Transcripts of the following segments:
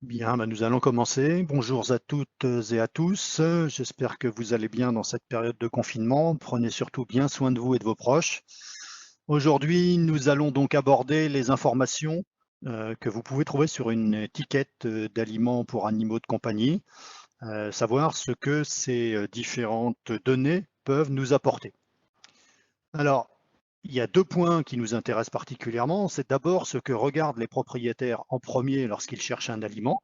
Bien, nous allons commencer. Bonjour à toutes et à tous. J'espère que vous allez bien dans cette période de confinement. Prenez surtout bien soin de vous et de vos proches. Aujourd'hui, nous allons donc aborder les informations que vous pouvez trouver sur une étiquette d'aliments pour animaux de compagnie, savoir ce que ces différentes données peuvent nous apporter. Alors, il y a deux points qui nous intéressent particulièrement. C'est d'abord ce que regardent les propriétaires en premier lorsqu'ils cherchent un aliment.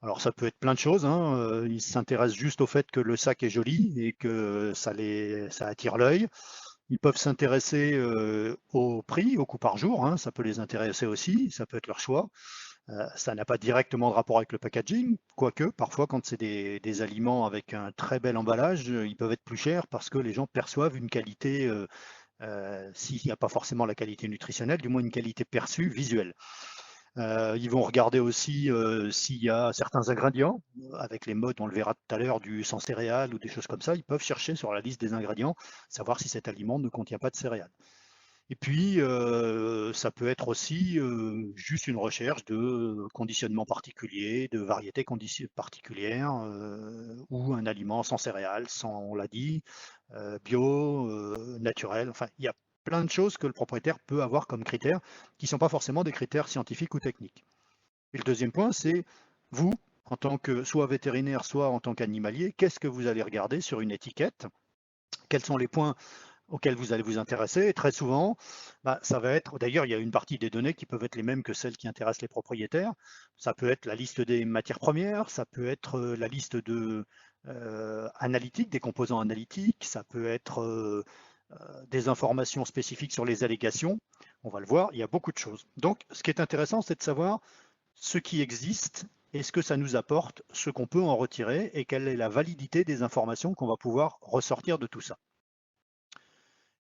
Alors ça peut être plein de choses, hein. Ils s'intéressent juste au fait que le sac est joli et que ça attire l'œil. Ils peuvent s'intéresser au prix, au coût par jour, hein. Ça peut les intéresser aussi, ça peut être leur choix. Ça n'a pas directement de rapport avec le packaging, quoique parfois quand c'est des aliments avec un très bel emballage, ils peuvent être plus chers parce que les gens perçoivent une qualité, s'il n'y a pas forcément la qualité nutritionnelle, du moins une qualité perçue visuelle. Ils vont regarder aussi s'il y a certains ingrédients, avec les modes, on le verra tout à l'heure, du sans céréales ou des choses comme ça. Ils peuvent chercher sur la liste des ingrédients, savoir si cet aliment ne contient pas de céréales. Et puis, ça peut être aussi juste une recherche de conditionnement particulier, de variété particulière, ou un aliment sans céréales, sans, on l'a dit, bio, naturel. Enfin, il y a plein de choses que le propriétaire peut avoir comme critères, qui ne sont pas forcément des critères scientifiques ou techniques. Et le deuxième point, c'est vous, en tant que soit vétérinaire, soit en tant qu'animalier, qu'est-ce que vous allez regarder sur une étiquette? Quels sont les points auxquels vous allez vous intéresser? Et très souvent, ça va être, d'ailleurs, il y a une partie des données qui peuvent être les mêmes que celles qui intéressent les propriétaires. Ça peut être la liste des matières premières, ça peut être la liste de analytiques, des composants analytiques, ça peut être des informations spécifiques sur les allégations. On va le voir, il y a beaucoup de choses. Donc, ce qui est intéressant, c'est de savoir ce qui existe et ce que ça nous apporte, ce qu'on peut en retirer et quelle est la validité des informations qu'on va pouvoir ressortir de tout ça.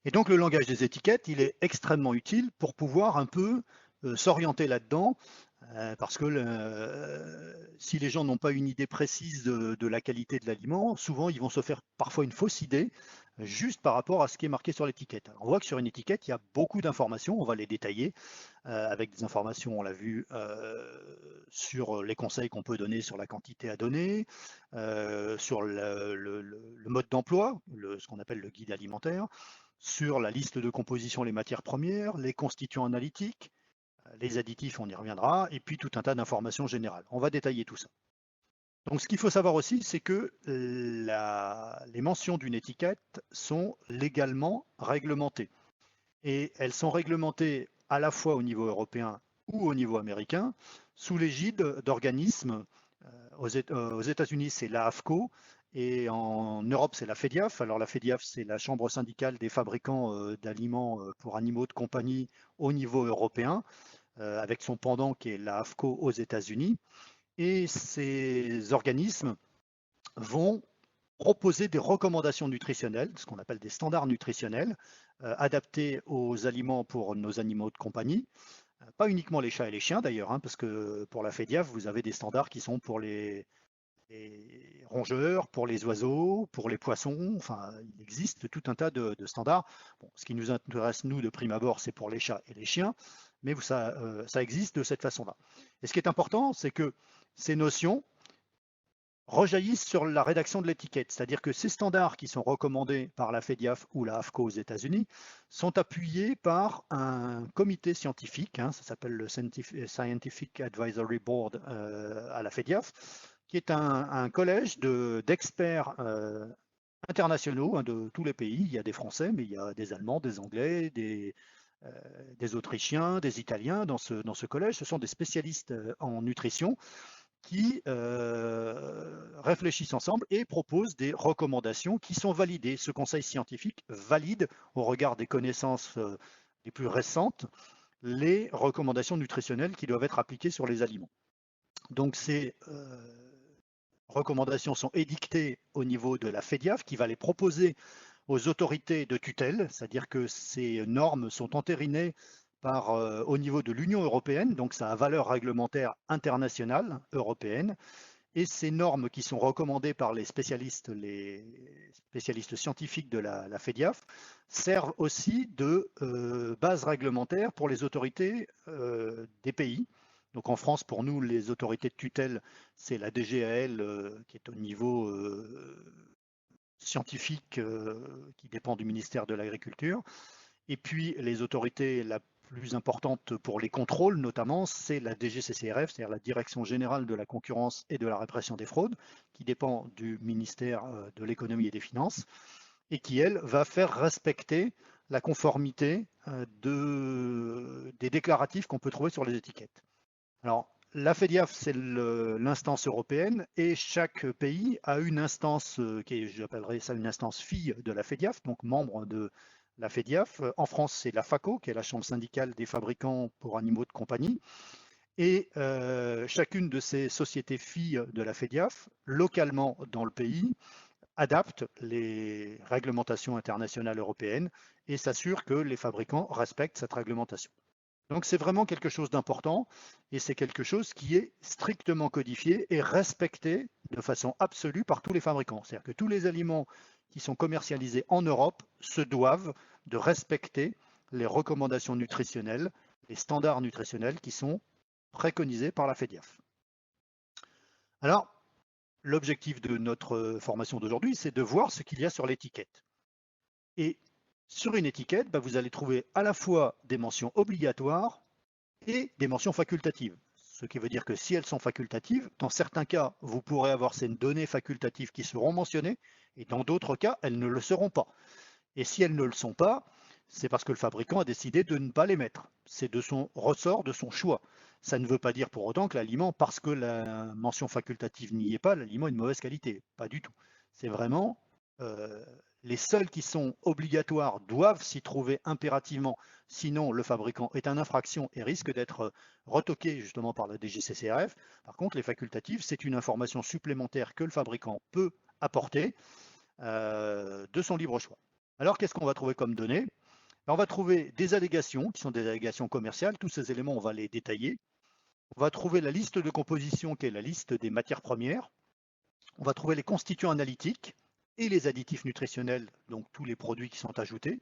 Et donc le langage des étiquettes, il est extrêmement utile pour pouvoir un peu s'orienter là-dedans, parce que si les gens n'ont pas une idée précise de la qualité de l'aliment, souvent ils vont se faire parfois une fausse idée juste par rapport à ce qui est marqué sur l'étiquette. On voit que sur une étiquette, il y a beaucoup d'informations, on va les détailler, avec des informations, on l'a vu, sur les conseils qu'on peut donner sur la quantité à donner, sur le mode d'emploi, ce qu'on appelle le guide alimentaire, sur la liste de composition, les matières premières, les constituants analytiques, les additifs, on y reviendra, et puis tout un tas d'informations générales. On va détailler tout ça. Donc ce qu'il faut savoir aussi, c'est que les mentions d'une étiquette sont légalement réglementées. Et elles sont réglementées à la fois au niveau européen ou au niveau américain, sous l'égide d'organismes. Aux États-Unis, c'est l'AAFCO, et en Europe, c'est la FEDIAF. Alors la FEDIAF, c'est la chambre syndicale des fabricants d'aliments pour animaux de compagnie au niveau européen, avec son pendant qui est l'AAFCO aux États-Unis. Et ces organismes vont proposer des recommandations nutritionnelles, ce qu'on appelle des standards nutritionnels, adaptés aux aliments pour nos animaux de compagnie. Pas uniquement les chats et les chiens d'ailleurs, hein, parce que pour la FEDIAF, vous avez des standards qui sont pour les rongeurs, pour les oiseaux, pour les poissons. Enfin, il existe tout un tas de standards. Bon, ce qui nous intéresse, nous, de prime abord, c'est pour les chats et les chiens, mais ça existe de cette façon-là. Et ce qui est important, c'est que ces notions rejaillissent sur la rédaction de l'étiquette. C'est-à-dire que ces standards qui sont recommandés par la FEDIAF ou la AFCO aux États-Unis sont appuyés par un comité scientifique, hein, ça s'appelle le Scientific Advisory Board à la FEDIAF, qui est un collège d'experts internationaux, hein, de tous les pays. Il y a des Français, mais il y a des Allemands, des Anglais, des Autrichiens, des Italiens dans ce collège. Ce sont des spécialistes en nutrition qui réfléchissent ensemble et proposent des recommandations qui sont validées. Ce conseil scientifique valide, au regard des connaissances les plus récentes, les recommandations nutritionnelles qui doivent être appliquées sur les aliments. Donc ces recommandations sont édictées au niveau de la FEDIAF qui va les proposer aux autorités de tutelle, c'est-à-dire que ces normes sont entérinées au niveau de l'Union européenne, donc ça a valeur réglementaire internationale européenne, et ces normes qui sont recommandées par les spécialistes scientifiques de la FEDIAF servent aussi de base réglementaire pour les autorités des pays. Donc en France, pour nous, les autorités de tutelle, c'est la DGAL qui est au niveau scientifique qui dépend du ministère de l'Agriculture. Et puis les autorités la plus importante pour les contrôles, notamment, c'est la DGCCRF, c'est-à-dire la Direction générale de la concurrence et de la répression des fraudes, qui dépend du ministère de l'économie et des finances, et qui, elle, va faire respecter la conformité des déclaratifs qu'on peut trouver sur les étiquettes. Alors, la FEDIAF, c'est l'instance européenne et chaque pays a une instance qui est, j'appellerais ça une instance fille de la FEDIAF, donc membre de la FEDIAF. En France, c'est la FACO, qui est la chambre syndicale des fabricants pour animaux de compagnie. Et chacune de ces sociétés filles de la FEDIAF, localement dans le pays, adapte les réglementations internationales européennes et s'assure que les fabricants respectent cette réglementation. Donc c'est vraiment quelque chose d'important et c'est quelque chose qui est strictement codifié et respecté de façon absolue par tous les fabricants. C'est-à-dire que tous les aliments qui sont commercialisés en Europe se doivent de respecter les recommandations nutritionnelles, les standards nutritionnels qui sont préconisés par la FEDIAF. Alors, l'objectif de notre formation d'aujourd'hui, c'est de voir ce qu'il y a sur l'étiquette. Et sur une étiquette, vous allez trouver à la fois des mentions obligatoires et des mentions facultatives. Ce qui veut dire que si elles sont facultatives, dans certains cas, vous pourrez avoir ces données facultatives qui seront mentionnées, et dans d'autres cas, elles ne le seront pas. Et si elles ne le sont pas, c'est parce que le fabricant a décidé de ne pas les mettre. C'est de son ressort, de son choix. Ça ne veut pas dire pour autant que l'aliment, parce que la mention facultative n'y est pas, l'aliment est de mauvaise qualité. Pas du tout. C'est vraiment les seuls qui sont obligatoires doivent s'y trouver impérativement, sinon le fabricant est en infraction et risque d'être retoqué justement par la DGCCRF. Par contre, les facultatives, c'est une information supplémentaire que le fabricant peut apporter de son libre choix. Alors, qu'est-ce qu'on va trouver comme données? On va trouver des allégations, qui sont des allégations commerciales. Tous ces éléments, on va les détailler. On va trouver la liste de composition, qui est la liste des matières premières. On va trouver les constituants analytiques et les additifs nutritionnels, donc tous les produits qui sont ajoutés.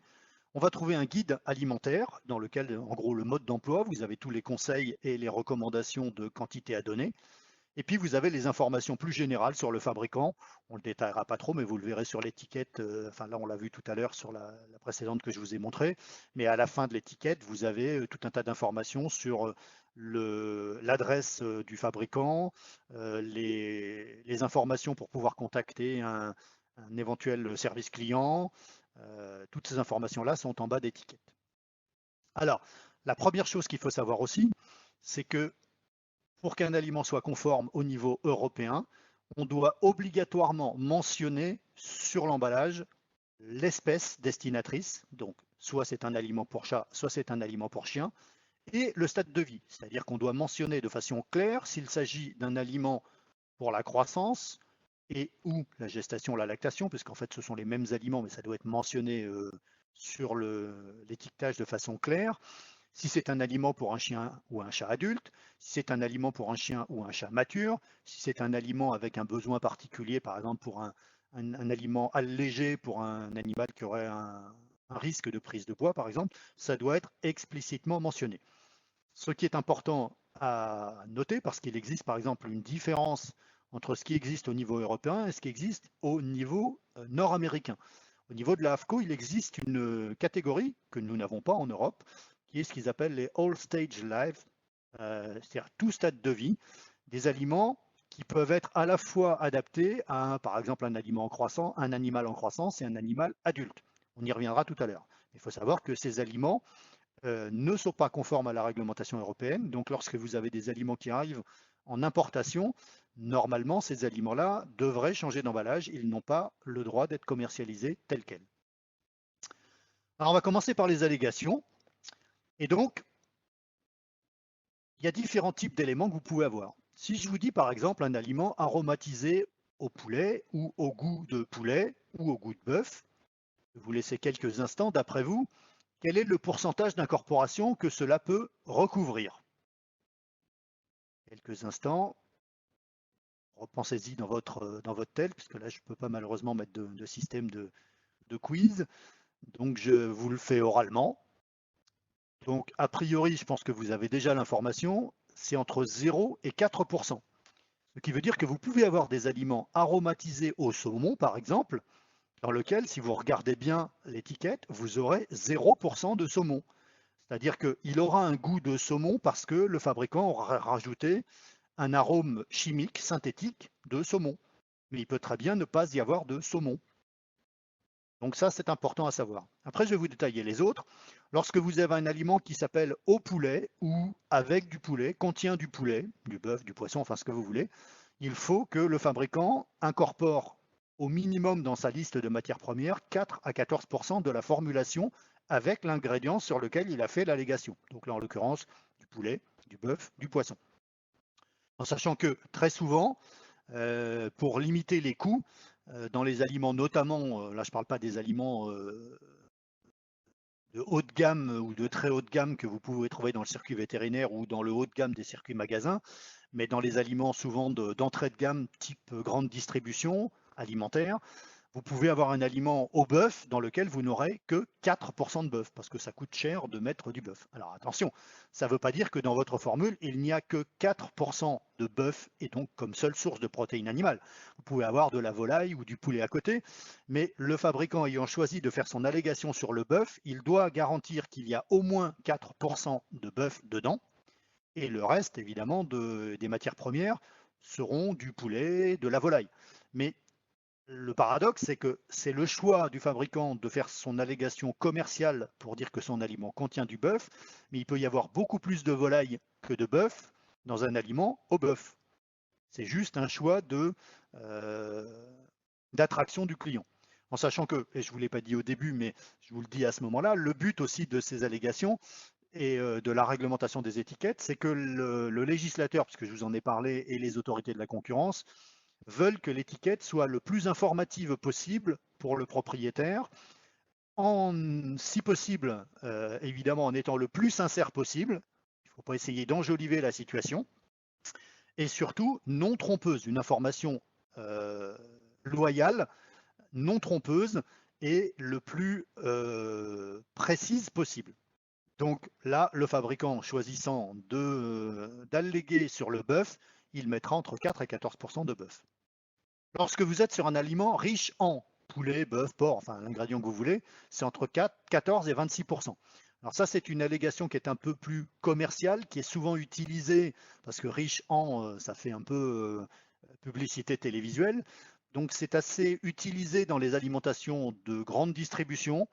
On va trouver un guide alimentaire, dans lequel, en gros, le mode d'emploi, vous avez tous les conseils et les recommandations de quantité à donner. Et puis vous avez les informations plus générales sur le fabricant. On ne le détaillera pas trop, mais vous le verrez sur l'étiquette. Enfin là, on l'a vu tout à l'heure sur la précédente que je vous ai montrée. Mais à la fin de l'étiquette, vous avez tout un tas d'informations sur l'adresse du fabricant, les informations pour pouvoir contacter un éventuel service client. Toutes ces informations-là sont en bas d'étiquette. Alors, la première chose qu'il faut savoir aussi, c'est que pour qu'un aliment soit conforme au niveau européen, on doit obligatoirement mentionner sur l'emballage l'espèce destinatrice, donc soit c'est un aliment pour chat, soit c'est un aliment pour chien, et le stade de vie, c'est-à-dire qu'on doit mentionner de façon claire s'il s'agit d'un aliment pour la croissance et ou la gestation, la lactation, puisqu'en fait ce sont les mêmes aliments, mais ça doit être mentionné sur l'étiquetage de façon claire. Si c'est un aliment pour un chien ou un chat adulte, si c'est un aliment pour un chien ou un chat mature, si c'est un aliment avec un besoin particulier, par exemple pour un aliment allégé pour un animal qui aurait un risque de prise de poids, par exemple, ça doit être explicitement mentionné. Ce qui est important à noter, parce qu'il existe par exemple une différence entre ce qui existe au niveau européen et ce qui existe au niveau nord-américain. Au niveau de la AFCO, il existe une catégorie que nous n'avons pas en Europe, qui est ce qu'ils appellent les All Stage Life, c'est-à-dire tout stade de vie, des aliments qui peuvent être à la fois adaptés à, par exemple, un aliment en croissance, un animal en croissance et un animal adulte. On y reviendra tout à l'heure. Il faut savoir que ces aliments ne sont pas conformes à la réglementation européenne. Donc, lorsque vous avez des aliments qui arrivent en importation, normalement, ces aliments-là devraient changer d'emballage. Ils n'ont pas le droit d'être commercialisés tels quels. Alors, on va commencer par les allégations. Et donc, il y a différents types d'éléments que vous pouvez avoir. Si je vous dis, par exemple, un aliment aromatisé au poulet ou au goût de poulet ou au goût de bœuf, je vais vous laisser quelques instants. D'après vous, quel est le pourcentage d'incorporation que cela peut recouvrir? Quelques instants. Repensez-y dans votre tête, puisque là, je ne peux pas malheureusement mettre de système de quiz. Donc, je vous le fais oralement. Donc, a priori, je pense que vous avez déjà l'information. c'est entre 0 et 4%. Ce qui veut dire que vous pouvez avoir des aliments aromatisés au saumon, par exemple, dans lequel, si vous regardez bien l'étiquette, vous aurez 0% de saumon. C'est-à-dire qu'il aura un goût de saumon parce que le fabricant aura rajouté un arôme chimique, synthétique de saumon. Mais il peut très bien ne pas y avoir de saumon. Donc ça, c'est important à savoir. Après, je vais vous détailler les autres. Lorsque vous avez un aliment qui s'appelle au poulet ou avec du poulet, contient du poulet, du bœuf, du poisson, enfin ce que vous voulez, il faut que le fabricant incorpore au minimum dans sa liste de matières premières 4 à 14% de la formulation avec l'ingrédient sur lequel il a fait l'allégation. Donc là, en l'occurrence, du poulet, du bœuf, du poisson. En sachant que très souvent, pour limiter les coûts, dans les aliments notamment, là je ne parle pas des aliments de haut de gamme ou de très haut de gamme que vous pouvez trouver dans le circuit vétérinaire ou dans le haut de gamme des circuits magasins, mais dans les aliments souvent d'entrée de gamme type grande distribution alimentaire, vous pouvez avoir un aliment au bœuf dans lequel vous n'aurez que 4% de bœuf, parce que ça coûte cher de mettre du bœuf. Alors attention, ça ne veut pas dire que dans votre formule, il n'y a que 4% de bœuf, et donc comme seule source de protéines animales. Vous pouvez avoir de la volaille ou du poulet à côté, mais le fabricant ayant choisi de faire son allégation sur le bœuf, il doit garantir qu'il y a au moins 4% de bœuf dedans, et le reste, évidemment, des matières premières seront du poulet, de la volaille. Mais le paradoxe, c'est que c'est le choix du fabricant de faire son allégation commerciale pour dire que son aliment contient du bœuf, mais il peut y avoir beaucoup plus de volaille que de bœuf dans un aliment au bœuf. C'est juste un choix d'attraction du client. En sachant que, et je ne vous l'ai pas dit au début, mais je vous le dis à ce moment-là, le but aussi de ces allégations et de la réglementation des étiquettes, c'est que le législateur, puisque je vous en ai parlé, et les autorités de la concurrence, veulent que l'étiquette soit le plus informative possible pour le propriétaire, si possible, évidemment en étant le plus sincère possible. Il ne faut pas essayer d'enjoliver la situation. Et surtout, non trompeuse, une information loyale, non trompeuse et le plus précise possible. Donc là, le fabricant choisissant d'alléguer sur le bœuf, il mettra entre 4 et 14% de bœuf. Lorsque vous êtes sur un aliment riche en poulet, bœuf, porc, enfin l'ingrédient que vous voulez, c'est entre 14 et 26%. Alors ça, c'est une allégation qui est un peu plus commerciale, qui est souvent utilisée, parce que riche en, ça fait un peu publicité télévisuelle. Donc c'est assez utilisé dans les alimentations de grande distribution,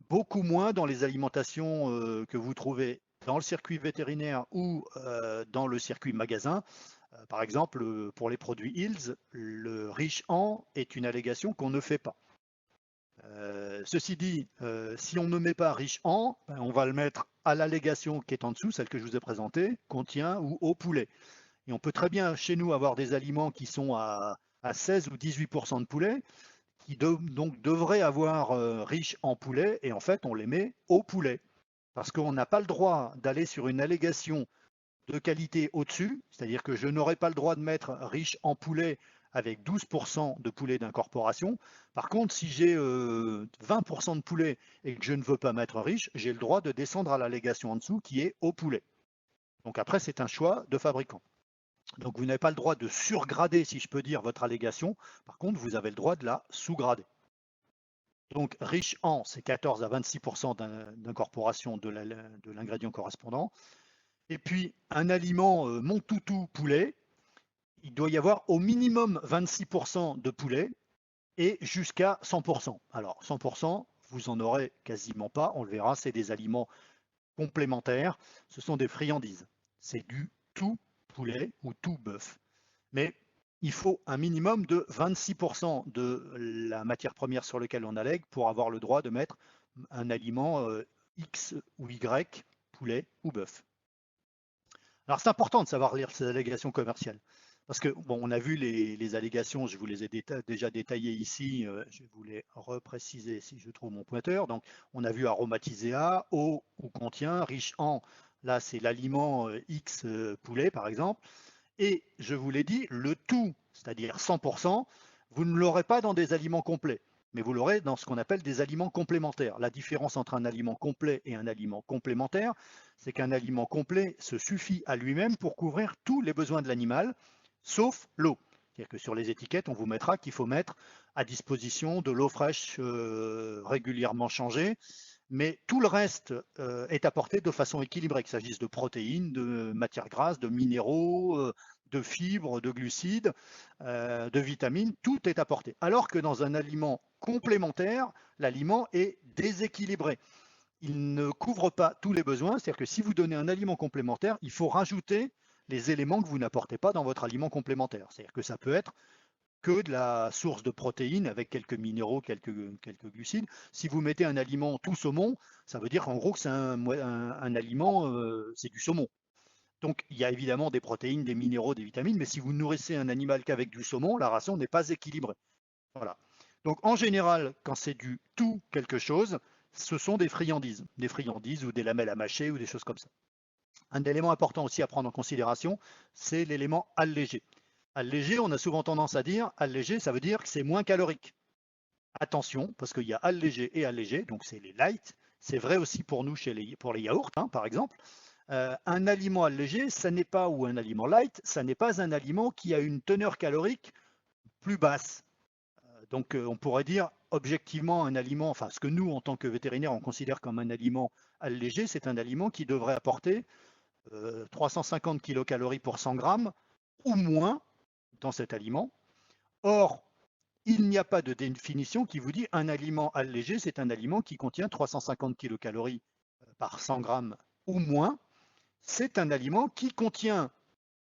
beaucoup moins dans les alimentations que vous trouvez dans le circuit vétérinaire ou dans le circuit magasin. Par exemple, pour les produits Hills, le riche en est une allégation qu'on ne fait pas. Ceci dit, si on ne met pas riche en, on va le mettre à l'allégation qui est en dessous, celle que je vous ai présentée, contient ou au poulet. Et on peut très bien chez nous avoir des aliments qui sont à 16 ou 18% de poulet, qui donc devraient avoir riche en poulet, et en fait on les met au poulet. Parce qu'on n'a pas le droit d'aller sur une allégation de qualité au-dessus, c'est-à-dire que je n'aurai pas le droit de mettre riche en poulet avec 12% de poulet d'incorporation. Par contre, si j'ai 20% de poulet et que je ne veux pas mettre riche, j'ai le droit de descendre à l'allégation en dessous qui est au poulet. Donc après, c'est un choix de fabricant. Donc vous n'avez pas le droit de surgrader, si je peux dire, votre allégation. Par contre, vous avez le droit de la sous-grader. Donc riche en, c'est 14 à 26% d'incorporation de l'ingrédient correspondant. Et puis, un aliment mon toutou poulet, il doit y avoir au minimum 26% de poulet et jusqu'à 100%. Alors, 100%, vous en aurez quasiment pas, on le verra, c'est des aliments complémentaires, ce sont des friandises. C'est du tout poulet ou tout bœuf. Mais il faut un minimum de 26% de la matière première sur laquelle on allègue pour avoir le droit de mettre un aliment X ou Y, poulet ou bœuf. Alors c'est important de savoir lire ces allégations commerciales. Parce que, bon, on a vu les allégations, je vous les ai déjà détaillées ici, je vais vous les repréciser si je trouve mon pointeur. Donc, on a vu aromatisé à, eau ou contient, riche en, là c'est l'aliment X poulet par exemple. Et je vous l'ai dit, le tout, c'est-à-dire 100%, vous ne l'aurez pas dans des aliments complets. mais vous l'aurez dans ce qu'on appelle des aliments complémentaires. La différence entre un aliment complet et un aliment complémentaire, c'est qu'un aliment complet se suffit à lui-même pour couvrir tous les besoins de l'animal, sauf l'eau. C'est-à-dire que sur les étiquettes, on vous mettra qu'il faut mettre à disposition de l'eau fraîche régulièrement changée, mais tout le reste est apporté de façon équilibrée, qu'il s'agisse de protéines, de matières grasses, de minéraux, de fibres, de glucides, de vitamines, tout est apporté. Alors que dans un aliment complémentaire, l'aliment est déséquilibré. Il ne couvre pas tous les besoins, c'est-à-dire que si vous donnez un aliment complémentaire, il faut rajouter les éléments que vous n'apportez pas dans votre aliment complémentaire. C'est-à-dire que ça peut être que de la source de protéines avec quelques minéraux, quelques glucides. Si vous mettez un aliment tout saumon, ça veut dire en gros que c'est un aliment, c'est du saumon. Donc il y a évidemment des protéines, des minéraux, des vitamines, mais si vous nourrissez un animal qu'avec du saumon, la ration n'est pas équilibrée. Voilà. Donc en général, quand c'est du tout quelque chose, ce sont des friandises ou des lamelles à mâcher ou des choses comme ça. Un élément important aussi à prendre en considération, c'est l'élément allégé. Allégé, on a souvent tendance à dire, allégé, ça veut dire que c'est moins calorique. Attention, parce qu'il y a allégé et allégé, donc c'est les light. C'est vrai aussi pour nous pour les yaourts, hein, par exemple. Un aliment allégé, ça n'est pas, ou un aliment light, ça n'est pas un aliment qui a une teneur calorique plus basse. Donc on pourrait dire objectivement un aliment, enfin ce que nous en tant que vétérinaires on considère comme un aliment allégé, c'est un aliment qui devrait apporter 350 kilocalories pour 100 grammes ou moins dans cet aliment. Or, il n'y a pas de définition qui vous dit un aliment allégé, c'est un aliment qui contient 350 kilocalories par 100 grammes ou moins. C'est un aliment qui contient,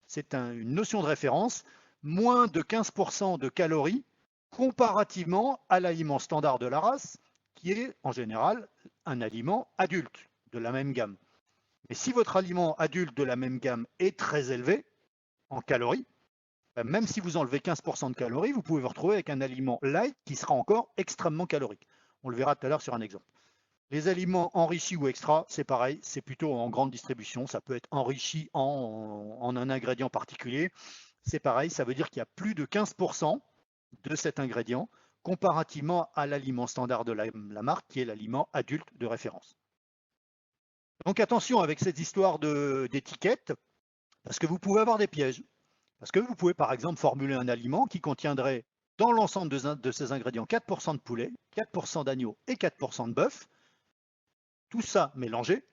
c'est une notion de référence, moins de 15% de calories comparativement à l'aliment standard de la race, qui est en général un aliment adulte de la même gamme. Mais si votre aliment adulte de la même gamme est très élevé en calories, même si vous enlevez 15% de calories, vous pouvez vous retrouver avec un aliment light qui sera encore extrêmement calorique. On le verra tout à l'heure sur un exemple. Les aliments enrichis ou extra, c'est pareil, c'est plutôt en grande distribution. Ça peut être enrichi en un ingrédient particulier. C'est pareil, ça veut dire qu'il y a plus de 15% de cet ingrédient comparativement à l'aliment standard de la marque qui est l'aliment adulte de référence. Donc attention avec cette histoire d'étiquette, parce que vous pouvez avoir des pièges. Parce que vous pouvez par exemple formuler un aliment qui contiendrait dans l'ensemble de ces ingrédients 4% de poulet, 4% d'agneau et 4% de bœuf, tout ça mélangé,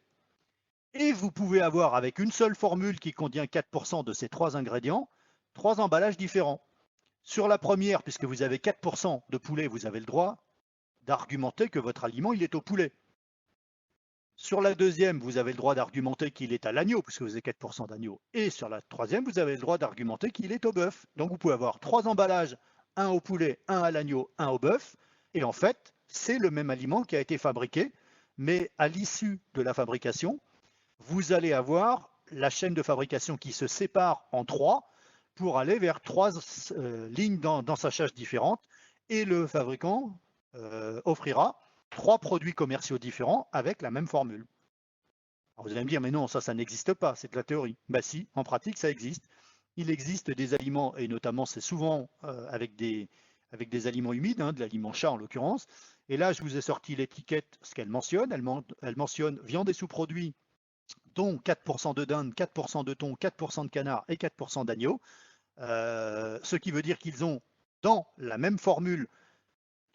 et vous pouvez avoir avec une seule formule qui contient 4% de ces trois ingrédients, trois emballages différents. Sur la première, puisque vous avez 4% de poulet, vous avez le droit d'argumenter que votre aliment il est au poulet. Sur la deuxième, vous avez le droit d'argumenter qu'il est à l'agneau, puisque vous avez 4% d'agneau. Et sur la troisième, vous avez le droit d'argumenter qu'il est au bœuf. Donc vous pouvez avoir trois emballages, un au poulet, un à l'agneau, un au bœuf. Et en fait, c'est le même aliment qui a été fabriqué, mais à l'issue de la fabrication, vous allez avoir la chaîne de fabrication qui se sépare en trois pour aller vers trois lignes d'ensachage différentes. Et le fabricant offrira trois produits commerciaux différents avec la même formule. Alors vous allez me dire, mais non, ça n'existe pas, c'est de la théorie. Bah si, en pratique, ça existe. Il existe des aliments, et notamment c'est souvent avec des aliments humides, hein, de l'aliment chat en l'occurrence. Et là, je vous ai sorti l'étiquette, ce qu'elle mentionne. Elle mentionne viande et sous-produits, dont 4% de dinde, 4% de thon, 4% de canard et 4% d'agneau. Ce qui veut dire qu'ils ont dans la même formule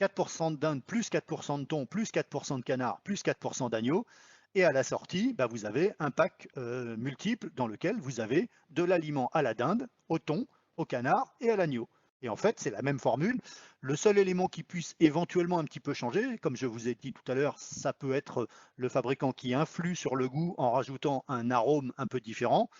4% de dinde, plus 4% de thon, plus 4% de canard, plus 4% d'agneau. Et à la sortie, bah, vous avez un pack multiple dans lequel vous avez de l'aliment à la dinde, au thon, au canard et à l'agneau. Et en fait, c'est la même formule. Le seul élément qui puisse éventuellement un petit peu changer, comme je vous ai dit tout à l'heure, ça peut être le fabricant qui influe sur le goût en rajoutant un arôme un peu différent.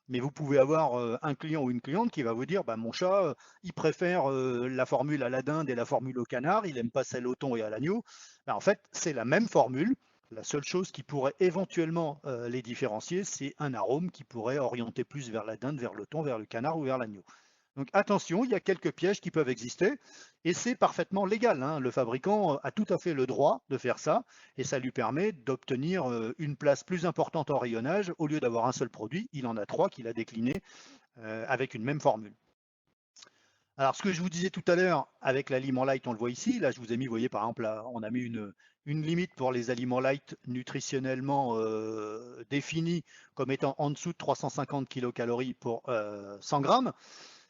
Mais vous pouvez avoir un client ou une cliente qui va vous dire bah, mon chat, il préfère la formule à la dinde et la formule au canard, il n'aime pas celle au thon et à l'agneau. En fait, c'est la même formule. La seule chose qui pourrait éventuellement les différencier, c'est un arôme qui pourrait orienter plus vers la dinde, vers le thon, vers le canard ou vers l'agneau. Donc attention, il y a quelques pièges qui peuvent exister et c'est parfaitement légal, hein. Le fabricant a tout à fait le droit de faire ça et ça lui permet d'obtenir une place plus importante en rayonnage. Au lieu d'avoir un seul produit, il en a trois qu'il a déclinés avec une même formule. Alors, ce que je vous disais tout à l'heure avec l'aliment light, on le voit ici. Là, je vous ai mis, vous voyez, par exemple, là, on a mis une limite pour les aliments light nutritionnellement définis comme étant en dessous de 350 kilocalories pour 100 grammes.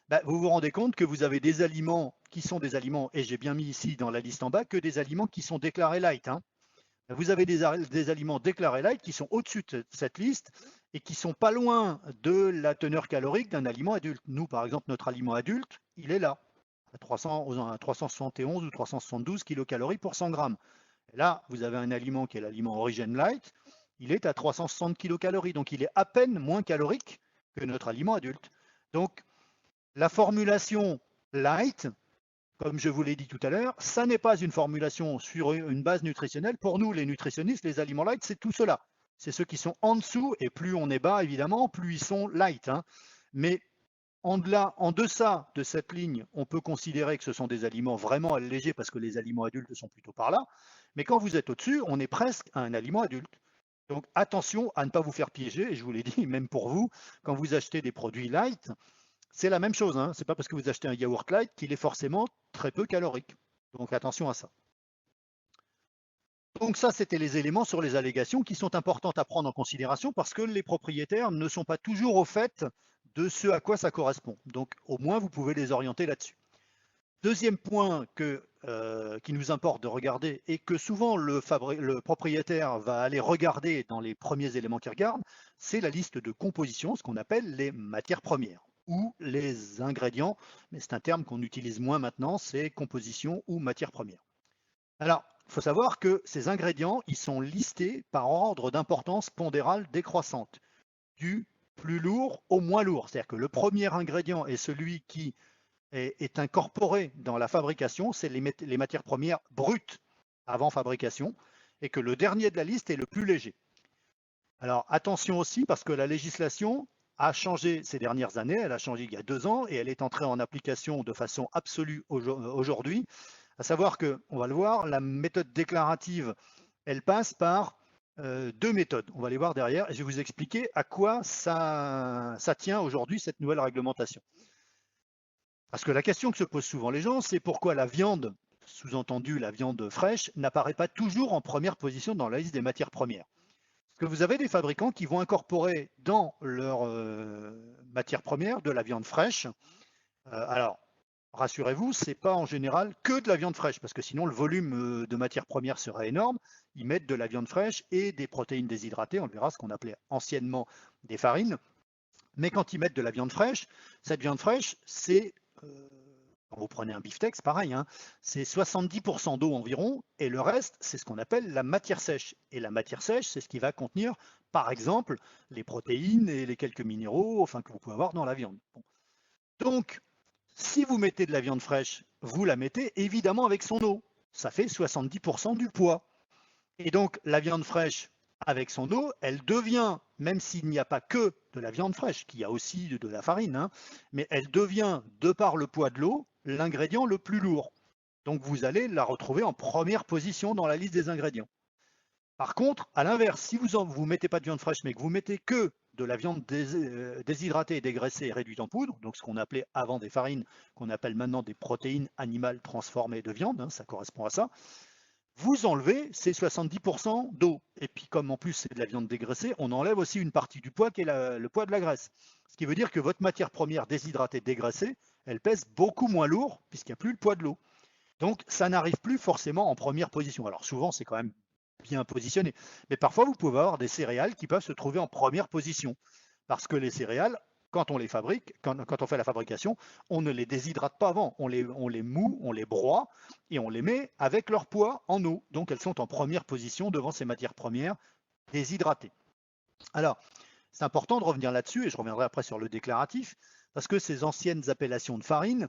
Bah, vous vous rendez compte que vous avez des aliments qui sont des aliments, et j'ai bien mis ici dans la liste en bas, que des aliments qui sont déclarés light, hein. Vous avez des aliments déclarés light qui sont au-dessus de cette liste et qui sont pas loin de la teneur calorique d'un aliment adulte. Nous, par exemple, notre aliment adulte, il est là, à 371 ou 372 kilocalories pour 100 grammes. Et là, vous avez un aliment qui est l'aliment Origin Light, il est à 360 kilocalories, donc il est à peine moins calorique que notre aliment adulte. Donc, la formulation light, comme je vous l'ai dit tout à l'heure, ça n'est pas une formulation sur une base nutritionnelle. Pour nous, les nutritionnistes, les aliments light, c'est tout cela. C'est ceux qui sont en dessous, et plus on est bas, évidemment, plus ils sont light, hein. Mais en deçà de cette ligne, on peut considérer que ce sont des aliments vraiment allégés parce que les aliments adultes sont plutôt par là. Mais quand vous êtes au-dessus, on est presque à un aliment adulte. Donc attention à ne pas vous faire piéger, et je vous l'ai dit, même pour vous, quand vous achetez des produits light, c'est la même chose, hein. C'est pas parce que vous achetez un yaourt light qu'il est forcément très peu calorique. Donc attention à ça. Donc ça, c'était les éléments sur les allégations qui sont importantes à prendre en considération parce que les propriétaires ne sont pas toujours au fait de ce à quoi ça correspond. Donc au moins, vous pouvez les orienter là-dessus. Deuxième point qui nous importe de regarder et que souvent le propriétaire va aller regarder dans les premiers éléments qu'il regarde, c'est la liste de composition, ce qu'on appelle les matières premières ou les ingrédients, mais c'est un terme qu'on utilise moins maintenant, c'est composition ou matière première. Alors, il faut savoir que ces ingrédients, ils sont listés par ordre d'importance pondérale décroissante, du plus lourd au moins lourd. C'est-à-dire que le premier ingrédient est celui qui est incorporé dans la fabrication, c'est les matières premières brutes avant fabrication, et que le dernier de la liste est le plus léger. Alors attention aussi, parce que la législation a changé ces dernières années, elle a changé il y a 2 ans, et elle est entrée en application de façon absolue aujourd'hui, à savoir que, on va le voir, la méthode déclarative, elle passe par deux méthodes. On va les voir derrière, et je vais vous expliquer à quoi ça tient aujourd'hui, cette nouvelle réglementation. Parce que la question que se posent souvent les gens, c'est pourquoi la viande, sous-entendu la viande fraîche, n'apparaît pas toujours en première position dans la liste des matières premières. Parce que vous avez des fabricants qui vont incorporer dans leur matière première de la viande fraîche. Alors, rassurez-vous, ce n'est pas en général que de la viande fraîche, parce que sinon le volume de matière première serait énorme. Ils mettent de la viande fraîche et des protéines déshydratées, on le verra, ce qu'on appelait anciennement des farines. Mais quand ils mettent de la viande fraîche, cette viande fraîche, c'est, quand vous prenez un beefsteak, c'est pareil, hein, c'est 70% d'eau environ, et le reste, c'est ce qu'on appelle la matière sèche. Et la matière sèche, c'est ce qui va contenir, par exemple, les protéines et les quelques minéraux, enfin, que vous pouvez avoir dans la viande. Bon. Donc, si vous mettez de la viande fraîche, vous la mettez évidemment avec son eau. Ça fait 70% du poids. Et donc, la viande fraîche, avec son eau, elle devient, même s'il n'y a pas que de la viande fraîche, qu'il y a aussi de la farine, hein, mais elle devient, de par le poids de l'eau, l'ingrédient le plus lourd. Donc, vous allez la retrouver en première position dans la liste des ingrédients. Par contre, à l'inverse, si vous ne mettez pas de viande fraîche, mais que vous mettez que de la viande déshydratée, dégraissée et réduite en poudre, donc ce qu'on appelait avant des farines, qu'on appelle maintenant des protéines animales transformées de viande, hein, ça correspond à ça, vous enlevez ces 70% d'eau. Et puis comme en plus c'est de la viande dégraissée, on enlève aussi une partie du poids qui est le poids de la graisse. Ce qui veut dire que votre matière première déshydratée, dégraissée, elle pèse beaucoup moins lourd puisqu'il n'y a plus le poids de l'eau. Donc ça n'arrive plus forcément en première position. Alors souvent c'est quand même bien positionné, mais parfois vous pouvez avoir des céréales qui peuvent se trouver en première position. Parce que les céréales, quand on les fabrique, quand on fait la fabrication, on ne les déshydrate pas avant. On les moue, on les broie et on les met avec leur poids en eau. Donc elles sont en première position devant ces matières premières déshydratées. Alors, c'est important de revenir là-dessus, et je reviendrai après sur le déclaratif, parce que ces anciennes appellations de farine,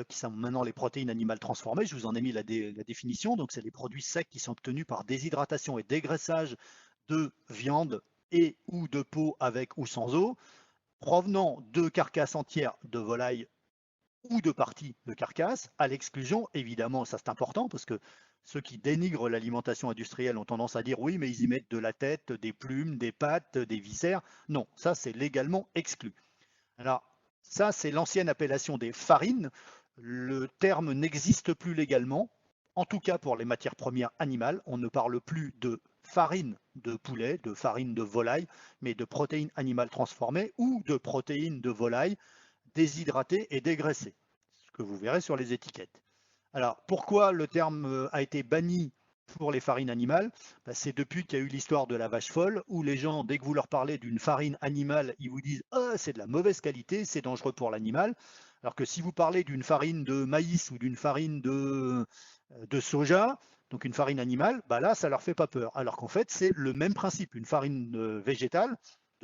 qui sont maintenant les protéines animales transformées, je vous en ai mis la définition, donc c'est les produits secs qui sont obtenus par déshydratation et dégraissage de viande et ou de peau avec ou sans eau, provenant de carcasses entières de volaille ou de parties de carcasses, à l'exclusion, évidemment, ça c'est important, parce que ceux qui dénigrent l'alimentation industrielle ont tendance à dire oui, mais ils y mettent de la tête, des plumes, des pattes, des viscères. Non, ça c'est légalement exclu. Alors, Ça, c'est l'ancienne appellation des farines. Le terme n'existe plus légalement. En tout cas, pour les matières premières animales, on ne parle plus de farine de poulet, de farine de volaille, mais de protéines animales transformées ou de protéines de volaille déshydratées et dégraissées, ce que vous verrez sur les étiquettes. Alors, pourquoi le terme a été banni pour les farines animales? C'est depuis qu'il y a eu l'histoire de la vache folle, où les gens, dès que vous leur parlez d'une farine animale, ils vous disent « Oh, c'est de la mauvaise qualité, c'est dangereux pour l'animal ». Alors que si vous parlez d'une farine de maïs ou d'une farine de soja, donc une farine animale, là, ça leur fait pas peur. Alors qu'en fait, c'est le même principe. Une farine végétale,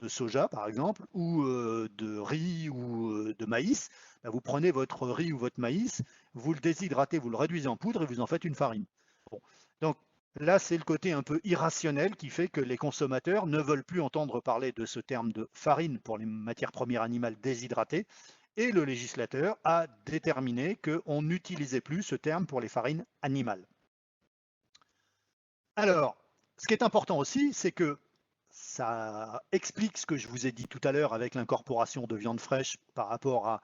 de soja par exemple, ou de riz ou de maïs, vous prenez votre riz ou votre maïs, vous le déshydratez, vous le réduisez en poudre et vous en faites une farine. Bon. Donc là, c'est le côté un peu irrationnel qui fait que les consommateurs ne veulent plus entendre parler de ce terme de farine pour les matières premières animales déshydratées. Et le législateur a déterminé qu'on n'utilisait plus ce terme pour les farines animales. Alors, ce qui est important aussi, c'est que ça explique ce que je vous ai dit tout à l'heure avec l'incorporation de viande fraîche par rapport à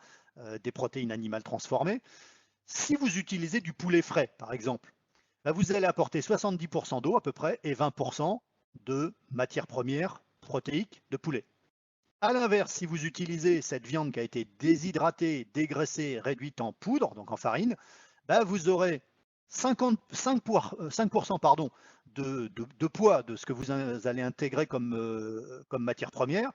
des protéines animales transformées. Si vous utilisez du poulet frais, par exemple, vous allez apporter 70% d'eau à peu près et 20% de matières premières protéiques de poulet. A l'inverse, si vous utilisez cette viande qui a été déshydratée, dégraissée, réduite en poudre, donc en farine, vous aurez 5% pardon, de poids de ce que vous allez intégrer comme matière première,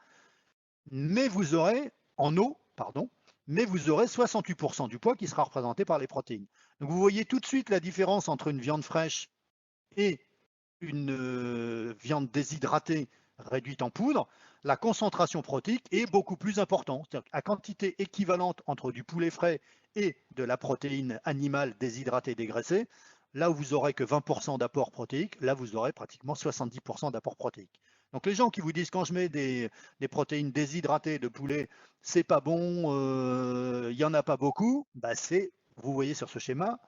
mais vous aurez en eau, pardon, mais vous aurez 68% du poids qui sera représenté par les protéines. Donc vous voyez tout de suite la différence entre une viande fraîche et une viande déshydratée réduite en poudre. La concentration protéique est beaucoup plus importante. C'est-à-dire à quantité équivalente entre du poulet frais et de la protéine animale déshydratée dégraissée, là où vous n'aurez que 20% d'apport protéique, là vous aurez pratiquement 70% d'apport protéique. Donc les gens qui vous disent quand je mets des protéines déshydratées de poulet, c'est pas bon, il n'y en a pas beaucoup, vous voyez sur ce schéma,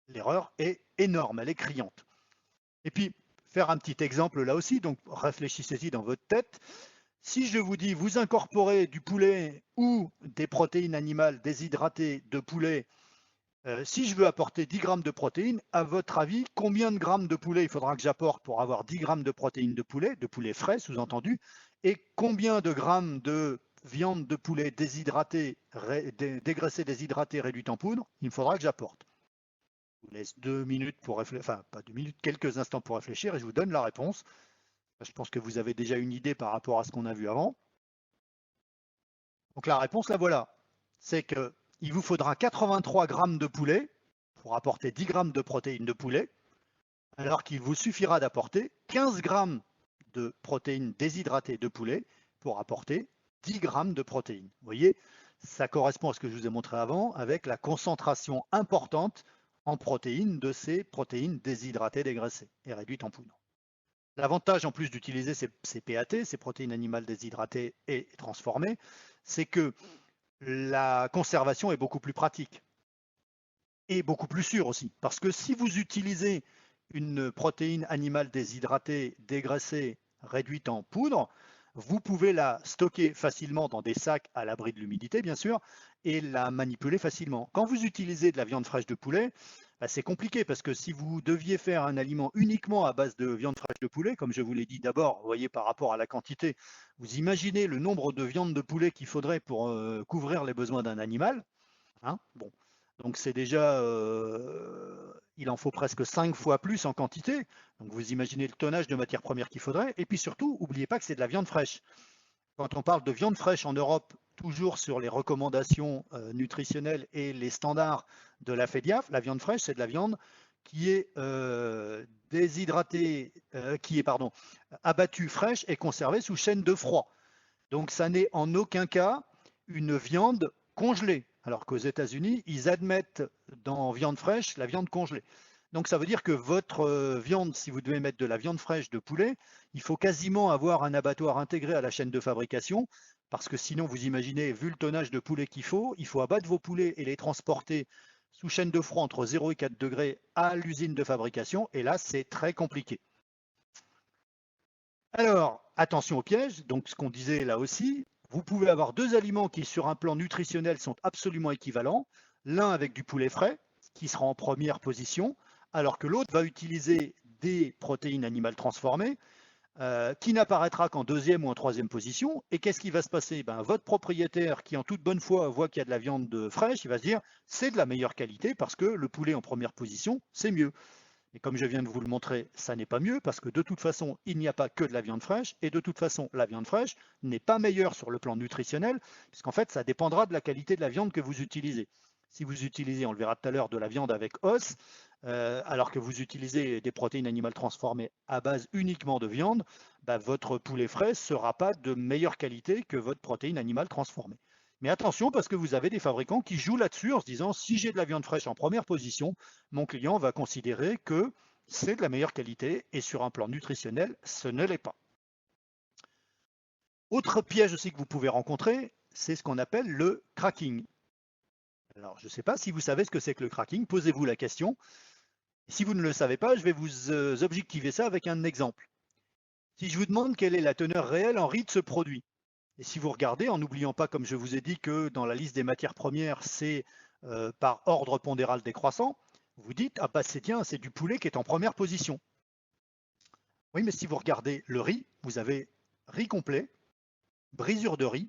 l'erreur est énorme, elle est criante. Et puis, faire un petit exemple là aussi, donc réfléchissez-y dans votre tête. Si je vous dis, vous incorporez du poulet ou des protéines animales déshydratées de poulet, si je veux apporter 10 grammes de protéines, à votre avis, combien de grammes de poulet il faudra que j'apporte pour avoir 10 grammes de protéines de poulet frais sous-entendu, et combien de grammes de viande de poulet déshydratée, dégraissée, déshydratée, réduite en poudre, il me faudra que j'apporte? Je vous laisse 2 minutes pour réfléchir, enfin pas 2 minutes, quelques instants pour réfléchir et je vous donne la réponse. Je pense que vous avez déjà une idée par rapport à ce qu'on a vu avant. Donc la réponse, la voilà. C'est qu'il vous faudra 83 grammes de poulet pour apporter 10 grammes de protéines de poulet, alors qu'il vous suffira d'apporter 15 grammes de protéines déshydratées de poulet pour apporter 10 grammes de protéines. Vous voyez, ça correspond à ce que je vous ai montré avant avec la concentration importante en protéines de ces protéines déshydratées, dégraissées et réduites en poudre. L'avantage en plus d'utiliser ces PAT, ces protéines animales déshydratées et transformées, c'est que la conservation est beaucoup plus pratique et beaucoup plus sûre aussi. Parce que si vous utilisez une protéine animale déshydratée, dégraissée, réduite en poudre, vous pouvez la stocker facilement dans des sacs à l'abri de l'humidité, bien sûr, et la manipuler facilement. Quand vous utilisez de la viande fraîche de poulet, c'est compliqué parce que si vous deviez faire un aliment uniquement à base de viande fraîche de poulet, comme je vous l'ai dit d'abord, vous voyez par rapport à la quantité, vous imaginez le nombre de viande de poulet qu'il faudrait pour couvrir les besoins d'un animal. Hein, bon. Donc c'est déjà, il en faut presque 5 fois plus en quantité. Donc vous imaginez le tonnage de matières premières qu'il faudrait. Et puis surtout, n'oubliez pas que c'est de la viande fraîche. Quand on parle de viande fraîche en Europe, toujours sur les recommandations nutritionnelles et les standards de la FEDIAF, la viande fraîche, c'est de la viande qui est déshydratée, abattue fraîche et conservée sous chaîne de froid. Donc ça n'est en aucun cas une viande congelée, alors qu'aux États-Unis, ils admettent dans viande fraîche la viande congelée. Donc ça veut dire que votre viande, si vous devez mettre de la viande fraîche de poulet, il faut quasiment avoir un abattoir intégré à la chaîne de fabrication, parce que sinon, vous imaginez, vu le tonnage de poulet qu'il faut abattre vos poulets et les transporter sous chaîne de froid entre 0 et 4 degrés à l'usine de fabrication, et là, c'est très compliqué. Alors, attention au piège, donc ce qu'on disait là aussi, vous pouvez avoir deux aliments qui, sur un plan nutritionnel, sont absolument équivalents. L'un avec du poulet frais, qui sera en première position, alors que l'autre va utiliser des protéines animales transformées, qui n'apparaîtra qu'en deuxième ou en troisième position. Et qu'est-ce qui va se passer? Votre propriétaire, qui en toute bonne foi voit qu'il y a de la viande fraîche, il va se dire c'est de la meilleure qualité parce que le poulet en première position, c'est mieux. Et comme je viens de vous le montrer, ça n'est pas mieux parce que de toute façon, il n'y a pas que de la viande fraîche et de toute façon, la viande fraîche n'est pas meilleure sur le plan nutritionnel puisqu'en fait, ça dépendra de la qualité de la viande que vous utilisez. Si vous utilisez, on le verra tout à l'heure, de la viande avec os, alors que vous utilisez des protéines animales transformées à base uniquement de viande, votre poulet frais ne sera pas de meilleure qualité que votre protéine animale transformée. Mais attention parce que vous avez des fabricants qui jouent là-dessus en se disant si j'ai de la viande fraîche en première position, mon client va considérer que c'est de la meilleure qualité et sur un plan nutritionnel, ce ne l'est pas. Autre piège aussi que vous pouvez rencontrer, c'est ce qu'on appelle le cracking. Alors, je ne sais pas si vous savez ce que c'est que le cracking, posez-vous la question. Si vous ne le savez pas, je vais vous objectiver ça avec un exemple. Si je vous demande quelle est la teneur réelle en riz de ce produit, et si vous regardez, en n'oubliant pas, comme je vous ai dit, que dans la liste des matières premières, c'est par ordre pondéral décroissant, vous dites, ah bah c'est tiens, c'est du poulet qui est en première position. Oui, mais si vous regardez le riz, vous avez riz complet, brisure de riz,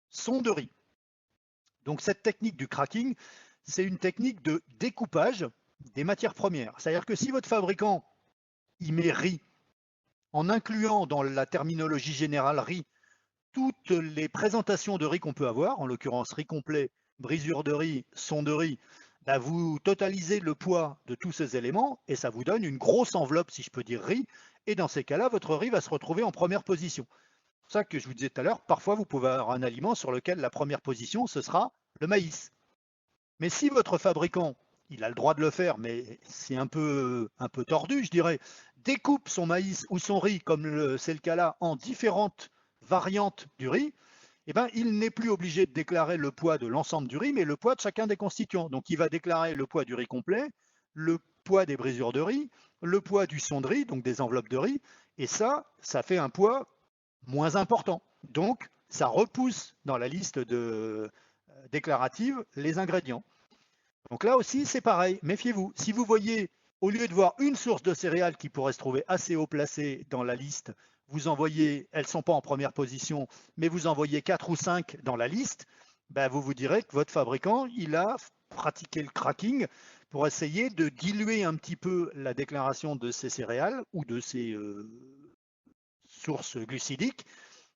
son de riz. Donc cette technique du cracking, c'est une technique de découpage des matières premières. C'est-à-dire que si votre fabricant il met riz, en incluant dans la terminologie générale riz, toutes les présentations de riz qu'on peut avoir, en l'occurrence riz complet, brisure de riz, son de riz, vous totalisez le poids de tous ces éléments et ça vous donne une grosse enveloppe, si je peux dire riz, et dans ces cas-là, votre riz va se retrouver en première position. C'est pour ça que je vous disais tout à l'heure, parfois vous pouvez avoir un aliment sur lequel la première position, ce sera le maïs. Mais si votre fabricant, il a le droit de le faire, mais c'est un peu tordu, je dirais, découpe son maïs ou son riz, comme c'est le cas là, en différentes variantes du riz, eh ben, il n'est plus obligé de déclarer le poids de l'ensemble du riz, mais le poids de chacun des constituants. Donc il va déclarer le poids du riz complet, le poids des brisures de riz, le poids du son de riz, donc des enveloppes de riz, et ça fait un poids moins important. Donc ça repousse dans la liste déclarative les ingrédients. Donc là aussi, c'est pareil, méfiez-vous. Si vous voyez, au lieu de voir une source de céréales qui pourrait se trouver assez haut placée dans la liste, vous en voyez, elles ne sont pas en première position, mais vous en voyez 4 ou 5 dans la liste, vous vous direz que votre fabricant, il a pratiqué le cracking pour essayer de diluer un petit peu la déclaration de ces céréales ou de ces sources glucidiques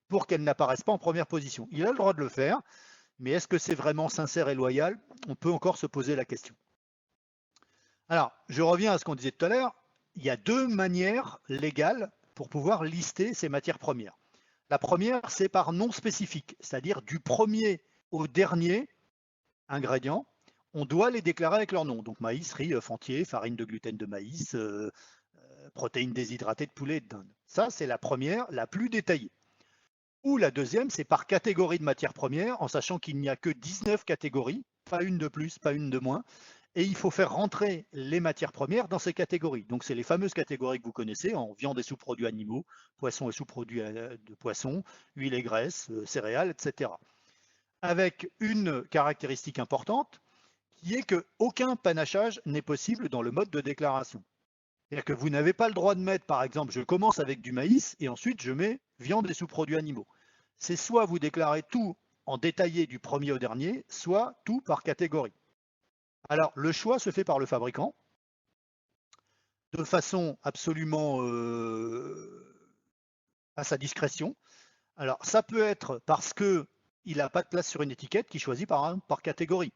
pour qu'elles n'apparaissent pas en première position. Il a le droit de le faire, mais est-ce que c'est vraiment sincère et loyal? On peut encore se poser la question. Alors, je reviens à ce qu'on disait tout à l'heure. Il y a deux manières légales pour pouvoir lister ces matières premières. La première, c'est par nom spécifique, c'est-à-dire du premier au dernier ingrédient, on doit les déclarer avec leur nom. Donc maïs, riz, œuf entier, farine de gluten de maïs, protéines déshydratées de poulet et de dinde. Ça, c'est la première, la plus détaillée. Ou la deuxième, c'est par catégorie de matières premières, en sachant qu'il n'y a que 19 catégories, pas une de plus, pas une de moins, et il faut faire rentrer les matières premières dans ces catégories. Donc c'est les fameuses catégories que vous connaissez, en viande et sous-produits animaux, poissons et sous-produits de poissons, huile et graisse, céréales, etc. Avec une caractéristique importante, qui est qu'aucun panachage n'est possible dans le mode de déclaration. C'est-à-dire que vous n'avez pas le droit de mettre, par exemple, je commence avec du maïs et ensuite je mets viande et sous-produits animaux. C'est soit vous déclarez tout en détaillé du premier au dernier, soit tout par catégorie. Alors, le choix se fait par le fabricant de façon absolument à sa discrétion. Alors, ça peut être parce qu'il n'a pas de place sur une étiquette qui choisit par catégorie.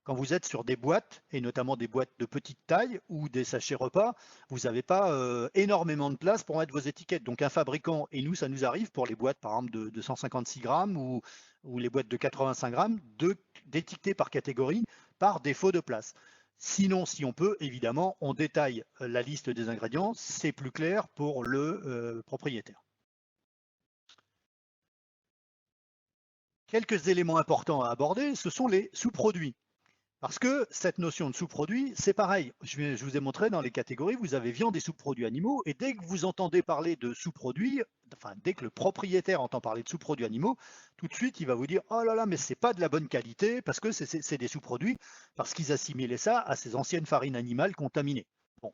Quand vous êtes sur des boîtes, et notamment des boîtes de petite taille ou des sachets repas, vous n'avez pas énormément de place pour mettre vos étiquettes. Donc un fabricant, et nous ça nous arrive pour les boîtes par exemple de 156 grammes ou les boîtes de 85 grammes, d'étiqueter par catégorie par défaut de place. Sinon, si on peut, évidemment, on détaille la liste des ingrédients, c'est plus clair pour le propriétaire. Quelques éléments importants à aborder, ce sont les sous-produits. Parce que cette notion de sous-produit, c'est pareil. Je vous ai montré dans les catégories, vous avez viande et sous-produits animaux, et dès que vous entendez parler de sous-produits, enfin dès que le propriétaire entend parler de sous-produits animaux, tout de suite il va vous dire oh là là, mais c'est pas de la bonne qualité parce que c'est des sous-produits, parce qu'ils assimilaient ça à ces anciennes farines animales contaminées. Bon.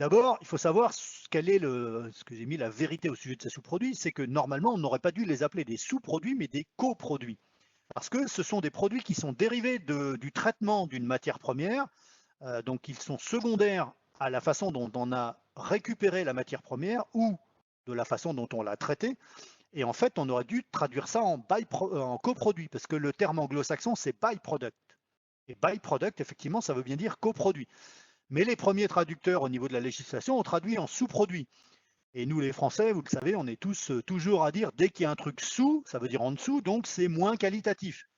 D'abord, il faut savoir quel est ce que j'ai mis la vérité au sujet de ces sous-produits, c'est que normalement on n'aurait pas dû les appeler des sous-produits, mais des coproduits. Parce que ce sont des produits qui sont dérivés du traitement d'une matière première, donc ils sont secondaires à la façon dont on a récupéré la matière première ou de la façon dont on l'a traitée. Et en fait, on aurait dû traduire ça en coproduit, parce que le terme anglo-saxon, c'est byproduct. Et byproduct, effectivement, ça veut bien dire coproduit. Mais les premiers traducteurs au niveau de la législation ont traduit en sous-produit. Et nous, les Français, vous le savez, on est tous toujours à dire dès qu'il y a un truc sous, ça veut dire en dessous, donc c'est moins qualitatif.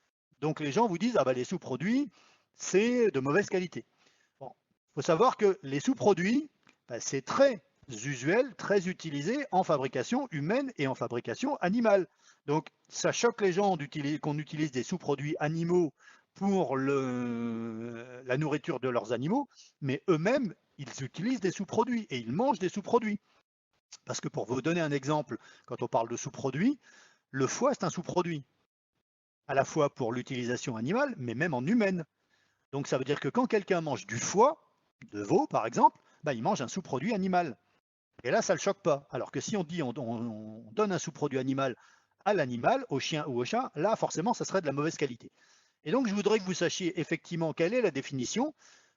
Donc les gens vous disent ah bah les sous-produits, c'est de mauvaise qualité. Bon, il faut savoir que les sous-produits, bah, c'est très usuel, très utilisé en fabrication humaine et en fabrication animale. Donc ça choque les gens qu'on utilise des sous-produits animaux pour la nourriture de leurs animaux, mais eux-mêmes, ils utilisent des sous-produits et ils mangent des sous-produits. Parce que pour vous donner un exemple, quand on parle de sous-produits, le foie, c'est un sous-produit, à la fois pour l'utilisation animale, mais même en humaine. Donc ça veut dire que quand quelqu'un mange du foie, de veau par exemple, bah, il mange un sous-produit animal. Et là, ça ne le choque pas. Alors que si on dit on donne un sous-produit animal à l'animal, au chien ou au chat, là, forcément, ça serait de la mauvaise qualité. Et donc, je voudrais que vous sachiez effectivement quelle est la définition.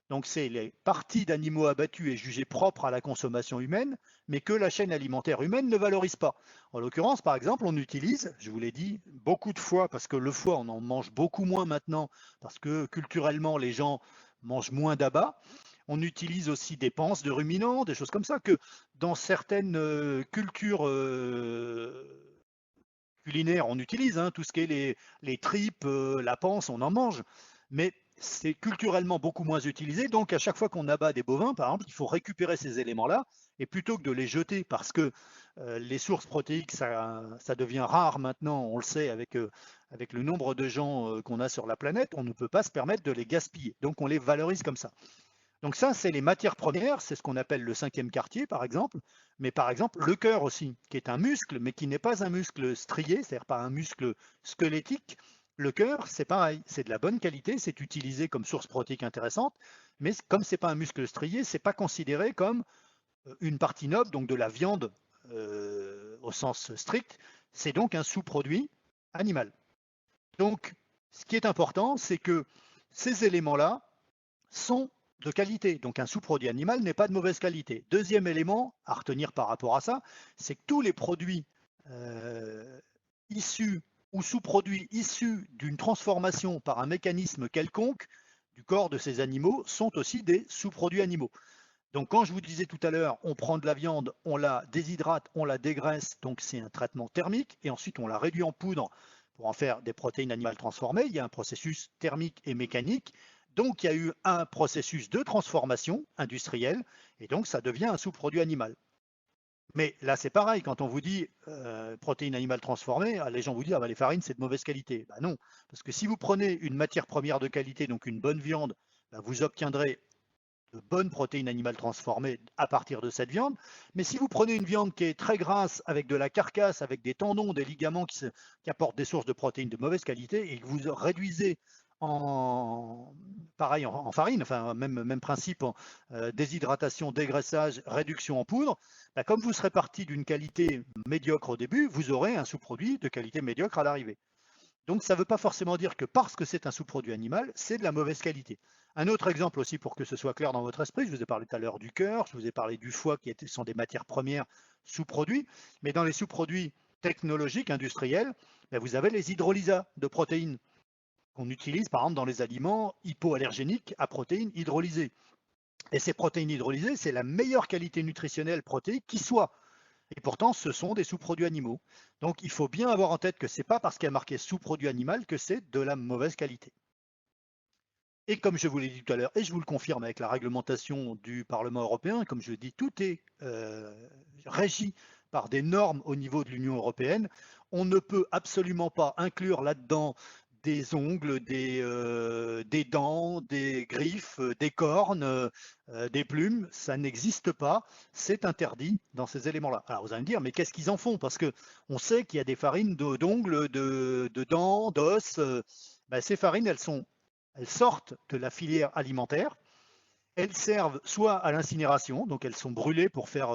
Donc, c'est les parties d'animaux abattus et jugés propres à la consommation humaine, mais que la chaîne alimentaire humaine ne valorise pas. En l'occurrence, par exemple, on utilise, je vous l'ai dit, beaucoup de foie, parce que le foie, on en mange beaucoup moins maintenant, parce que culturellement, les gens mangent moins d'abats. On utilise aussi des panses de ruminants, des choses comme ça, que dans certaines cultures culinaires, on utilise, hein, tout ce qui est les tripes, la panse, on en mange. Mais c'est culturellement beaucoup moins utilisé. Donc, à chaque fois qu'on abat des bovins, par exemple, il faut récupérer ces éléments-là. Et plutôt que de les jeter, parce que les sources protéiques, ça devient rare maintenant, on le sait, avec le nombre de gens qu'on a sur la planète, on ne peut pas se permettre de les gaspiller. Donc, on les valorise comme ça. Donc ça, c'est les matières premières, c'est ce qu'on appelle le cinquième quartier, par exemple. Mais par exemple, le cœur aussi, qui est un muscle, mais qui n'est pas un muscle strié, c'est-à-dire pas un muscle squelettique. Le cœur, c'est pareil, c'est de la bonne qualité, c'est utilisé comme source protéique intéressante, mais comme c'est pas un muscle strié, c'est pas considéré comme une partie noble, donc de la viande au sens strict. C'est donc un sous-produit animal. Donc, ce qui est important, c'est que ces éléments-là sont de qualité. Donc un sous-produit animal n'est pas de mauvaise qualité. Deuxième élément à retenir par rapport à ça, c'est que tous les produits issus ou sous-produits issus d'une transformation par un mécanisme quelconque du corps de ces animaux sont aussi des sous-produits animaux. Donc quand je vous disais tout à l'heure, on prend de la viande, on la déshydrate, on la dégraisse, donc c'est un traitement thermique, et ensuite on la réduit en poudre pour en faire des protéines animales transformées. Il y a un processus thermique et mécanique. Donc il y a eu un processus de transformation industrielle, et donc ça devient un sous-produit animal. Mais là c'est pareil, quand on vous dit protéines animales transformées, les gens vous disent ah bah, les farines c'est de mauvaise qualité. Bah non, parce que si vous prenez une matière première de qualité, donc une bonne viande, bah, vous obtiendrez de bonnes protéines animales transformées à partir de cette viande. Mais si vous prenez une viande qui est très grasse, avec de la carcasse, avec des tendons, des ligaments qui apportent des sources de protéines de mauvaise qualité, et que vous réduisez en pareil en farine, enfin même principe, en déshydratation, dégraissage, réduction en poudre, bah, comme vous serez parti d'une qualité médiocre au début, vous aurez un sous-produit de qualité médiocre à l'arrivée. Donc ça ne veut pas forcément dire que parce que c'est un sous-produit animal, c'est de la mauvaise qualité. Un autre exemple aussi pour que ce soit clair dans votre esprit, je vous ai parlé tout à l'heure du cœur, je vous ai parlé du foie qui sont des matières premières sous-produits, mais dans les sous-produits technologiques, industriels, ben vous avez les hydrolysats de protéines qu'on utilise par exemple dans les aliments hypoallergéniques à protéines hydrolysées. Et ces protéines hydrolysées, c'est la meilleure qualité nutritionnelle protéique qui soit. Et pourtant, ce sont des sous-produits animaux. Donc, il faut bien avoir en tête que ce n'est pas parce qu'il y a marqué sous-produit animal que c'est de la mauvaise qualité. Et comme je vous l'ai dit tout à l'heure, et je vous le confirme avec la réglementation du Parlement européen, comme je le dis, tout est régi par des normes au niveau de l'Union européenne. On ne peut absolument pas inclure là-dedans des ongles, des dents, des griffes, des cornes, des plumes, ça n'existe pas, c'est interdit dans ces éléments-là. Alors vous allez me dire, mais qu'est-ce qu'ils en font? Parce que on sait qu'il y a des farines d'ongles, de dents, d'os. Ben, ces farines, elles sortent de la filière alimentaire. Elles servent soit à l'incinération, donc elles sont brûlées pour faire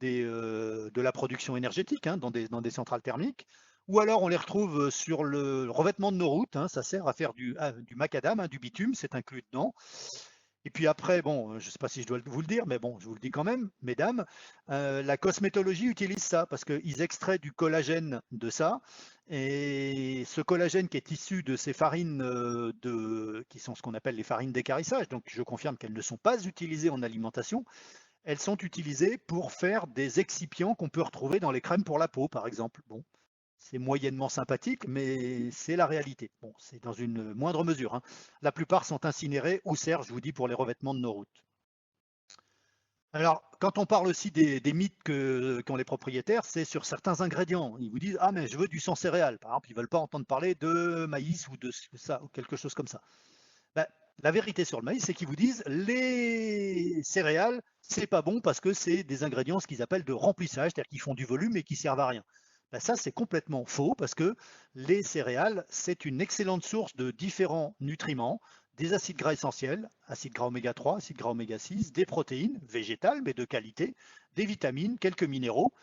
de la production énergétique hein, dans des centrales thermiques, ou alors on les retrouve sur le revêtement de nos routes, hein, ça sert à faire du macadam, hein, du bitume, c'est inclus dedans. Et puis après, bon, je ne sais pas si je dois vous le dire, mais bon, je vous le dis quand même, mesdames, la cosmétologie utilise ça parce qu'ils extraient du collagène de ça. Et ce collagène qui est issu de ces farines qui sont ce qu'on appelle les farines d'équarrissage, donc je confirme qu'elles ne sont pas utilisées en alimentation, elles sont utilisées pour faire des excipients qu'on peut retrouver dans les crèmes pour la peau, par exemple. Bon, c'est moyennement sympathique, mais c'est la réalité. Bon, c'est dans une moindre mesure, hein. La plupart sont incinérés ou servent, je vous dis, pour les revêtements de nos routes. Alors, quand on parle aussi des mythes qu'ont les propriétaires, c'est sur certains ingrédients. Ils vous disent, ah mais je veux du sans céréales. Par exemple, ils ne veulent pas entendre parler de maïs ou de ça, ou quelque chose comme ça. Ben, la vérité sur le maïs, c'est qu'ils vous disent, les céréales, c'est pas bon parce que c'est des ingrédients, ce qu'ils appellent de remplissage, c'est-à-dire qu'ils font du volume et qui servent à rien. Ben ça, c'est complètement faux parce que les céréales, c'est une excellente source de différents nutriments, des acides gras essentiels, acides gras oméga 3, acides gras oméga 6, des protéines végétales mais de qualité, des vitamines, quelques minéraux.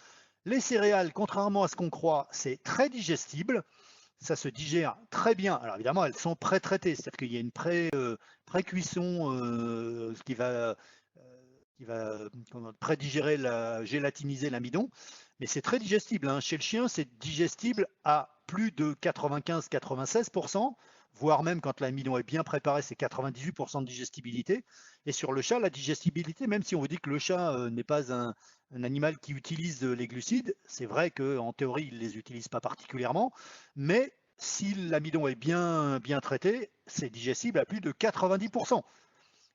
Les céréales, contrairement à ce qu'on croit, c'est très digestible, ça se digère très bien. Alors évidemment, elles sont pré-traitées, c'est-à-dire qu'il y a une pré-cuisson qui va pré-digérer, gélatiniser l'amidon, mais c'est très digestible, hein. Chez le chien, c'est digestible à plus de 95-96%, voire même quand l'amidon est bien préparé, c'est 98% de digestibilité. Et sur le chat, la digestibilité, même si on vous dit que le chat n'est pas un animal qui utilise les glucides, c'est vrai qu'en théorie, il ne les utilise pas particulièrement, mais si l'amidon est bien traité, c'est digestible à plus de 90%.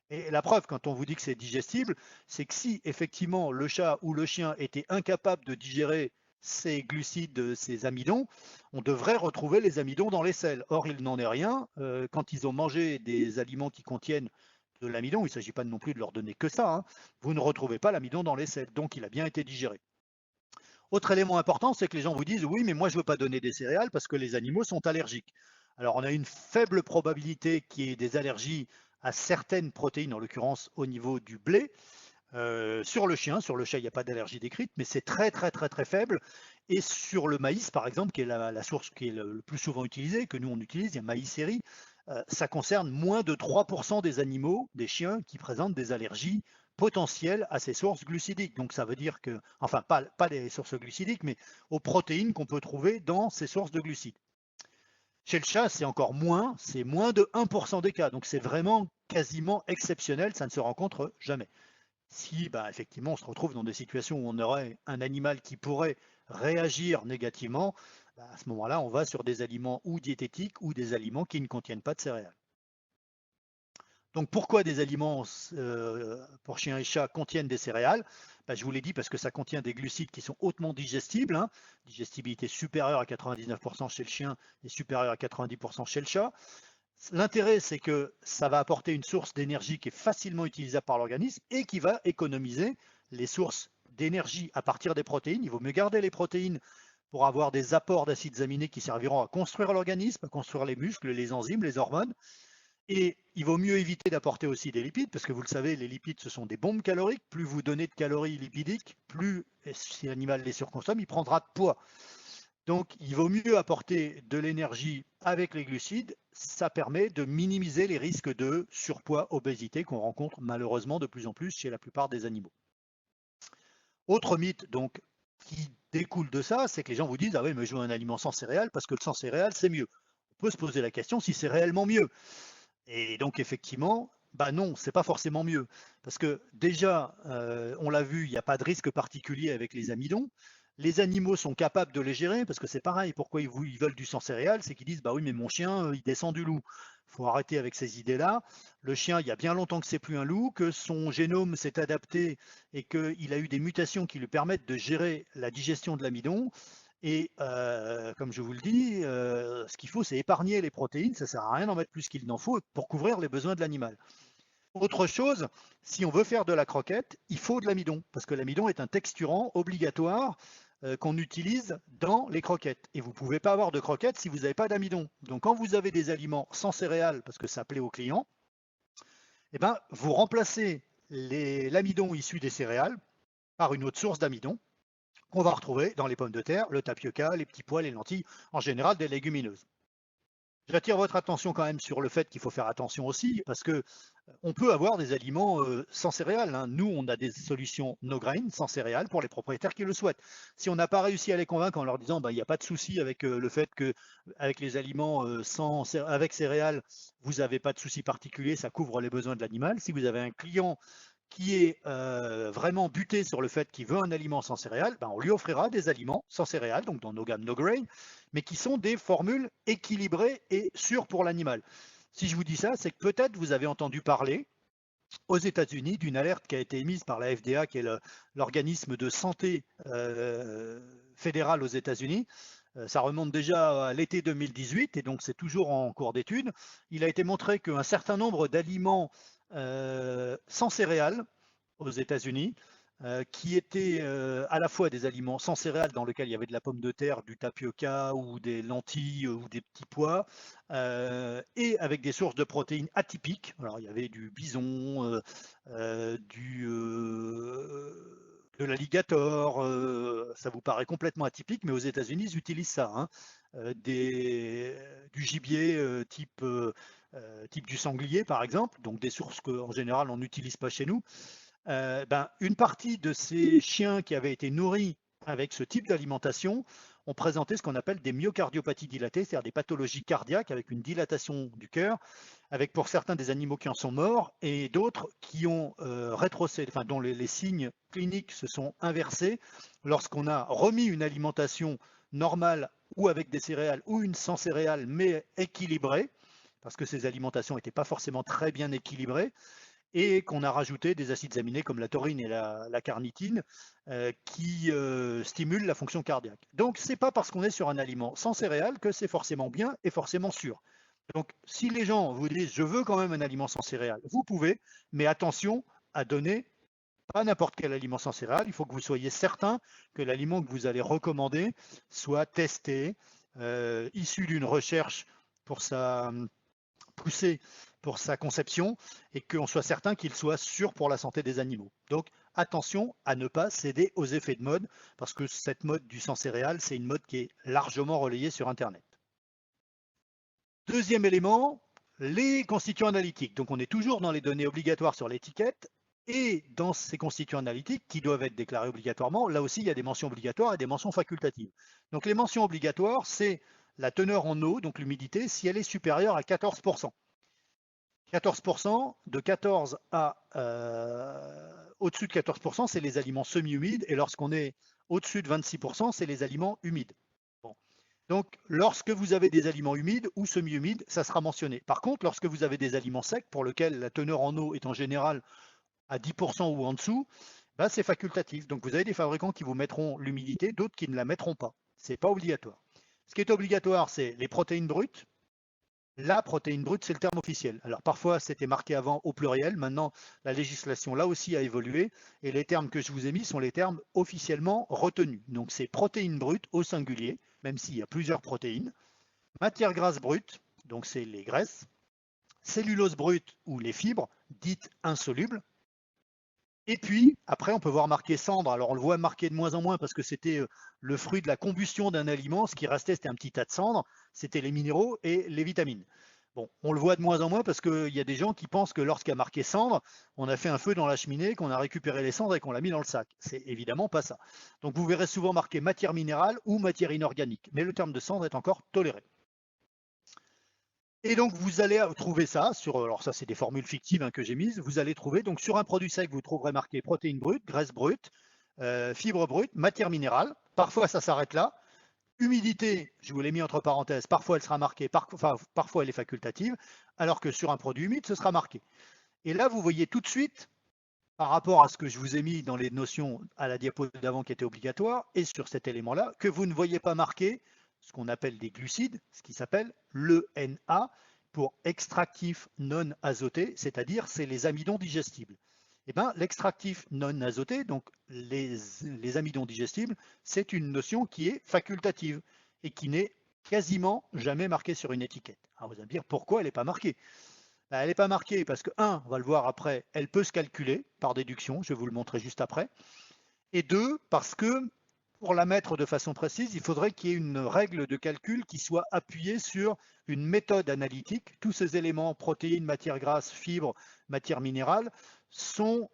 Et la preuve, quand on vous dit que c'est digestible, c'est que si effectivement le chat ou le chien était incapable de digérer ces glucides, ces amidons, on devrait retrouver les amidons dans les selles. Or, il n'en est rien. Quand ils ont mangé des aliments qui contiennent de l'amidon, il ne s'agit pas non plus de leur donner que ça, hein, vous ne retrouvez pas l'amidon dans les selles. Donc, il a bien été digéré. Autre élément important, c'est que les gens vous disent, oui, mais moi, je ne veux pas donner des céréales parce que les animaux sont allergiques. Alors, on a une faible probabilité qu'il y ait des allergies à certaines protéines, en l'occurrence au niveau du blé. Sur le chien, sur le chat, il n'y a pas d'allergie décrite, mais c'est très très très très faible. Et sur le maïs, par exemple, qui est la source qui est le plus souvent utilisée, que nous on utilise, il y a maïsérie, ça concerne moins de 3% des animaux, des chiens, qui présentent des allergies potentielles à ces sources glucidiques. Donc ça veut dire que, enfin pas les sources glucidiques, mais aux protéines qu'on peut trouver dans ces sources de glucides. Chez le chat, c'est encore moins, c'est moins de 1% des cas. Donc c'est vraiment quasiment exceptionnel, ça ne se rencontre jamais. Si bah, effectivement on se retrouve dans des situations où on aurait un animal qui pourrait réagir négativement, bah, à ce moment-là, on va sur des aliments ou diététiques ou des aliments qui ne contiennent pas de céréales. Donc pourquoi des aliments pour chiens et chats contiennent des céréales? Bah, je vous l'ai dit parce que ça contient des glucides qui sont hautement digestibles, hein, digestibilité supérieure à 99% chez le chien et supérieure à 90% chez le chat. L'intérêt, c'est que ça va apporter une source d'énergie qui est facilement utilisable par l'organisme et qui va économiser les sources d'énergie à partir des protéines. Il vaut mieux garder les protéines pour avoir des apports d'acides aminés qui serviront à construire l'organisme, à construire les muscles, les enzymes, les hormones. Et il vaut mieux éviter d'apporter aussi des lipides, parce que vous le savez, les lipides, ce sont des bombes caloriques. Plus vous donnez de calories lipidiques, plus, si l'animal les surconsomme, il prendra de poids. Donc, il vaut mieux apporter de l'énergie avec les glucides. Ça permet de minimiser les risques de surpoids, obésité qu'on rencontre malheureusement de plus en plus chez la plupart des animaux. Autre mythe donc qui découle de ça, c'est que les gens vous disent ah oui mais je veux un aliment sans céréales parce que le sans céréales c'est mieux. On peut se poser la question si c'est réellement mieux. Et donc effectivement, bah non, c'est pas forcément mieux. Parce que déjà, on l'a vu, il n'y a pas de risque particulier avec les amidons. Les animaux sont capables de les gérer, parce que c'est pareil, pourquoi ils veulent du sang céréales, c'est qu'ils disent, bah oui, mais mon chien, il descend du loup. Il faut arrêter avec ces idées-là. Le chien, il y a bien longtemps que c'est plus un loup, que son génome s'est adapté et qu'il a eu des mutations qui lui permettent de gérer la digestion de l'amidon. Et comme je vous le dis, ce qu'il faut, c'est épargner les protéines. Ça ne sert à rien d'en mettre plus qu'il n'en faut pour couvrir les besoins de l'animal. Autre chose, si on veut faire de la croquette, il faut de l'amidon, parce que l'amidon est un texturant obligatoire qu'on utilise dans les croquettes. Et vous ne pouvez pas avoir de croquettes si vous n'avez pas d'amidon. Donc quand vous avez des aliments sans céréales, parce que ça plaît aux clients, eh ben, vous remplacez l'amidon issu des céréales par une autre source d'amidon qu'on va retrouver dans les pommes de terre, le tapioca, les petits pois, les lentilles, en général des légumineuses. J'attire votre attention quand même sur le fait qu'il faut faire attention aussi, parce que on peut avoir des aliments sans céréales, hein. Nous, on a des solutions no grain, sans céréales, pour les propriétaires qui le souhaitent. Si on n'a pas réussi à les convaincre en leur disant il n'y a pas de souci avec le fait que avec les aliments avec céréales, vous n'avez pas de souci particulier, ça couvre les besoins de l'animal. Si vous avez un client qui est vraiment buté sur le fait qu'il veut un aliment sans céréales, on lui offrira des aliments sans céréales, donc dans nos gammes no grain, mais qui sont des formules équilibrées et sûres pour l'animal. Si je vous dis ça, c'est que peut-être vous avez entendu parler aux États-Unis d'une alerte qui a été émise par la FDA, qui est l'organisme de santé fédéral aux États-Unis. Ça remonte déjà à l'été 2018 et donc c'est toujours en cours d'étude. Il a été montré qu'un certain nombre d'aliments sans céréales aux États-Unis, qui étaient à la fois des aliments sans céréales dans lesquels il y avait de la pomme de terre, du tapioca ou des lentilles ou des petits pois, et avec des sources de protéines atypiques. Alors il y avait du bison, de l'alligator, ça vous paraît complètement atypique, mais aux États-Unis, ils utilisent ça, hein. Du gibier type du sanglier, par exemple, donc des sources qu'en général on n'utilise pas chez nous. Une partie de ces chiens qui avaient été nourris avec ce type d'alimentation ont présenté ce qu'on appelle des myocardiopathies dilatées, c'est-à-dire des pathologies cardiaques avec une dilatation du cœur, avec pour certains des animaux qui en sont morts et d'autres qui ont rétrocédé, enfin dont les signes cliniques se sont inversés lorsqu'on a remis une alimentation normale ou avec des céréales ou une sans céréales mais équilibrée, parce que ces alimentations n'étaient pas forcément très bien équilibrées, et qu'on a rajouté des acides aminés comme la taurine et la carnitine qui stimulent la fonction cardiaque. Donc c'est pas parce qu'on est sur un aliment sans céréales que c'est forcément bien et forcément sûr. Donc si les gens vous disent je veux quand même un aliment sans céréales, vous pouvez, mais attention à donner pas n'importe quel aliment sans céréales. Il faut que vous soyez certain que l'aliment que vous allez recommander soit testé, issu d'une recherche pour sa poussé pour sa conception et qu'on soit certain qu'il soit sûr pour la santé des animaux. Donc attention à ne pas céder aux effets de mode, parce que cette mode du sans céréales, c'est une mode qui est largement relayée sur Internet. Deuxième élément, les constituants analytiques. Donc on est toujours dans les données obligatoires sur l'étiquette, et dans ces constituants analytiques qui doivent être déclarés obligatoirement, là aussi il y a des mentions obligatoires et des mentions facultatives. Donc les mentions obligatoires, c'est la teneur en eau, donc l'humidité, si elle est supérieure à 14%. 14%, de 14 à au-dessus de 14%, c'est les aliments semi-humides, et lorsqu'on est au-dessus de 26%, c'est les aliments humides. Bon. Donc, lorsque vous avez des aliments humides ou semi-humides, ça sera mentionné. Par contre, lorsque vous avez des aliments secs, pour lesquels la teneur en eau est en général à 10% ou en dessous, c'est facultatif. Donc, vous avez des fabricants qui vous mettront l'humidité, d'autres qui ne la mettront pas. Ce n'est pas obligatoire. Ce qui est obligatoire, c'est les protéines brutes. La protéine brute, c'est le terme officiel. Alors parfois, c'était marqué avant au pluriel. Maintenant, la législation là aussi a évolué et les termes que je vous ai mis sont les termes officiellement retenus. Donc c'est protéines brutes au singulier, même s'il y a plusieurs protéines. Matière grasse brute, donc c'est les graisses. Cellulose brute ou les fibres, dites insolubles. Et puis, après, on peut voir marqué cendre. Alors, on le voit marqué de moins en moins parce que c'était le fruit de la combustion d'un aliment. Ce qui restait, c'était un petit tas de cendres. C'était les minéraux et les vitamines. Bon, on le voit de moins en moins parce qu'il y a des gens qui pensent que lorsqu'il y a marqué cendre, on a fait un feu dans la cheminée, qu'on a récupéré les cendres et qu'on l'a mis dans le sac. C'est évidemment pas ça. Donc, vous verrez souvent marqué matière minérale ou matière inorganique. Mais le terme de cendre est encore toléré. Et donc, vous allez trouver ça sur, alors ça, c'est des formules fictives que j'ai mises. Vous allez trouver, donc sur un produit sec, vous trouverez marqué protéines brutes, graisses brutes, fibres brutes, matière minérale. Parfois, ça s'arrête là. Humidité, je vous l'ai mis entre parenthèses, parfois elle sera marquée, parfois elle est facultative, alors que sur un produit humide, ce sera marqué. Et là, vous voyez tout de suite par rapport à ce que je vous ai mis dans les notions à la diapo d'avant qui était obligatoire, et sur cet élément-là, que vous ne voyez pas marqué ce qu'on appelle des glucides, ce qui s'appelle l'ENA, pour extractif non azoté, c'est-à-dire c'est les amidons digestibles. Eh bien, l'extractif non azoté, donc les amidons digestibles, c'est une notion qui est facultative et qui n'est quasiment jamais marquée sur une étiquette. Alors vous allez me dire pourquoi elle n'est pas marquée. Elle n'est pas marquée parce que, un, on va le voir après, elle peut se calculer par déduction, je vais vous le montrer juste après, et deux, parce que pour la mettre de façon précise, il faudrait qu'il y ait une règle de calcul qui soit appuyée sur une méthode analytique. Tous ces éléments, protéines, matières grasses, fibres, matières minérales, sont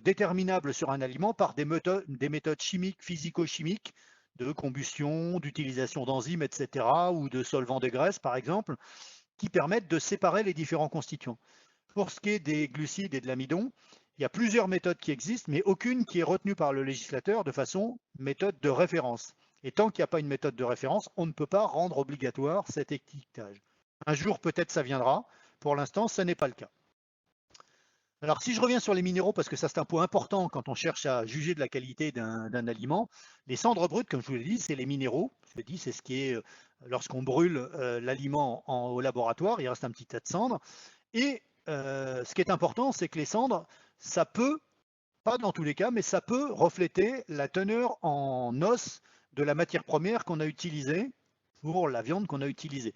déterminables sur un aliment par des méthodes chimiques, physico-chimiques, de combustion, d'utilisation d'enzymes, etc., ou de solvants de graisse, par exemple, qui permettent de séparer les différents constituants. Pour ce qui est des glucides et de l'amidon, il y a plusieurs méthodes qui existent, mais aucune qui est retenue par le législateur de façon méthode de référence. Et tant qu'il n'y a pas une méthode de référence, on ne peut pas rendre obligatoire cet étiquetage. Un jour, peut-être ça viendra. Pour l'instant, ce n'est pas le cas. Alors, si je reviens sur les minéraux, parce que ça c'est un point important quand on cherche à juger de la qualité d'un aliment, les cendres brutes, comme je vous l'ai dit, c'est les minéraux. Je l'ai dit, c'est ce qui est, lorsqu'on brûle l'aliment au laboratoire, il reste un petit tas de cendres. Et ce qui est important, c'est que les cendres, ça peut, pas dans tous les cas, mais ça peut refléter la teneur en os de la matière première qu'on a utilisée pour la viande qu'on a utilisée.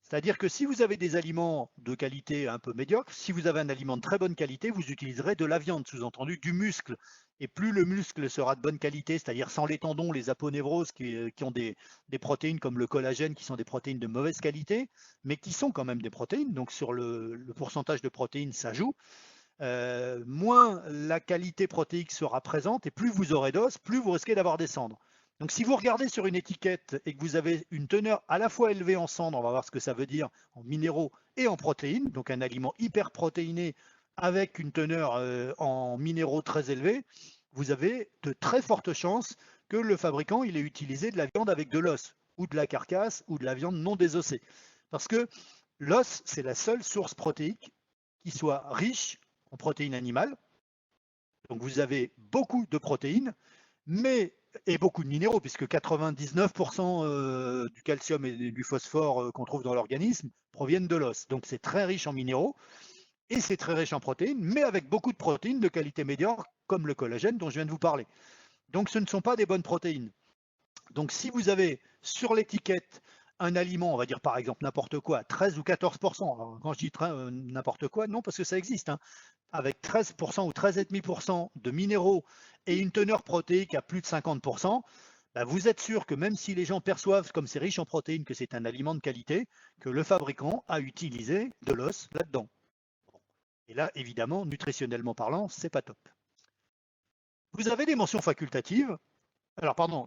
C'est-à-dire que si vous avez des aliments de qualité un peu médiocre, si vous avez un aliment de très bonne qualité, vous utiliserez de la viande, sous-entendu du muscle. Et plus le muscle sera de bonne qualité, c'est-à-dire sans les tendons, les aponevroses qui ont des protéines comme le collagène, qui sont des protéines de mauvaise qualité, mais qui sont quand même des protéines, donc sur le pourcentage de protéines, ça joue. Moins la qualité protéique sera présente et plus vous aurez d'os, plus vous risquez d'avoir des cendres. Donc si vous regardez sur une étiquette et que vous avez une teneur à la fois élevée en cendres, on va voir ce que ça veut dire en minéraux et en protéines, donc un aliment hyper protéiné avec une teneur en minéraux très élevée, vous avez de très fortes chances que le fabricant il ait utilisé de la viande avec de l'os, ou de la carcasse, ou de la viande non désossée. Parce que l'os, c'est la seule source protéique qui soit riche en protéines animales. Donc vous avez beaucoup de protéines, et beaucoup de minéraux, puisque 99% du calcium et du phosphore qu'on trouve dans l'organisme proviennent de l'os. Donc c'est très riche en minéraux et c'est très riche en protéines, mais avec beaucoup de protéines de qualité médiocre, comme le collagène dont je viens de vous parler. Donc ce ne sont pas des bonnes protéines. Donc si vous avez sur l'étiquette un aliment, on va dire par exemple n'importe quoi, 13 ou 14%, alors, quand je dis n'importe quoi, non, parce que ça existe, hein, avec 13% ou 13,5% de minéraux et une teneur protéique à plus de 50%, bah vous êtes sûr que même si les gens perçoivent comme c'est riche en protéines que c'est un aliment de qualité, que le fabricant a utilisé de l'os là-dedans. Et là, évidemment, nutritionnellement parlant, c'est pas top. Vous avez des mentions facultatives. Alors pardon,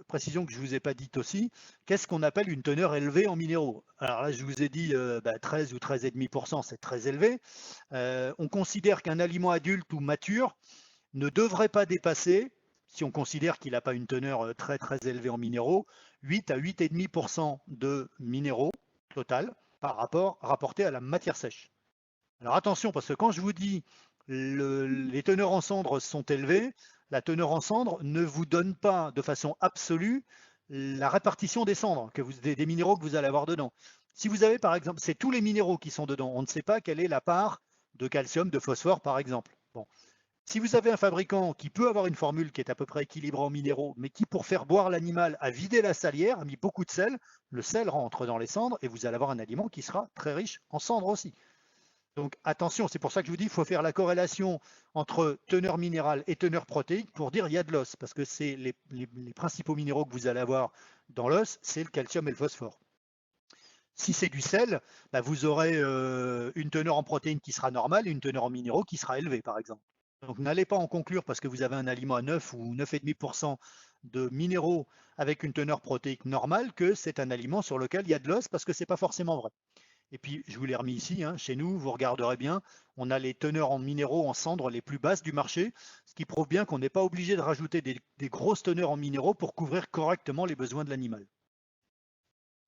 précision que je ne vous ai pas dite aussi, qu'est-ce qu'on appelle une teneur élevée en minéraux? Alors là, je vous ai dit 13 ou 13,5%, c'est très élevé. On considère qu'un aliment adulte ou mature ne devrait pas dépasser, si on considère qu'il n'a pas une teneur très très élevée en minéraux, 8 à 8,5% de minéraux total par rapport rapporté à la matière sèche. Alors attention, parce que quand je vous dis les teneurs en cendres sont élevées, la teneur en cendres ne vous donne pas de façon absolue la répartition des cendres, des minéraux que vous allez avoir dedans. Si vous avez par exemple, c'est tous les minéraux qui sont dedans, on ne sait pas quelle est la part de calcium, de phosphore par exemple. Bon. Si vous avez un fabricant qui peut avoir une formule qui est à peu près équilibrée en minéraux, mais qui pour faire boire l'animal a vidé la salière, a mis beaucoup de sel, le sel rentre dans les cendres et vous allez avoir un aliment qui sera très riche en cendres aussi. Donc attention, c'est pour ça que je vous dis qu'il faut faire la corrélation entre teneur minérale et teneur protéique pour dire il y a de l'os, parce que c'est les principaux minéraux que vous allez avoir dans l'os, c'est le calcium et le phosphore. Si c'est du sel, bah vous aurez une teneur en protéines qui sera normale et une teneur en minéraux qui sera élevée, par exemple. Donc n'allez pas en conclure parce que vous avez un aliment à 9 ou 9,5% de minéraux avec une teneur protéique normale que c'est un aliment sur lequel il y a de l'os, parce que ce n'est pas forcément vrai. Et puis, je vous l'ai remis ici, hein, chez nous, vous regarderez bien, on a les teneurs en minéraux, en cendres les plus basses du marché, ce qui prouve bien qu'on n'est pas obligé de rajouter des grosses teneurs en minéraux pour couvrir correctement les besoins de l'animal.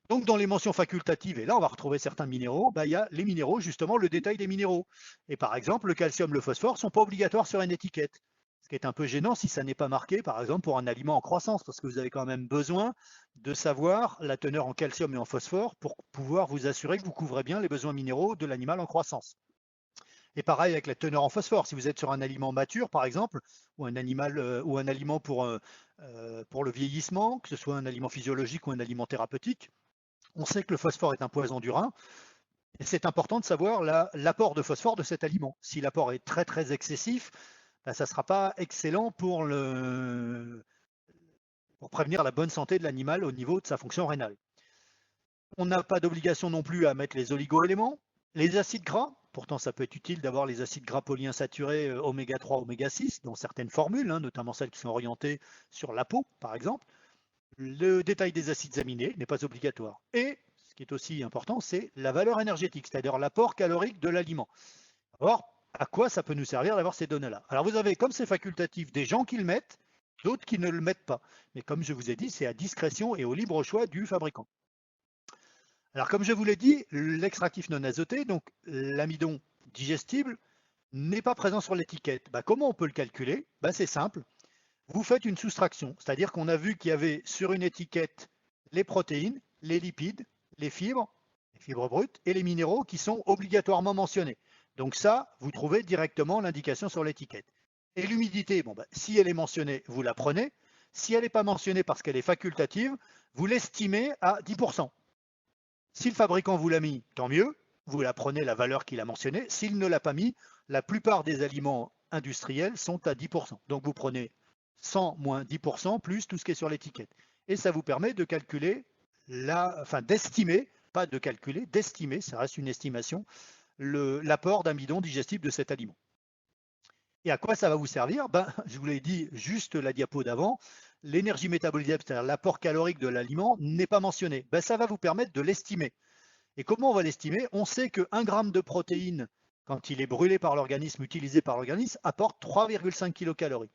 Donc dans les mentions facultatives, et là on va retrouver certains minéraux, il y a les minéraux, justement le détail des minéraux. Et par exemple, le calcium, le phosphore ne sont pas obligatoires sur une étiquette. Ce qui est un peu gênant si ça n'est pas marqué, par exemple, pour un aliment en croissance, parce que vous avez quand même besoin de savoir la teneur en calcium et en phosphore pour pouvoir vous assurer que vous couvrez bien les besoins minéraux de l'animal en croissance. Et pareil avec la teneur en phosphore, si vous êtes sur un aliment mature, par exemple, ou un aliment pour le vieillissement, que ce soit un aliment physiologique ou un aliment thérapeutique, on sait que le phosphore est un poison du rein, et c'est important de savoir l'apport de phosphore de cet aliment. Si l'apport est très très excessif, ça ne sera pas excellent pour prévenir la bonne santé de l'animal au niveau de sa fonction rénale. On n'a pas d'obligation non plus à mettre les oligo-éléments, les acides gras. Pourtant, ça peut être utile d'avoir les acides gras polyinsaturés oméga 3, oméga 6 dans certaines formules, notamment celles qui sont orientées sur la peau, par exemple. Le détail des acides aminés n'est pas obligatoire. Et ce qui est aussi important, c'est la valeur énergétique, c'est-à-dire l'apport calorique de l'aliment. Alors, à quoi ça peut nous servir d'avoir ces données-là? Alors, vous avez, comme c'est facultatif, des gens qui le mettent, d'autres qui ne le mettent pas. Mais comme je vous ai dit, c'est à discrétion et au libre choix du fabricant. Alors, comme je vous l'ai dit, l'extractif non azoté, donc l'amidon digestible, n'est pas présent sur l'étiquette. Comment on peut le calculer? C'est simple. Vous faites une soustraction, c'est-à-dire qu'on a vu qu'il y avait sur une étiquette les protéines, les lipides, les fibres brutes et les minéraux qui sont obligatoirement mentionnés. Donc ça, vous trouvez directement l'indication sur l'étiquette. Et l'humidité, si elle est mentionnée, vous la prenez. Si elle n'est pas mentionnée parce qu'elle est facultative, vous l'estimez à 10%. Si le fabricant vous l'a mis, tant mieux, vous la prenez la valeur qu'il a mentionnée. S'il ne l'a pas mis, la plupart des aliments industriels sont à 10%. Donc vous prenez 100 moins 10% plus tout ce qui est sur l'étiquette. Et ça vous permet de calculer, d'estimer, pas de calculer, d'estimer, ça reste une estimation, l'apport d'amidon digestible de cet aliment. Et à quoi ça va vous servir? Je vous l'ai dit juste la diapo d'avant, l'énergie métabolisable, c'est-à-dire l'apport calorique de l'aliment, n'est pas mentionné. Ça va vous permettre de l'estimer. Et comment on va l'estimer? On sait que 1 gramme de protéines, quand il est brûlé par l'organisme, utilisé par l'organisme, apporte 3,5 kilocalories.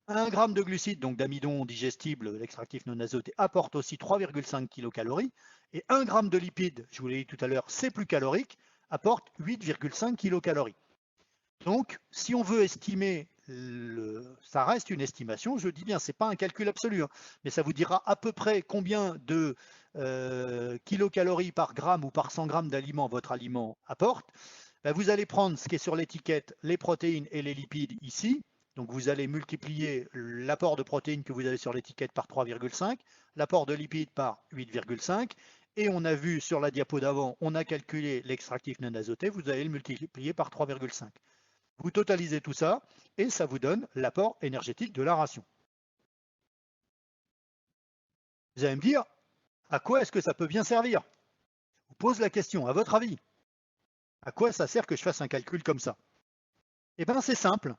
1 gramme de glucides, donc d'amidon digestible, l'extractif non azoté, apporte aussi 3,5 kilocalories. Et 1 gramme de lipides, je vous l'ai dit tout à l'heure, c'est plus calorique, apporte 8,5 kilocalories. Donc, si on veut estimer, ça reste une estimation, je dis bien, ce n'est pas un calcul absolu, mais ça vous dira à peu près combien de kilocalories par gramme ou par 100 grammes d'aliment votre aliment apporte. Vous allez prendre ce qui est sur l'étiquette, les protéines et les lipides ici. Donc vous allez multiplier l'apport de protéines que vous avez sur l'étiquette par 3,5, l'apport de lipides par 8,5, et on a vu sur la diapo d'avant, on a calculé l'extractif non azoté, vous allez le multiplier par 3,5. Vous totalisez tout ça et ça vous donne l'apport énergétique de la ration. Vous allez me dire, à quoi est-ce que ça peut bien servir? Je vous pose la question, à votre avis, à quoi ça sert que je fasse un calcul comme ça? Eh bien, c'est simple.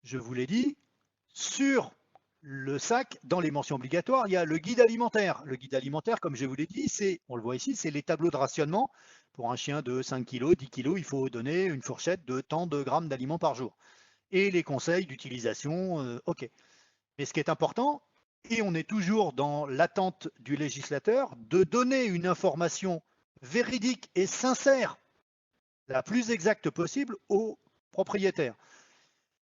Je vous l'ai dit, sur le sac, dans les mentions obligatoires, il y a le guide alimentaire. Le guide alimentaire, comme je vous l'ai dit, on le voit ici, c'est les tableaux de rationnement. Pour un chien de 5 kg, 10 kg, il faut donner une fourchette de tant de grammes d'aliments par jour. Et les conseils d'utilisation, OK. Mais ce qui est important, et on est toujours dans l'attente du législateur, de donner une information véridique et sincère, la plus exacte possible, aux propriétaires.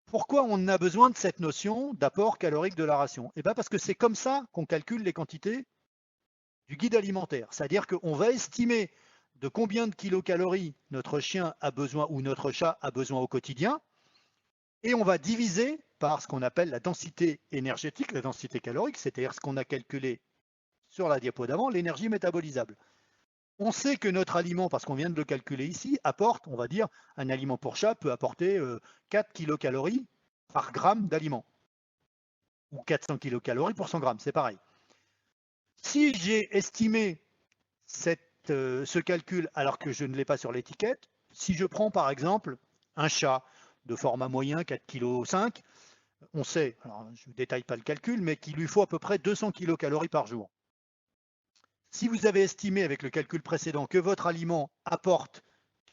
Pourquoi on a besoin de cette notion d'apport calorique de la ration? Parce que c'est comme ça qu'on calcule les quantités du guide alimentaire. C'est-à-dire qu'on va estimer de combien de kilocalories notre chien a besoin ou notre chat a besoin au quotidien, et on va diviser par ce qu'on appelle la densité énergétique, la densité calorique, c'est-à-dire ce qu'on a calculé sur la diapo d'avant, l'énergie métabolisable. On sait que notre aliment, parce qu'on vient de le calculer ici, apporte, on va dire, un aliment pour chat peut apporter 4 kilocalories par gramme d'aliment. Ou 400 kilocalories pour 100 grammes, c'est pareil. Si j'ai estimé ce calcul alors que je ne l'ai pas sur l'étiquette, si je prends par exemple un chat de format moyen, 4,5 kg, on sait, alors je ne détaille pas le calcul, mais qu'il lui faut à peu près 200 kilocalories par jour. Si vous avez estimé avec le calcul précédent que votre aliment apporte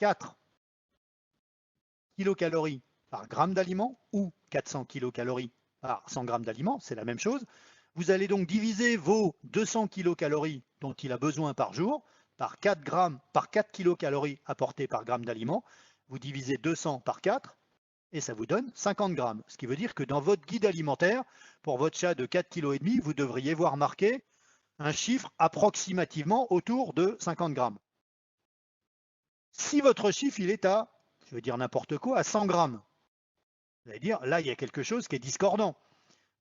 4 kilocalories par gramme d'aliment ou 400 kilocalories par 100 grammes d'aliment, c'est la même chose, vous allez donc diviser vos 200 kilocalories, dont il a besoin par jour, par 4 kilocalories apportées par gramme d'aliment, vous divisez 200 par 4 et ça vous donne 50 grammes. Ce qui veut dire que dans votre guide alimentaire, pour votre chat de 4,5 kg, vous devriez voir marqué un chiffre approximativement autour de 50 grammes. Si votre chiffre il est à, je veux dire n'importe quoi, à 100 grammes, vous allez dire là il y a quelque chose qui est discordant.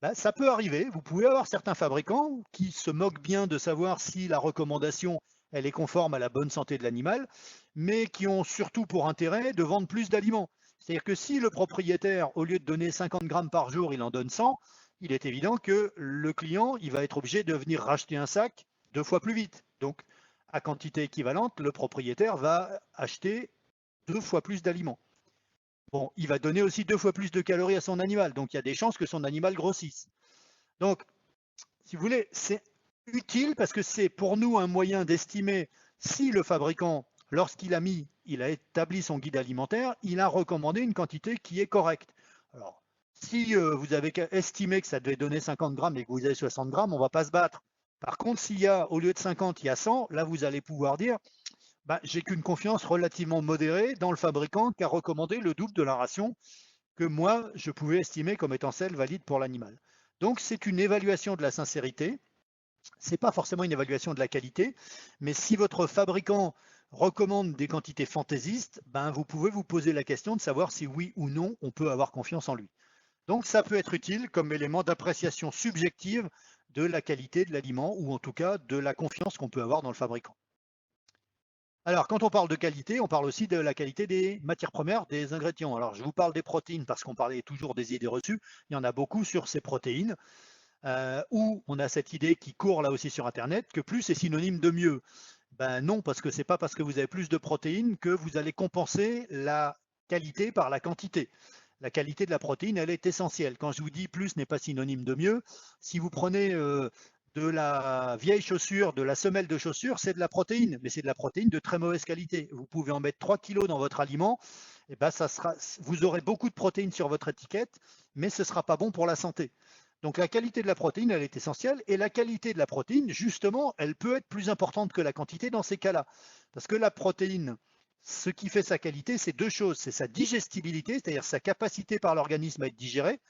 Ben, ça peut arriver, vous pouvez avoir certains fabricants qui se moquent bien de savoir si la recommandation elle est conforme à la bonne santé de l'animal, mais qui ont surtout pour intérêt de vendre plus d'aliments. C'est-à-dire que si le propriétaire, au lieu de donner 50 grammes par jour, il en donne 100, il est évident que le client il va être obligé de venir racheter un sac 2 fois plus vite. Donc, à quantité équivalente, le propriétaire va acheter 2 fois plus d'aliments. Bon, il va donner aussi 2 fois plus de calories à son animal, donc il y a des chances que son animal grossisse. Donc, si vous voulez, c'est utile parce que c'est pour nous un moyen d'estimer si le fabricant, lorsqu'il a établi son guide alimentaire, il a recommandé une quantité qui est correcte. Alors, si vous avez estimé que ça devait donner 50 grammes et que vous avez 60 grammes, on ne va pas se battre. Par contre, s'il y a, au lieu de 50, il y a 100, là, vous allez pouvoir dire, j'ai qu'une confiance relativement modérée dans le fabricant qui a recommandé le double de la ration que moi, je pouvais estimer comme étant celle valide pour l'animal. Donc, c'est une évaluation de la sincérité. Ce n'est pas forcément une évaluation de la qualité, mais si votre fabricant recommande des quantités fantaisistes, vous pouvez vous poser la question de savoir si oui ou non on peut avoir confiance en lui. Donc ça peut être utile comme élément d'appréciation subjective de la qualité de l'aliment ou en tout cas de la confiance qu'on peut avoir dans le fabricant. Alors, quand on parle de qualité, on parle aussi de la qualité des matières premières, des ingrédients. Alors, je vous parle des protéines parce qu'on parlait toujours des idées reçues. Il y en a beaucoup sur ces protéines, où on a cette idée qui court là aussi sur Internet, que plus est synonyme de mieux. Ben non, parce que ce n'est pas parce que vous avez plus de protéines que vous allez compenser la qualité par la quantité. La qualité de la protéine, elle est essentielle. Quand je vous dis plus n'est pas synonyme de mieux, si vous prenez de la vieille chaussure, de la semelle de chaussure, c'est de la protéine, mais c'est de la protéine de très mauvaise qualité. Vous pouvez en mettre 3 kg dans votre aliment, et vous aurez beaucoup de protéines sur votre étiquette, mais ce ne sera pas bon pour la santé. Donc la qualité de la protéine, elle est essentielle, et la qualité de la protéine, justement, elle peut être plus importante que la quantité dans ces cas-là. Parce que la protéine, ce qui fait sa qualité, c'est deux choses. C'est sa digestibilité, c'est-à-dire sa capacité par l'organisme à être digérée.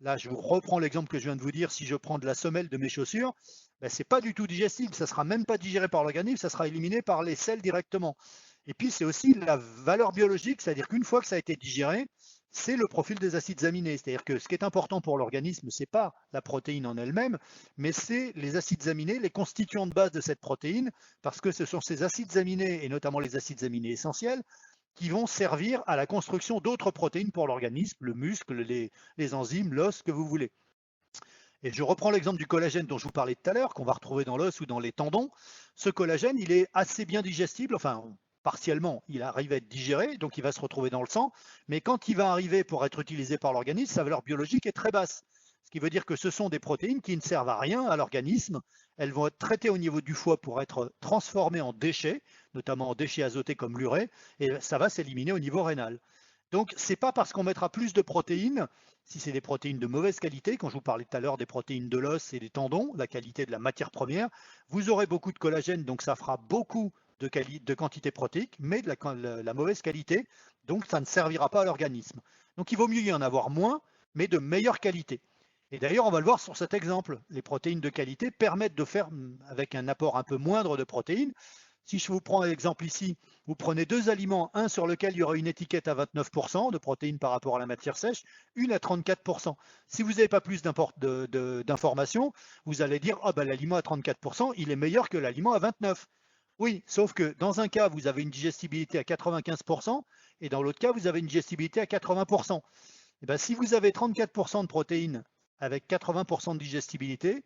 Là, je vous reprends l'exemple que je viens de vous dire. Si je prends de la semelle de mes chaussures, ce n'est pas du tout digestible. Ça ne sera même pas digéré par l'organisme, ça sera éliminé par les selles directement. Et puis, c'est aussi la valeur biologique, c'est-à-dire qu'une fois que ça a été digéré, c'est le profil des acides aminés. C'est-à-dire que ce qui est important pour l'organisme, ce n'est pas la protéine en elle-même, mais c'est les acides aminés, les constituants de base de cette protéine, parce que ce sont ces acides aminés, et notamment les acides aminés essentiels, qui vont servir à la construction d'autres protéines pour l'organisme, le muscle, les enzymes, l'os, ce que vous voulez. Et je reprends l'exemple du collagène dont je vous parlais tout à l'heure, qu'on va retrouver dans l'os ou dans les tendons. Ce collagène, il est assez bien digestible, enfin partiellement, il arrive à être digéré, donc il va se retrouver dans le sang, mais quand il va arriver pour être utilisé par l'organisme, sa valeur biologique est très basse. Ce qui veut dire que ce sont des protéines qui ne servent à rien à l'organisme. Elles vont être traitées au niveau du foie pour être transformées en déchets, notamment en déchets azotés comme l'urée, et ça va s'éliminer au niveau rénal. Donc, ce n'est pas parce qu'on mettra plus de protéines, si c'est des protéines de mauvaise qualité, quand je vous parlais tout à l'heure des protéines de l'os et des tendons, la qualité de la matière première, vous aurez beaucoup de collagène, donc ça fera beaucoup de quantité protéique, mais de la mauvaise qualité, donc ça ne servira pas à l'organisme. Donc il vaut mieux y en avoir moins, mais de meilleure qualité. Et d'ailleurs, on va le voir sur cet exemple. Les protéines de qualité permettent de faire, avec un apport un peu moindre de protéines, si je vous prends l'exemple ici, vous prenez deux aliments, un sur lequel il y aura une étiquette à 29% de protéines par rapport à la matière sèche, une à 34%. Si vous n'avez pas plus d'informations, vous allez dire « Ah ben l'aliment à 34%, il est meilleur que l'aliment à 29%. » Oui, sauf que dans un cas, vous avez une digestibilité à 95% et dans l'autre cas, vous avez une digestibilité à 80%. Et ben, si vous avez 34% de protéines avec 80% de digestibilité,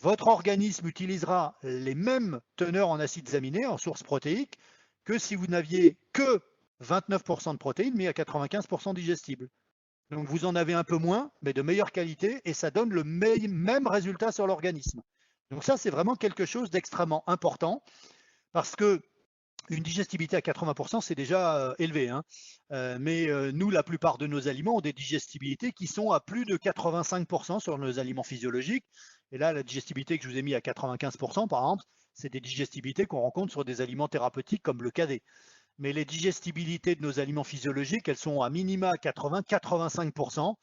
votre organisme utilisera les mêmes teneurs en acides aminés, en source protéique, que si vous n'aviez que 29% de protéines, mais à 95% digestibles. Donc vous en avez un peu moins, mais de meilleure qualité, et ça donne le même résultat sur l'organisme. Donc ça, c'est vraiment quelque chose d'extrêmement important, parce que une digestibilité à 80%, c'est déjà élevé. Hein. Mais nous, la plupart de nos aliments ont des digestibilités qui sont à plus de 85% sur nos aliments physiologiques. Et là, la digestibilité que je vous ai mis à 95%, par exemple, c'est des digestibilités qu'on rencontre sur des aliments thérapeutiques comme le cadet. Mais les digestibilités de nos aliments physiologiques, elles sont à minima 80-85%,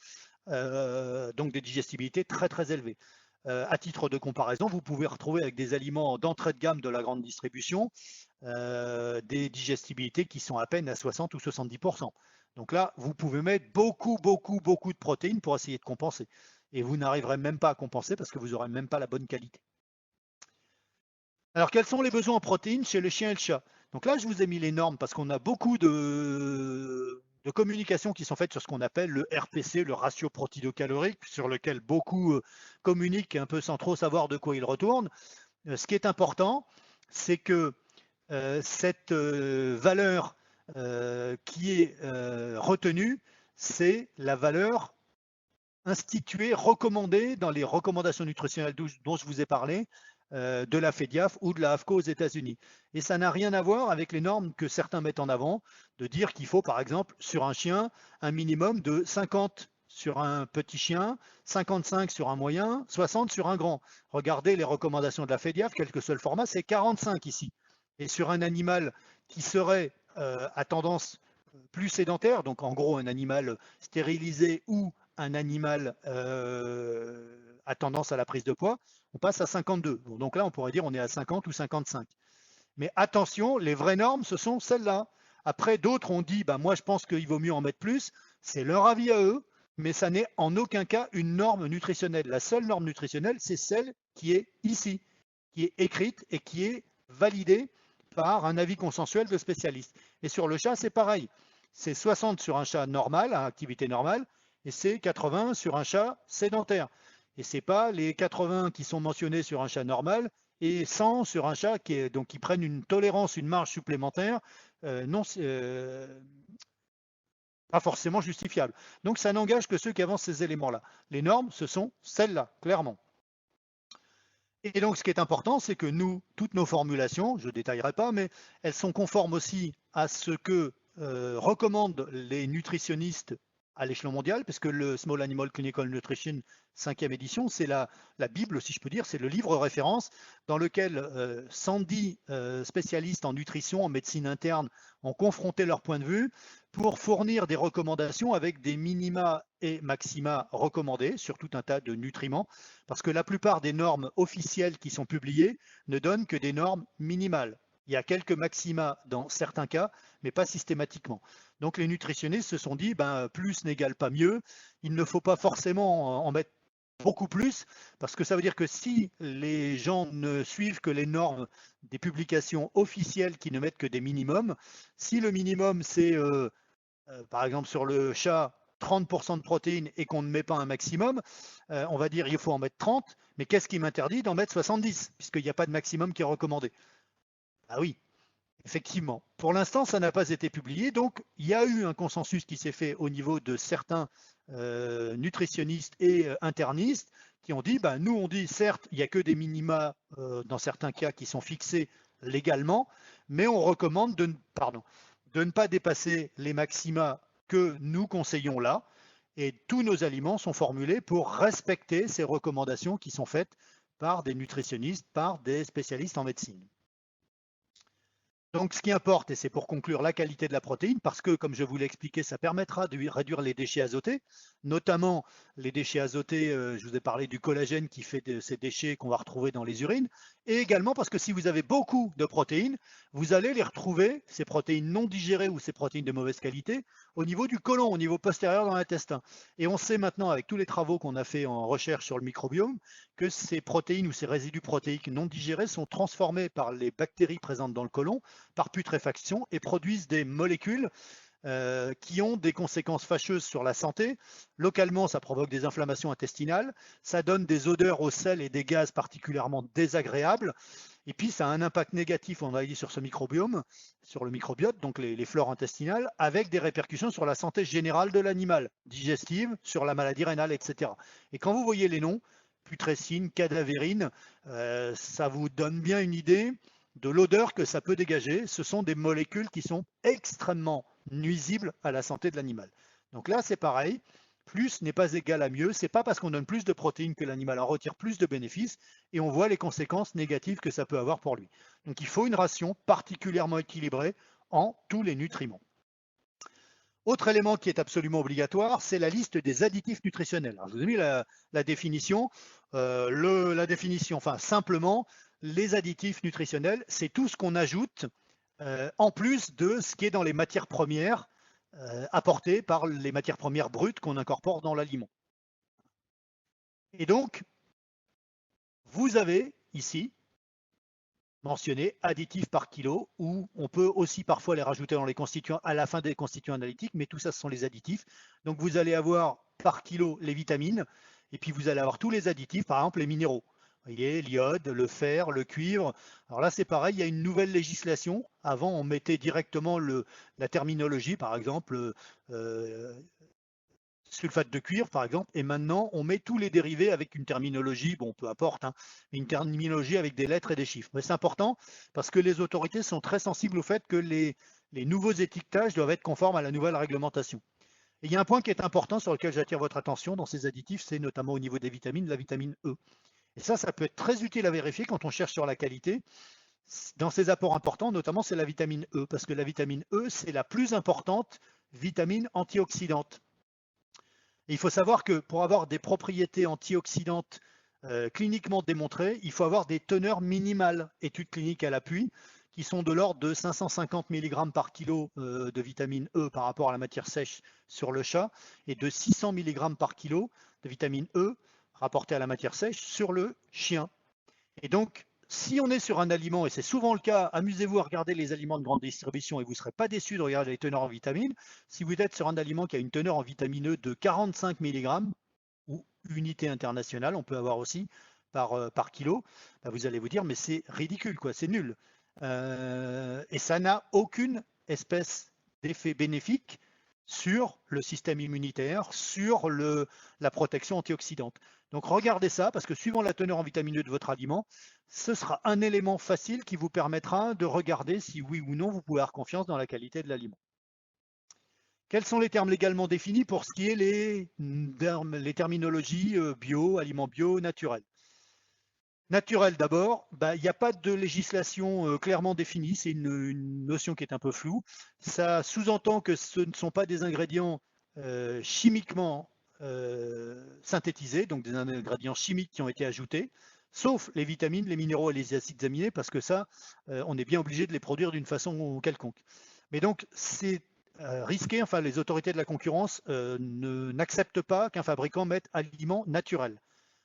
donc des digestibilités très très élevées. À titre de comparaison, vous pouvez retrouver avec des aliments d'entrée de gamme de la grande distribution des digestibilités qui sont à peine à 60 ou 70%. Donc là, vous pouvez mettre beaucoup de protéines pour essayer de compenser. Et vous n'arriverez même pas à compenser parce que vous n'aurez même pas la bonne qualité. Alors, quels sont les besoins en protéines chez le chien et le chat? Donc là, je vous ai mis les normes parce qu'on a beaucoup de communications qui sont faites sur ce qu'on appelle le RPC, le ratio protéino-calorique, sur lequel beaucoup communiquent un peu sans trop savoir de quoi ils retournent. Ce qui est important, c'est que cette valeur qui est retenue, c'est la valeur instituée, recommandée dans les recommandations nutritionnelles dont je vous ai parlé, de la FEDIAF ou de la AFCO aux États-Unis. Et ça n'a rien à voir avec les normes que certains mettent en avant, de dire qu'il faut par exemple sur un chien un minimum de 50 sur un petit chien, 55 sur un moyen, 60 sur un grand. Regardez les recommandations de la FEDIAF, quel que soit le format, c'est 45 ici. Et sur un animal qui serait à tendance plus sédentaire, donc en gros un animal stérilisé ou un animal à tendance à la prise de poids, on passe à 52. Donc là, on pourrait dire on est à 50 ou 55. Mais attention, les vraies normes, ce sont celles-là. Après, d'autres ont dit, moi je pense qu'il vaut mieux en mettre plus. C'est leur avis à eux, mais ça n'est en aucun cas une norme nutritionnelle. La seule norme nutritionnelle, c'est celle qui est ici, qui est écrite et qui est validée par un avis consensuel de spécialistes. Et sur le chat, c'est pareil. C'est 60 sur un chat normal, à activité normale, et c'est 80 sur un chat sédentaire. Et ce n'est pas les 80 qui sont mentionnés sur un chat normal et 100 sur un chat qui prennent une tolérance, une marge supplémentaire, non, pas forcément justifiable. Donc ça n'engage que ceux qui avancent ces éléments-là. Les normes, ce sont celles-là, clairement. Et donc ce qui est important, c'est que nous, toutes nos formulations, je ne détaillerai pas, mais elles sont conformes aussi à ce que recommandent les nutritionnistes à l'échelon mondial, parce que le Small Animal Clinical Nutrition 5e édition, c'est la Bible, si je peux dire, c'est le livre référence dans lequel 110 spécialistes en nutrition, en médecine interne, ont confronté leur point de vue pour fournir des recommandations avec des minima et maxima recommandés sur tout un tas de nutriments, parce que la plupart des normes officielles qui sont publiées ne donnent que des normes minimales. Il y a quelques maxima dans certains cas, mais pas systématiquement. Donc les nutritionnistes se sont dit, plus n'égale pas mieux. Il ne faut pas forcément en mettre beaucoup plus, parce que ça veut dire que si les gens ne suivent que les normes des publications officielles qui ne mettent que des minimums, si le minimum c'est, par exemple sur le chat, 30% de protéines et qu'on ne met pas un maximum, on va dire il faut en mettre 30, mais qu'est-ce qui m'interdit d'en mettre 70, puisqu'il n'y a pas de maximum qui est recommandé? Ah oui, effectivement. Pour l'instant, ça n'a pas été publié, donc il y a eu un consensus qui s'est fait au niveau de certains nutritionnistes et internistes qui ont dit, nous on dit certes, il n'y a que des minima dans certains cas qui sont fixés légalement, mais on recommande de ne pas dépasser les maxima que nous conseillons là, et tous nos aliments sont formulés pour respecter ces recommandations qui sont faites par des nutritionnistes, par des spécialistes en médecine. Donc, ce qui importe, et c'est pour conclure, la qualité de la protéine, parce que, comme je vous l'ai expliqué, ça permettra de réduire les déchets azotés, notamment les déchets azotés, je vous ai parlé du collagène qui fait de ces déchets qu'on va retrouver dans les urines, et également parce que si vous avez beaucoup de protéines, vous allez les retrouver, ces protéines non digérées ou ces protéines de mauvaise qualité, au niveau du côlon, au niveau postérieur dans l'intestin. Et on sait maintenant, avec tous les travaux qu'on a fait en recherche sur le microbiome, que ces protéines ou ces résidus protéiques non digérés sont transformés par les bactéries présentes dans le côlon par putréfaction et produisent des molécules qui ont des conséquences fâcheuses sur la santé. Localement, ça provoque des inflammations intestinales, ça donne des odeurs au sel et des gaz particulièrement désagréables, et puis ça a un impact négatif, on l'a dit, sur ce microbiome, sur le microbiote, donc les flores intestinales, avec des répercussions sur la santé générale de l'animal, digestive, sur la maladie rénale, etc. Et quand vous voyez les noms, putrécine, cadavérine, ça vous donne bien une idée de l'odeur que ça peut dégager. Ce sont des molécules qui sont extrêmement nuisibles à la santé de l'animal. Donc là, c'est pareil. plus n'est pas égal à mieux. C'est pas parce qu'on donne plus de protéines que l'animal en retire plus de bénéfices, et on voit les conséquences négatives que ça peut avoir pour lui. Donc il faut une ration particulièrement équilibrée en tous les nutriments. Autre élément qui est absolument obligatoire, c'est la liste des additifs nutritionnels. Alors, je vous ai mis la définition. Enfin simplement, les additifs nutritionnels, c'est tout ce qu'on ajoute en plus de ce qui est dans les matières premières apportées par les matières premières brutes qu'on incorpore dans l'aliment. Et donc, vous avez ici mentionné additifs par kilo, ou on peut aussi parfois les rajouter dans les constituants à la fin des constituants analytiques, mais tout ça, ce sont les additifs. Donc vous allez avoir par kilo les vitamines, et puis vous allez avoir tous les additifs, par exemple les minéraux. Vous voyez, l'iode, le fer, le cuivre. Alors là, c'est pareil, il y a une nouvelle législation. Avant, on mettait directement la terminologie, par exemple, sulfate de cuivre, par exemple, et maintenant, on met tous les dérivés avec une terminologie, bon, peu importe, hein, une terminologie avec des lettres et des chiffres. Mais c'est important parce que les autorités sont très sensibles au fait que les nouveaux étiquetages doivent être conformes à la nouvelle réglementation. Et il y a un point qui est important sur lequel j'attire votre attention dans ces additifs, c'est notamment au niveau des vitamines, la vitamine E. Et ça peut être très utile à vérifier quand on cherche sur la qualité. Dans ces apports importants, notamment, c'est la vitamine E, parce que la vitamine E, c'est la plus importante vitamine antioxydante. Et il faut savoir que pour avoir des propriétés antioxydantes cliniquement démontrées, il faut avoir des teneurs minimales, études cliniques à l'appui, qui sont de l'ordre de 550 mg par kilo de vitamine E par rapport à la matière sèche sur le chat, et de 600 mg par kilo de vitamine E rapporté à la matière sèche sur le chien. Et donc, si on est sur un aliment, et c'est souvent le cas, amusez-vous à regarder les aliments de grande distribution et vous ne serez pas déçu de regarder les teneurs en vitamines. Si vous êtes sur un aliment qui a une teneur en vitamine E de 45 mg, ou unité internationale, on peut avoir aussi par kilo, bah vous allez vous dire, mais c'est ridicule, quoi, c'est nul. Et ça n'a aucune espèce d'effet bénéfique sur le système immunitaire, sur la protection antioxydante. Donc regardez ça, parce que suivant la teneur en vitamine E de votre aliment, ce sera un élément facile qui vous permettra de regarder si oui ou non vous pouvez avoir confiance dans la qualité de l'aliment. Quels sont les termes légalement définis pour ce qui est les terminologies bio, aliments bio, naturels? Naturel d'abord, il n'y a pas de législation clairement définie, c'est une notion qui est un peu floue. Ça sous-entend que ce ne sont pas des ingrédients chimiquement synthétisés, donc des ingrédients chimiques qui ont été ajoutés, sauf les vitamines, les minéraux et les acides aminés, parce que ça, on est bien obligé de les produire d'une façon quelconque. Mais donc, c'est risqué, enfin les autorités de la concurrence n'acceptent pas qu'un fabricant mette aliments naturels.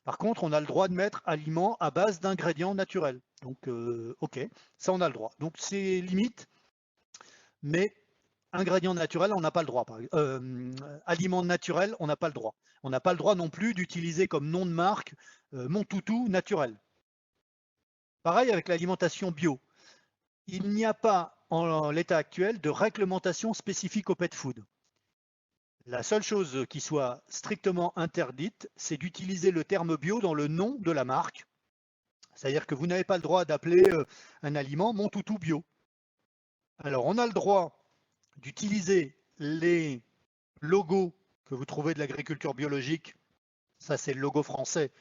Par contre, on a le droit de mettre aliments à base d'ingrédients naturels. Donc, ok, ça on a le droit. Donc c'est limite, mais ingrédients naturels, on n'a pas le droit. Aliments naturels, on n'a pas le droit. On n'a pas le droit non plus d'utiliser comme nom de marque Mon Toutou naturel. Pareil avec l'alimentation bio. Il n'y a pas en l'état actuel de réglementation spécifique au pet food. La seule chose qui soit strictement interdite, c'est d'utiliser le terme bio dans le nom de la marque. C'est-à-dire que vous n'avez pas le droit d'appeler un aliment Mon Toutou bio. Alors, on a le droit d'utiliser les logos que vous trouvez de l'agriculture biologique. Ça, c'est le logo français.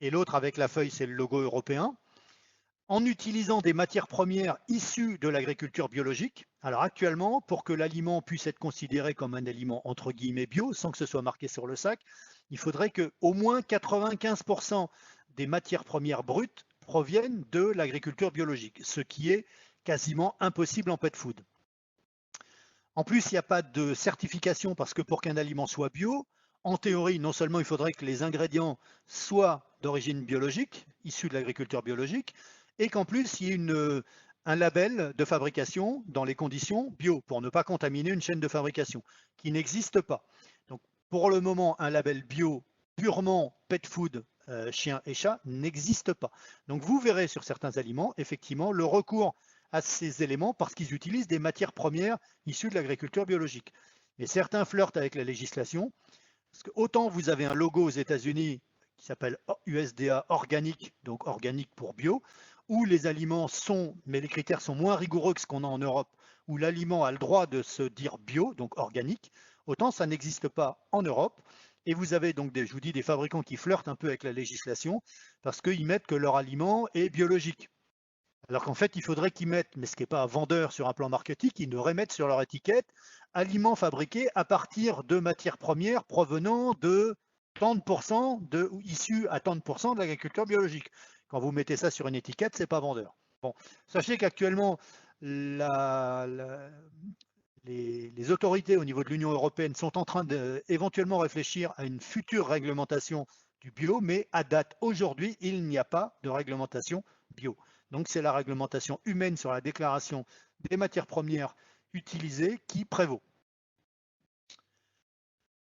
Et l'autre avec la feuille, c'est le logo européen. En utilisant des matières premières issues de l'agriculture biologique. Alors actuellement, pour que l'aliment puisse être considéré comme un aliment entre guillemets bio, sans que ce soit marqué sur le sac, il faudrait que au moins 95% des matières premières brutes proviennent de l'agriculture biologique, ce qui est quasiment impossible en pet food. En plus, il n'y a pas de certification parce que pour qu'un aliment soit bio, en théorie, non seulement il faudrait que les ingrédients soient d'origine biologique, issus de l'agriculture biologique, et qu'en plus, il y ait un label de fabrication dans les conditions bio, pour ne pas contaminer une chaîne de fabrication, qui n'existe pas. Donc, pour le moment, un label bio purement pet food, chien et chat, n'existe pas. Donc, vous verrez sur certains aliments, effectivement, le recours à ces éléments parce qu'ils utilisent des matières premières issues de l'agriculture biologique. Et certains flirtent avec la législation, parce que autant vous avez un logo aux États-Unis qui s'appelle USDA organique, donc organique pour bio, où les aliments sont, mais les critères sont moins rigoureux que ce qu'on a en Europe, où l'aliment a le droit de se dire bio, donc organique, Autant ça n'existe pas en Europe. Et vous avez donc, je vous dis, des fabricants qui flirtent un peu avec la législation parce qu'ils mettent que leur aliment est biologique. Alors qu'en fait, il faudrait qu'ils mettent, mais ce qui n'est pas un vendeur sur un plan marketing, ils devraient mettre sur leur étiquette aliments fabriqués à partir de matières premières provenant de tant de pourcents, issus à tant de pourcents de l'agriculture biologique. Quand vous mettez ça sur une étiquette, c'est pas vendeur. Bon, sachez qu'actuellement, les autorités au niveau de l'Union européenne sont en train d'éventuellement réfléchir à une future réglementation du bio, mais à date aujourd'hui, il n'y a pas de réglementation bio. Donc c'est la réglementation humaine sur la déclaration des matières premières utilisées qui prévaut.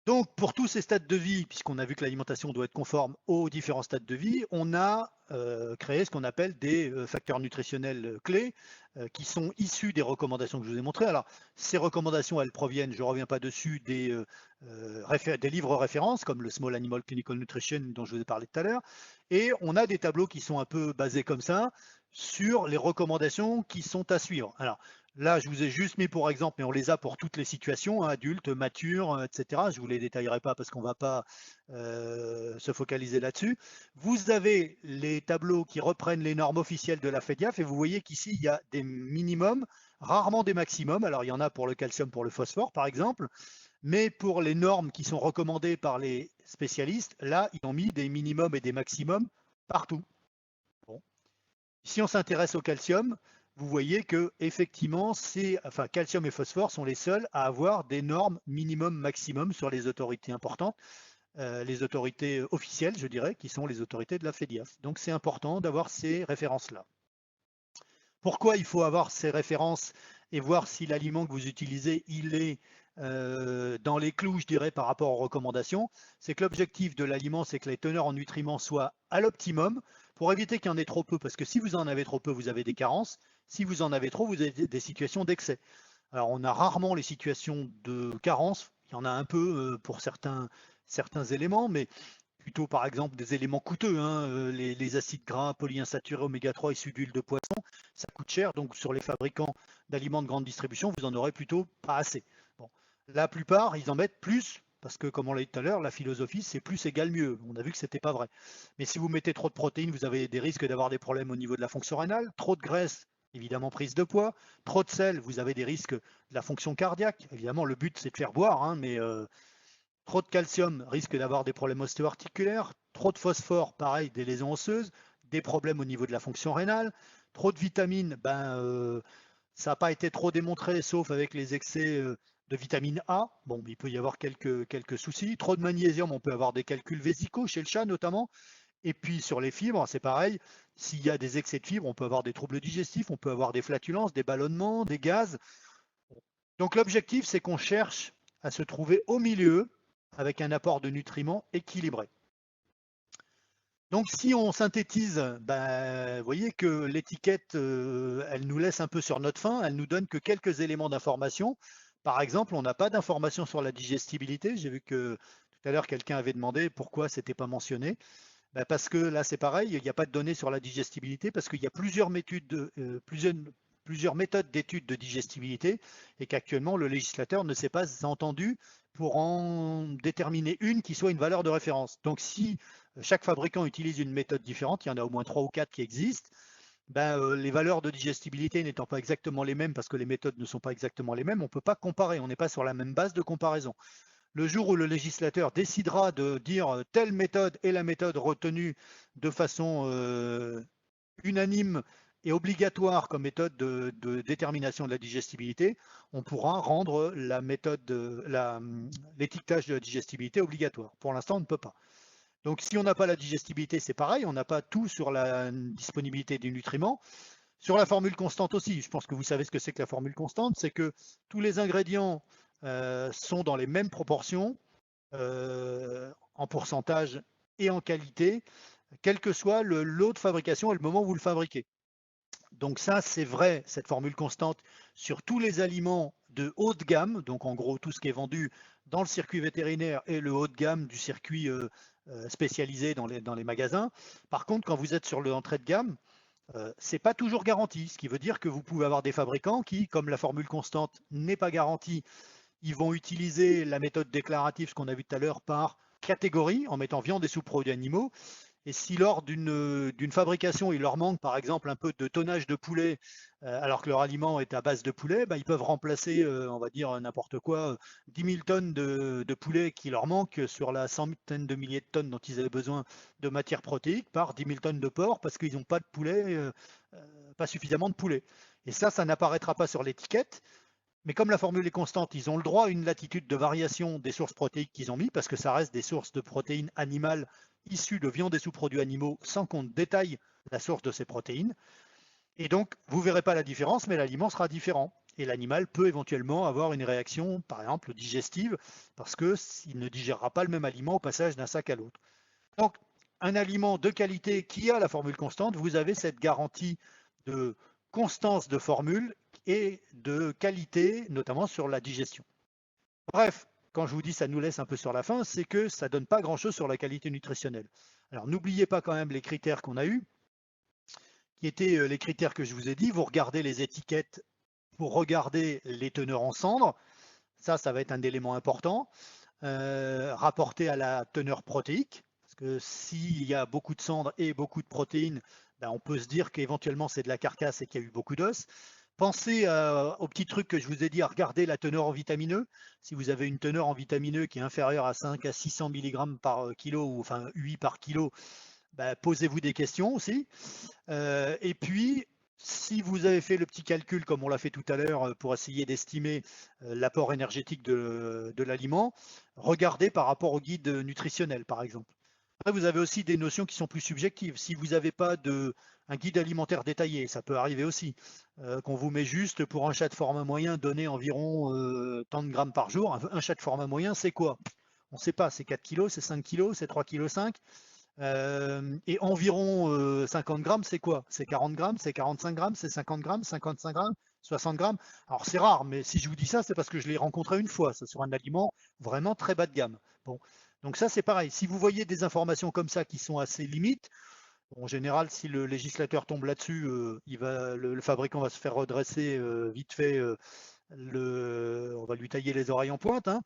Donc, pour tous ces stades de vie, puisqu'on a vu que l'alimentation doit être conforme aux différents stades de vie, on a créé ce qu'on appelle des facteurs nutritionnels clés qui sont issus des recommandations que je vous ai montrées. Alors, ces recommandations, elles proviennent, je ne reviens pas dessus, des livres références, comme le Small Animal Clinical Nutrition dont je vous ai parlé tout à l'heure. Et on a des tableaux qui sont un peu basés comme ça, sur les recommandations qui sont à suivre. Alors, là, je vous ai juste mis pour exemple, mais on les a pour toutes les situations, hein, adultes, matures, etc. Je ne vous les détaillerai pas parce qu'on ne va pas se focaliser là-dessus. Vous avez les tableaux qui reprennent les normes officielles de la FEDIAF et vous voyez qu'ici, il y a des minimums, rarement des maximums. Alors, il y en a pour le calcium, pour le phosphore, par exemple. Mais pour les normes qui sont recommandées par les spécialistes, là, ils ont mis des minimums et des maximums partout. Bon. Si on s'intéresse au calcium, vous voyez que effectivement, calcium et phosphore sont les seuls à avoir des normes minimum maximum sur les autorités importantes, les autorités officielles, je dirais, qui sont les autorités de la FEDIAF. Donc c'est important d'avoir ces références-là. Pourquoi il faut avoir ces références et voir si l'aliment que vous utilisez, il est dans les clous, je dirais, par rapport aux recommandations? C'est que l'objectif de l'aliment, c'est que les teneurs en nutriments soient à l'optimum pour éviter qu'il y en ait trop peu, parce que si vous en avez trop peu, vous avez des carences. Si vous en avez trop, vous avez des situations d'excès. Alors, on a rarement les situations de carence. Il y en a un peu pour certains éléments, mais plutôt par exemple des éléments coûteux, hein, les acides gras polyinsaturés oméga 3 issus d'huile de poisson, ça coûte cher, donc sur les fabricants d'aliments de grande distribution, vous en aurez plutôt pas assez. Bon. La plupart, ils en mettent plus, parce que comme on l'a dit tout à l'heure, la philosophie c'est plus égale mieux. On a vu que c'était pas vrai. Mais si vous mettez trop de protéines, vous avez des risques d'avoir des problèmes au niveau de la fonction rénale, trop de graisse, évidemment prise de poids, trop de sel, vous avez des risques de la fonction cardiaque. Évidemment, le but c'est de faire boire, hein, mais trop de calcium risque d'avoir des problèmes ostéo-articulaires, trop de phosphore, pareil, des lésions osseuses, des problèmes au niveau de la fonction rénale, trop de vitamines, ça n'a pas été trop démontré, sauf avec les excès de vitamine A. Bon, il peut y avoir quelques soucis. Trop de magnésium, on peut avoir des calculs vésicaux chez le chat notamment. Et puis sur les fibres, c'est pareil. S'il y a des excès de fibres, on peut avoir des troubles digestifs, on peut avoir des flatulences, des ballonnements, des gaz. Donc l'objectif, c'est qu'on cherche à se trouver au milieu avec un apport de nutriments équilibré. Donc si on synthétise, vous voyez que l'étiquette, elle nous laisse un peu sur notre faim, elle nous donne que quelques éléments d'information. Par exemple, on n'a pas d'information sur la digestibilité. J'ai vu que tout à l'heure, quelqu'un avait demandé pourquoi ce n'était pas mentionné. Parce que là, c'est pareil, il n'y a pas de données sur la digestibilité, parce qu'il y a plusieurs méthodes d'études de digestibilité et qu'actuellement, le législateur ne s'est pas entendu pour en déterminer une qui soit une valeur de référence. Donc, si chaque fabricant utilise une méthode différente, il y en a au moins 3 ou 4 qui existent, les valeurs de digestibilité n'étant pas exactement les mêmes parce que les méthodes ne sont pas exactement les mêmes, on ne peut pas comparer, on n'est pas sur la même base de comparaison. Le jour où le législateur décidera de dire telle méthode est la méthode retenue de façon unanime et obligatoire comme méthode de détermination de la digestibilité, on pourra rendre la méthode l'étiquetage de la digestibilité obligatoire. Pour l'instant, on ne peut pas. Donc si on n'a pas la digestibilité, c'est pareil, on n'a pas tout sur la disponibilité des nutriments. Sur la formule constante aussi, je pense que vous savez ce que c'est que la formule constante, c'est que tous les ingrédients sont dans les mêmes proportions en pourcentage et en qualité, quel que soit le lot de fabrication et le moment où vous le fabriquez. Donc ça, c'est vrai, cette formule constante, sur tous les aliments de haut de gamme, donc en gros tout ce qui est vendu dans le circuit vétérinaire et le haut de gamme du circuit spécialisé dans les magasins. Par contre, quand vous êtes sur l'entrée de gamme, c'est pas toujours garanti, ce qui veut dire que vous pouvez avoir des fabricants qui, comme la formule constante n'est pas garantie ils vont utiliser la méthode déclarative, ce qu'on a vu tout à l'heure, par catégorie, en mettant viande et sous-produits animaux. Et si lors d'une fabrication, il leur manque par exemple un peu de tonnage de poulet, alors que leur aliment est à base de poulet, ben, ils peuvent remplacer, on va dire n'importe quoi, 10 000 tonnes de poulet qui leur manquent sur la centaine de milliers de tonnes dont ils avaient besoin de matière protéique par 10 000 tonnes de porc parce qu'ils n'ont pas de poulet, pas suffisamment de poulet. Et ça n'apparaîtra pas sur l'étiquette. Mais comme la formule est constante, ils ont le droit à une latitude de variation des sources protéiques qu'ils ont mis, parce que ça reste des sources de protéines animales issues de viande et sous-produits animaux, sans qu'on détaille la source de ces protéines. Et donc, vous ne verrez pas la différence, mais l'aliment sera différent. Et l'animal peut éventuellement avoir une réaction, par exemple, digestive, parce qu'il ne digérera pas le même aliment au passage d'un sac à l'autre. Donc, un aliment de qualité qui a la formule constante, vous avez cette garantie de constance de formule et de qualité, notamment sur la digestion. Bref, quand je vous dis ça nous laisse un peu sur la faim, c'est que ça ne donne pas grand-chose sur la qualité nutritionnelle. Alors n'oubliez pas quand même les critères qu'on a eus, qui étaient les critères que je vous ai dit. Vous regardez les étiquettes pour regarder les teneurs en cendres. Ça va être un élément important. Rapporté à la teneur protéique, parce que s'il y a beaucoup de cendres et beaucoup de protéines, ben on peut se dire qu'éventuellement c'est de la carcasse et qu'il y a eu beaucoup d'os. Pensez au petit truc que je vous ai dit, à regarder la teneur en vitamineux. Si vous avez une teneur en vitamineux qui est inférieure à 5 à 600 mg par kilo, ou enfin 8 par kilo, ben posez-vous des questions aussi. Et puis, si vous avez fait le petit calcul, comme on l'a fait tout à l'heure, pour essayer d'estimer l'apport énergétique de l'aliment, regardez par rapport au guide nutritionnel, par exemple. Après, vous avez aussi des notions qui sont plus subjectives. Si vous n'avez pas un guide alimentaire détaillé, ça peut arriver aussi, qu'on vous met juste pour un chat de format moyen, donner environ tant de grammes par jour. Un chat de format moyen, c'est quoi? On ne sait pas, c'est 4 kg, c'est 5 kg, c'est 3,5 kg. Et environ 50 grammes, c'est quoi? C'est 40 grammes, c'est 45 grammes, c'est 50 grammes, 55 grammes, 60 grammes. Alors c'est rare, mais si je vous dis ça, c'est parce que je l'ai rencontré une fois. C'est sur un aliment vraiment très bas de gamme. Bon, donc ça c'est pareil. Si vous voyez des informations comme ça qui sont assez limites, bon, en général, si le législateur tombe là-dessus, le fabricant va se faire redresser vite fait. On va lui tailler les oreilles en pointe, hein.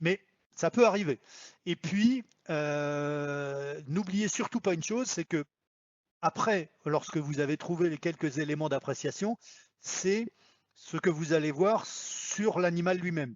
Mais ça peut arriver. Et puis, n'oubliez surtout pas une chose, c'est que après, lorsque vous avez trouvé les quelques éléments d'appréciation, c'est ce que vous allez voir sur l'animal lui-même.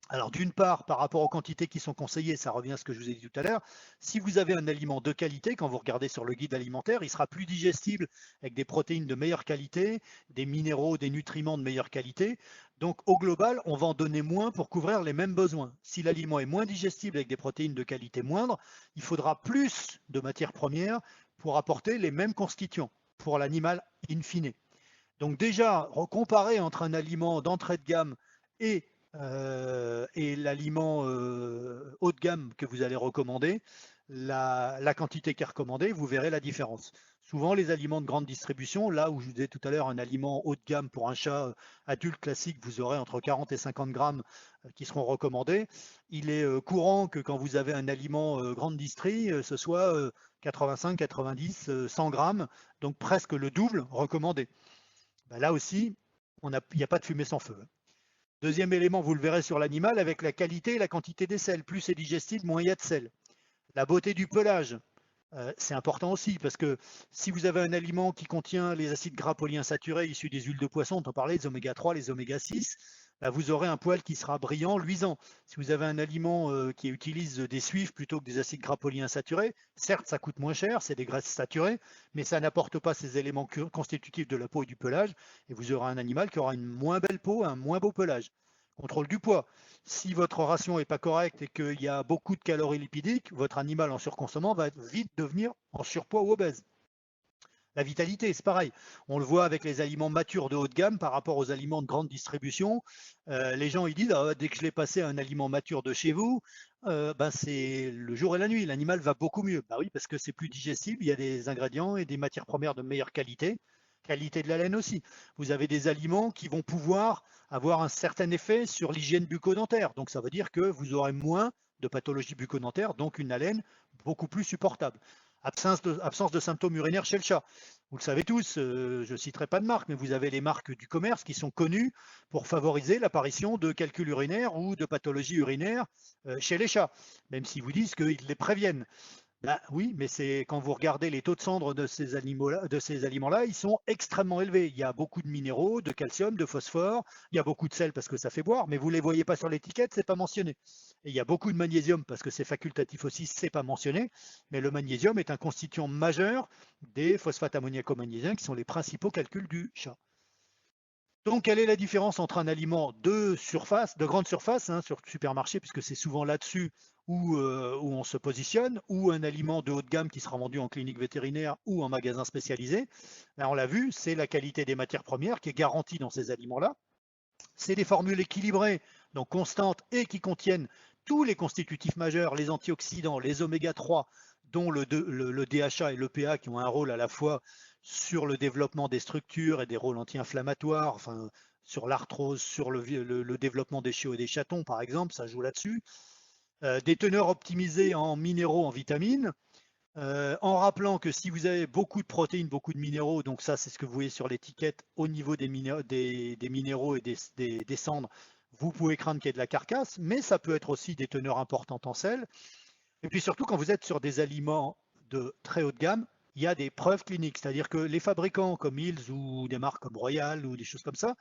Alors d'une part, par rapport aux quantités qui sont conseillées, ça revient à ce que je vous ai dit tout à l'heure, si vous avez un aliment de qualité, quand vous regardez sur le guide alimentaire, il sera plus digestible avec des protéines de meilleure qualité, des minéraux, des nutriments de meilleure qualité. Donc au global, on va en donner moins pour couvrir les mêmes besoins. Si l'aliment est moins digestible avec des protéines de qualité moindre, il faudra plus de matières premières pour apporter les mêmes constituants pour l'animal in fine. Donc déjà, comparer entre un aliment d'entrée de gamme et l'aliment haut de gamme que vous allez recommander, la quantité qui est recommandée, vous verrez la différence. Souvent, les aliments de grande distribution, là où je vous disais tout à l'heure, un aliment haut de gamme pour un chat adulte classique, vous aurez entre 40 et 50 grammes qui seront recommandés. Il est courant que quand vous avez un aliment grande distri, ce soit 85, 90, 100 grammes, donc presque le double recommandé. Ben là aussi, il n'y a pas de fumée sans feu. Deuxième élément, vous le verrez sur l'animal, avec la qualité et la quantité des sels. Plus c'est digestible, moins il y a de sel. La beauté du pelage, c'est important aussi, parce que si vous avez un aliment qui contient les acides gras polyinsaturés issus des huiles de poisson, on en parlait, les oméga 3, les oméga 6, bah vous aurez un poil qui sera brillant, luisant. Si vous avez un aliment qui utilise des suifs plutôt que des acides gras polyinsaturés, certes ça coûte moins cher, c'est des graisses saturées, mais ça n'apporte pas ces éléments constitutifs de la peau et du pelage, et vous aurez un animal qui aura une moins belle peau, un moins beau pelage. Contrôle du poids. Si votre ration n'est pas correcte et qu'il y a beaucoup de calories lipidiques, votre animal en surconsommant va vite devenir en surpoids ou obèse. La vitalité, c'est pareil. On le voit avec les aliments matures de haut de gamme par rapport aux aliments de grande distribution. Les gens ils disent dès que je l'ai passé à un aliment mature de chez vous, ben c'est le jour et la nuit. L'animal va beaucoup mieux. Bah oui, parce que c'est plus digestible. Il y a des ingrédients et des matières premières de meilleure qualité. Qualité de la laine aussi. Vous avez des aliments qui vont pouvoir avoir un certain effet sur l'hygiène bucco-dentaire. Donc ça veut dire que vous aurez moins de pathologies bucco-dentaires, donc une haleine beaucoup plus supportable. absence de symptômes urinaires chez le chat. Vous le savez tous, je ne citerai pas de marque, mais vous avez les marques du commerce qui sont connues pour favoriser l'apparition de calculs urinaires ou de pathologies urinaires chez les chats, même s'ils vous disent qu'ils les préviennent. Ben oui, mais c'est quand vous regardez les taux de cendres de ces aliments-là, ils sont extrêmement élevés. Il y a beaucoup de minéraux, de calcium, de phosphore, il y a beaucoup de sel parce que ça fait boire, mais vous ne les voyez pas sur l'étiquette, c'est pas mentionné. Et il y a beaucoup de magnésium parce que c'est facultatif aussi, c'est pas mentionné. Mais le magnésium est un constituant majeur des phosphates ammoniaco-magnésiens qui sont les principaux calculs du chat. Donc, quelle est la différence entre un aliment de surface, de grande surface, hein, sur le supermarché, puisque c'est souvent là-dessus où on se positionne, ou un aliment de haut de gamme qui sera vendu en clinique vétérinaire ou en magasin spécialisé? Là, on l'a vu, c'est la qualité des matières premières qui est garantie dans ces aliments-là. C'est des formules équilibrées, donc constantes, et qui contiennent tous les constitutifs majeurs, les antioxydants, les oméga 3, dont le DHA et l'EPA qui ont un rôle à la fois sur le développement des structures et des rôles anti-inflammatoires, enfin, sur l'arthrose, sur le développement des chiots et des chatons, par exemple, ça joue là-dessus. Des teneurs optimisées en minéraux, en vitamines, en rappelant que si vous avez beaucoup de protéines, beaucoup de minéraux, donc ça c'est ce que vous voyez sur l'étiquette au niveau des minéraux et des cendres, vous pouvez craindre qu'il y ait de la carcasse, mais ça peut être aussi des teneurs importantes en sel. Et puis surtout, quand vous êtes sur des aliments de très haut de gamme, il y a des preuves cliniques, c'est-à-dire que les fabricants comme Hills ou des marques comme Royal ou des choses comme ça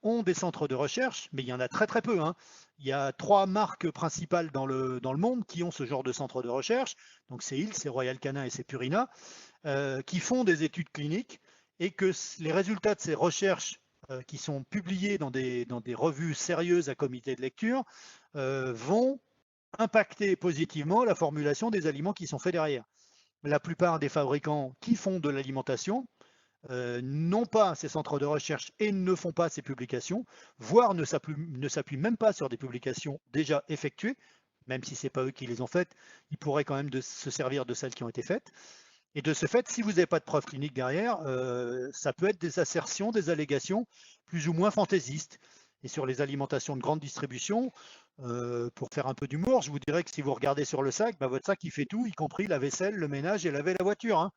ont des centres de recherche, mais il y en a très très peu, hein. Il y a 3 marques principales dans le monde qui ont ce genre de centre de recherche, donc c'est Hills, c'est Royal Canin et c'est Purina, qui font des études cliniques et que les résultats de ces recherches qui sont publiés dans des revues sérieuses à comité de lecture vont impacter positivement la formulation des aliments qui sont faits derrière. La plupart des fabricants qui font de l'alimentation n'ont pas ces centres de recherche et ne font pas ces publications, voire ne s'appuient même pas sur des publications déjà effectuées, même si ce n'est pas eux qui les ont faites, ils pourraient quand même se servir de celles qui ont été faites. Et de ce fait, si vous n'avez pas de preuves cliniques derrière, ça peut être des assertions, des allégations plus ou moins fantaisistes. Et sur les alimentations de grande distribution, pour faire un peu d'humour, je vous dirais que si vous regardez sur le sac, votre sac il fait tout, y compris la vaisselle, le ménage et laver la voiture, hein.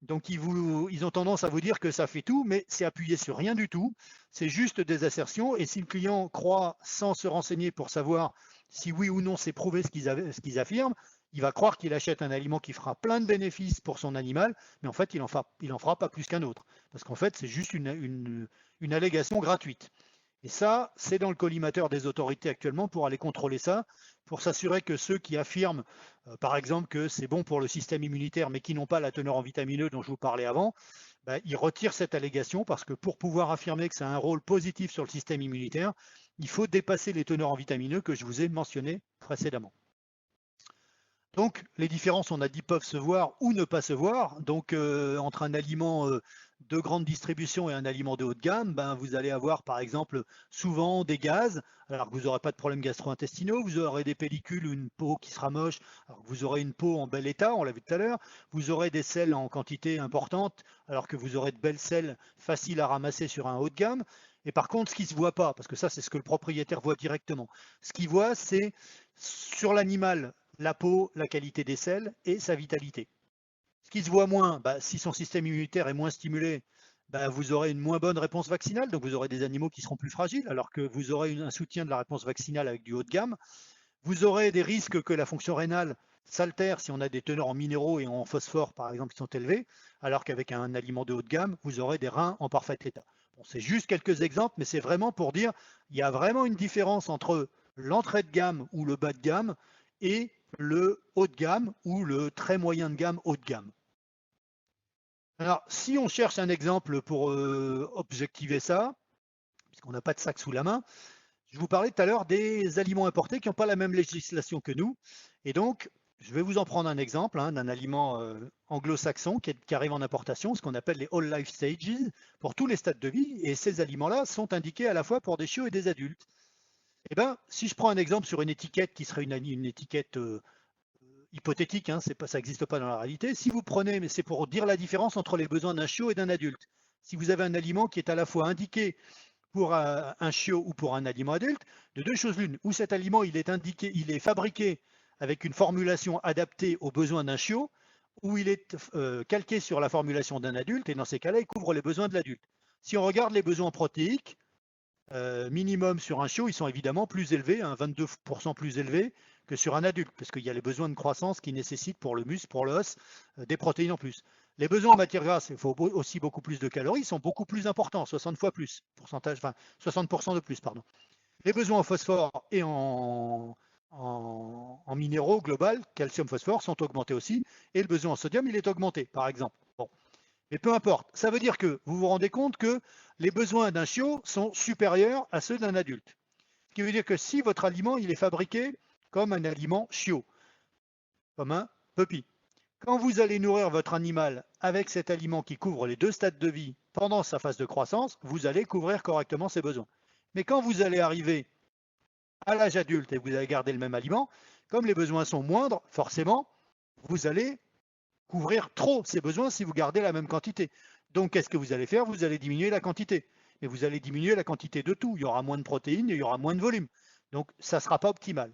Donc ils ont tendance à vous dire que ça fait tout, mais c'est appuyé sur rien du tout. C'est juste des assertions. Et si le client croit sans se renseigner pour savoir si oui ou non c'est prouvé ce qu'ils affirment, il va croire qu'il achète un aliment qui fera plein de bénéfices pour son animal, mais en fait il en fera pas plus qu'un autre. Parce qu'en fait c'est juste une allégation gratuite. Et ça, c'est dans le collimateur des autorités actuellement pour aller contrôler ça, pour s'assurer que ceux qui affirment, par exemple, que c'est bon pour le système immunitaire, mais qui n'ont pas la teneur en vitamineux dont je vous parlais avant, ils retirent cette allégation parce que pour pouvoir affirmer que ça a un rôle positif sur le système immunitaire, il faut dépasser les teneurs en vitamineux que je vous ai mentionnées précédemment. Donc, les différences, on a dit, peuvent se voir ou ne pas se voir. Donc, entre un aliment de grande distribution et un aliment de haut de gamme, vous allez avoir, par exemple, souvent des gaz, alors que vous n'aurez pas de problèmes gastro-intestinaux, vous aurez des pellicules ou une peau qui sera moche, alors que vous aurez une peau en bel état, on l'a vu tout à l'heure, vous aurez des sels en quantité importante, alors que vous aurez de belles sels faciles à ramasser sur un haut de gamme. Et par contre, ce qui ne se voit pas, parce que ça, c'est ce que le propriétaire voit directement, ce qu'il voit, c'est sur l'animal, la peau, la qualité des selles et sa vitalité. Ce qui se voit moins, si son système immunitaire est moins stimulé, vous aurez une moins bonne réponse vaccinale, donc vous aurez des animaux qui seront plus fragiles, alors que vous aurez un soutien de la réponse vaccinale avec du haut de gamme. Vous aurez des risques que la fonction rénale s'altère si on a des teneurs en minéraux et en phosphore, par exemple, qui sont élevés, alors qu'avec un aliment de haut de gamme, vous aurez des reins en parfait état. Bon, c'est juste quelques exemples, mais c'est vraiment pour dire qu'il y a vraiment une différence entre l'entrée de gamme ou le bas de gamme et le haut de gamme ou le très moyen de gamme haut de gamme. Alors, si on cherche un exemple pour objectiver ça, puisqu'on n'a pas de sac sous la main, je vous parlais tout à l'heure des aliments importés qui n'ont pas la même législation que nous. Et donc, je vais vous en prendre un exemple d'un aliment anglo-saxon qui arrive en importation, ce qu'on appelle les All Life Stages, pour tous les stades de vie. Et ces aliments-là sont indiqués à la fois pour des chiots et des adultes. Eh bien, si je prends un exemple sur une étiquette qui serait une étiquette hypothétique, ça n'existe pas dans la réalité, si vous prenez, mais c'est pour dire la différence entre les besoins d'un chiot et d'un adulte. Si vous avez un aliment qui est à la fois indiqué pour un chiot ou pour un aliment adulte, de deux choses l'une, ou cet aliment il est fabriqué avec une formulation adaptée aux besoins d'un chiot, ou il est calqué sur la formulation d'un adulte, et dans ces cas-là, il couvre les besoins de l'adulte. Si on regarde les besoins protéiques, minimum sur un chiot, ils sont évidemment plus élevés, 22% plus élevés que sur un adulte, parce qu'il y a les besoins de croissance qui nécessitent pour le muscle, pour l'os, des protéines en plus. Les besoins en matière grasse, il faut aussi beaucoup plus de calories, sont beaucoup plus importants, 60 fois plus, pourcentage, enfin 60% de plus, pardon. Les besoins en phosphore et en minéraux global, calcium, phosphore, sont augmentés aussi, et le besoin en sodium, il est augmenté, par exemple. Bon. Mais peu importe, ça veut dire que vous vous rendez compte que les besoins d'un chiot sont supérieurs à ceux d'un adulte. Ce qui veut dire que si votre aliment il est fabriqué comme un aliment chiot, comme un puppy, quand vous allez nourrir votre animal avec cet aliment qui couvre les deux stades de vie pendant sa phase de croissance, vous allez couvrir correctement ses besoins. Mais quand vous allez arriver à l'âge adulte et vous allez garder le même aliment, comme les besoins sont moindres, forcément, vous allez couvrir trop ces besoins si vous gardez la même quantité. Donc, qu'est-ce que vous allez faire? Vous allez diminuer la quantité. Mais vous allez diminuer la quantité de tout. Il y aura moins de protéines, il y aura moins de volume. Donc, ça ne sera pas optimal.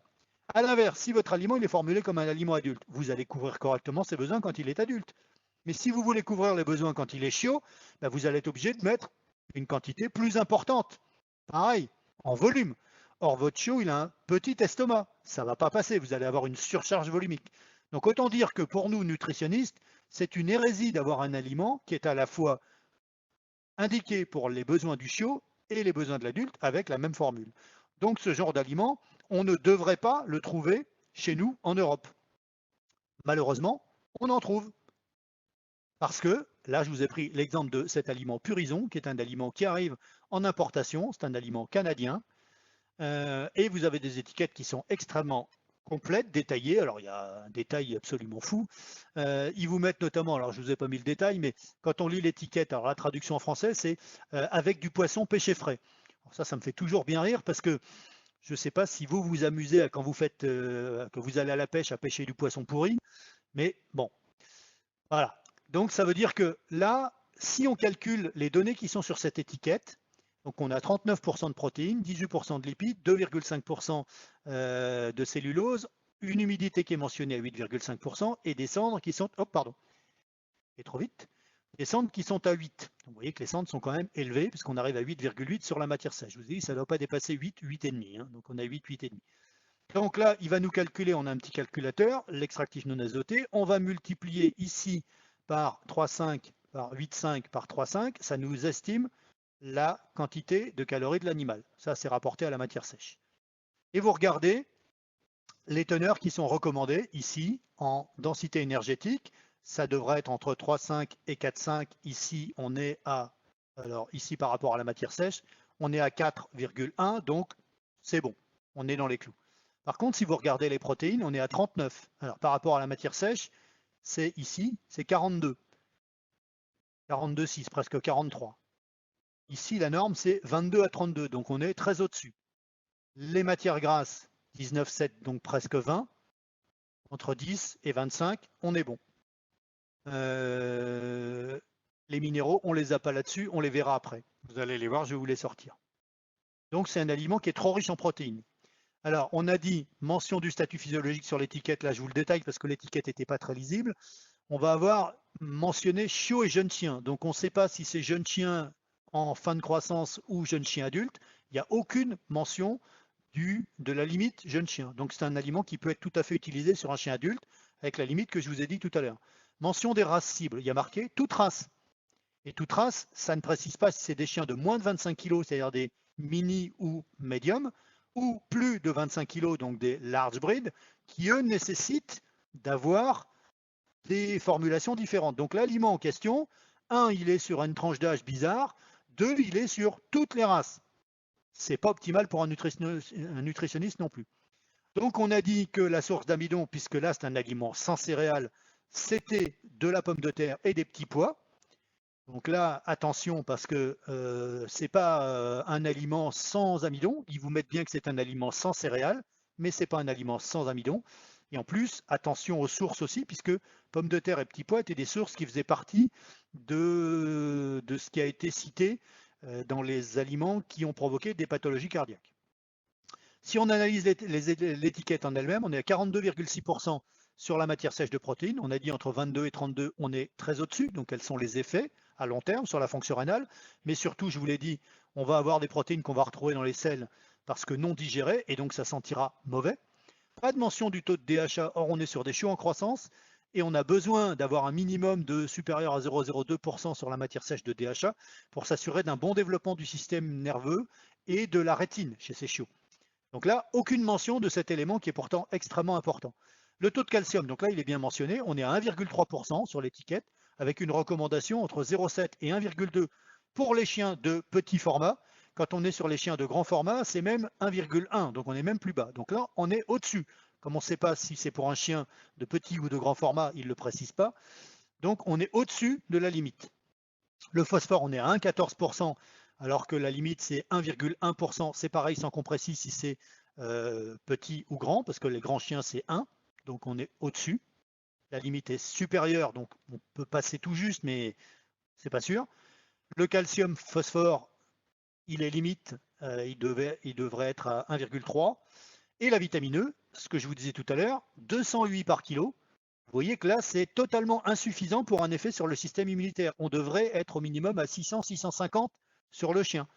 À l'inverse, si votre aliment il est formulé comme un aliment adulte, vous allez couvrir correctement ses besoins quand il est adulte. Mais si vous voulez couvrir les besoins quand il est chiot, ben vous allez être obligé de mettre une quantité plus importante. Pareil, en volume. Or, votre chiot, il a un petit estomac. Ça ne va pas passer. Vous allez avoir une surcharge volumique. Donc, autant dire que pour nous, nutritionnistes, c'est une hérésie d'avoir un aliment qui est à la fois indiqué pour les besoins du chiot et les besoins de l'adulte avec la même formule. Donc, ce genre d'aliment, on ne devrait pas le trouver chez nous en Europe. Malheureusement, on en trouve. Parce que, là, je vous ai pris l'exemple de cet aliment Purison, qui est un aliment qui arrive en importation, c'est un aliment canadien, et vous avez des étiquettes qui sont extrêmement complètes, détaillées. Alors, il y a un détail absolument fou. Ils vous mettent notamment, alors je ne vous ai pas mis le détail, mais quand on lit l'étiquette, alors la traduction en français, c'est avec du poisson pêché frais. Alors ça me fait toujours bien rire parce que je ne sais pas si vous vous amusez quand vous faites, que vous allez à la pêche à pêcher du poisson pourri, mais bon, voilà. Donc ça veut dire que là, si on calcule les données qui sont sur cette étiquette, donc on a 39% de protéines, 18% de lipides, 2,5% de cellulose, une humidité qui est mentionnée à 8,5% et des cendres qui sont, oh pardon, et trop vite, des cendres qui sont à 8. Donc vous voyez que les cendres sont quand même élevées puisqu'on arrive à 8,8 sur la matière sèche. Je vous ai dit, ça ne doit pas dépasser 8, 8,5. Donc on a 8, 8,5. Donc là, il va nous calculer, on a un petit calculateur, l'extractif non azoté, on va multiplier ici par 3,5, par 8,5, par 3,5, ça nous estime la quantité de calories de l'animal. Ça, c'est rapporté à la matière sèche. Et vous regardez les teneurs qui sont recommandées ici en densité énergétique. Ça devrait être entre 3,5 et 4,5. Ici, on est à, alors ici par rapport à la matière sèche, on est à 4,1, donc c'est bon, on est dans les clous. Par contre, si vous regardez les protéines, on est à 39. Alors par rapport à la matière sèche, c'est ici, c'est 42. 42,6, presque 43. Ici, la norme, c'est 22 à 32, donc on est très au-dessus. Les matières grasses, 19,7, donc presque 20. Entre 10 et 25, on est bon. Les minéraux, on ne les a pas là-dessus, on les verra après. Vous allez les voir, je vais vous les sortir. Donc c'est un aliment qui est trop riche en protéines. Alors, on a dit mention du statut physiologique sur l'étiquette, là je vous le détaille parce que l'étiquette n'était pas très lisible. On va avoir mentionné chiot et jeune chien. Donc on ne sait pas si c'est jeune chien en fin de croissance ou jeune chien adulte. Il n'y a aucune mention de la limite jeune chien. Donc c'est un aliment qui peut être tout à fait utilisé sur un chien adulte avec la limite que je vous ai dit tout à l'heure. Mention des races cibles, il y a marqué toute race. Et toute race, ça ne précise pas si c'est des chiens de moins de 25 kg, c'est-à-dire des mini ou médium, ou plus de 25 kg, donc des large breed, qui eux nécessitent d'avoir des formulations différentes. Donc l'aliment en question, un, il est sur une tranche d'âge bizarre, deux, il est sur toutes les races. C'est pas optimal pour un nutritionniste non plus. Donc on a dit que la source d'amidon, puisque là c'est un aliment sans céréales, c'était de la pomme de terre et des petits pois. Donc là, attention, parce que c'est pas un aliment sans amidon. Ils vous mettent bien que c'est un aliment sans céréales, mais c'est pas un aliment sans amidon. Et en plus, attention aux sources aussi, puisque pommes de terre et petits pois étaient des sources qui faisaient partie de ce qui a été cité dans les aliments qui ont provoqué des pathologies cardiaques. Si on analyse l'étiquette en elle-même, on est à 42,6% Sur la matière sèche de protéines, on a dit entre 22 et 32, on est très au-dessus, donc quels sont les effets à long terme sur la fonction rénale. Mais surtout, je vous l'ai dit, on va avoir des protéines qu'on va retrouver dans les selles parce que non digérées, et donc ça sentira mauvais. Pas de mention du taux de DHA, or on est sur des chiots en croissance, et on a besoin d'avoir un minimum de supérieur à 0,02% sur la matière sèche de DHA pour s'assurer d'un bon développement du système nerveux et de la rétine chez ces chiots. Donc là, aucune mention de cet élément qui est pourtant extrêmement important. Le taux de calcium, donc là il est bien mentionné, on est à 1,3% sur l'étiquette, avec une recommandation entre 0,7 et 1,2 pour les chiens de petit format. Quand on est sur les chiens de grand format, c'est même 1,1, donc on est même plus bas. Donc là, on est au-dessus. Comme on ne sait pas si c'est pour un chien de petit ou de grand format, il ne le précise pas. Donc on est au-dessus de la limite. Le phosphore, on est à 1,14%, alors que la limite, c'est 1,1%. C'est pareil sans qu'on précise si c'est petit ou grand, parce que les grands chiens, c'est 1, donc on est au-dessus. La limite est supérieure, donc on peut passer tout juste, mais c'est pas sûr. Le calcium phosphore, il est limite, il devrait être à 1,3. Et la vitamine E, ce que je vous disais tout à l'heure, 208 par kilo. Vous voyez que là, c'est totalement insuffisant pour un effet sur le système immunitaire. On devrait être au minimum à 600, 650 sur le chien.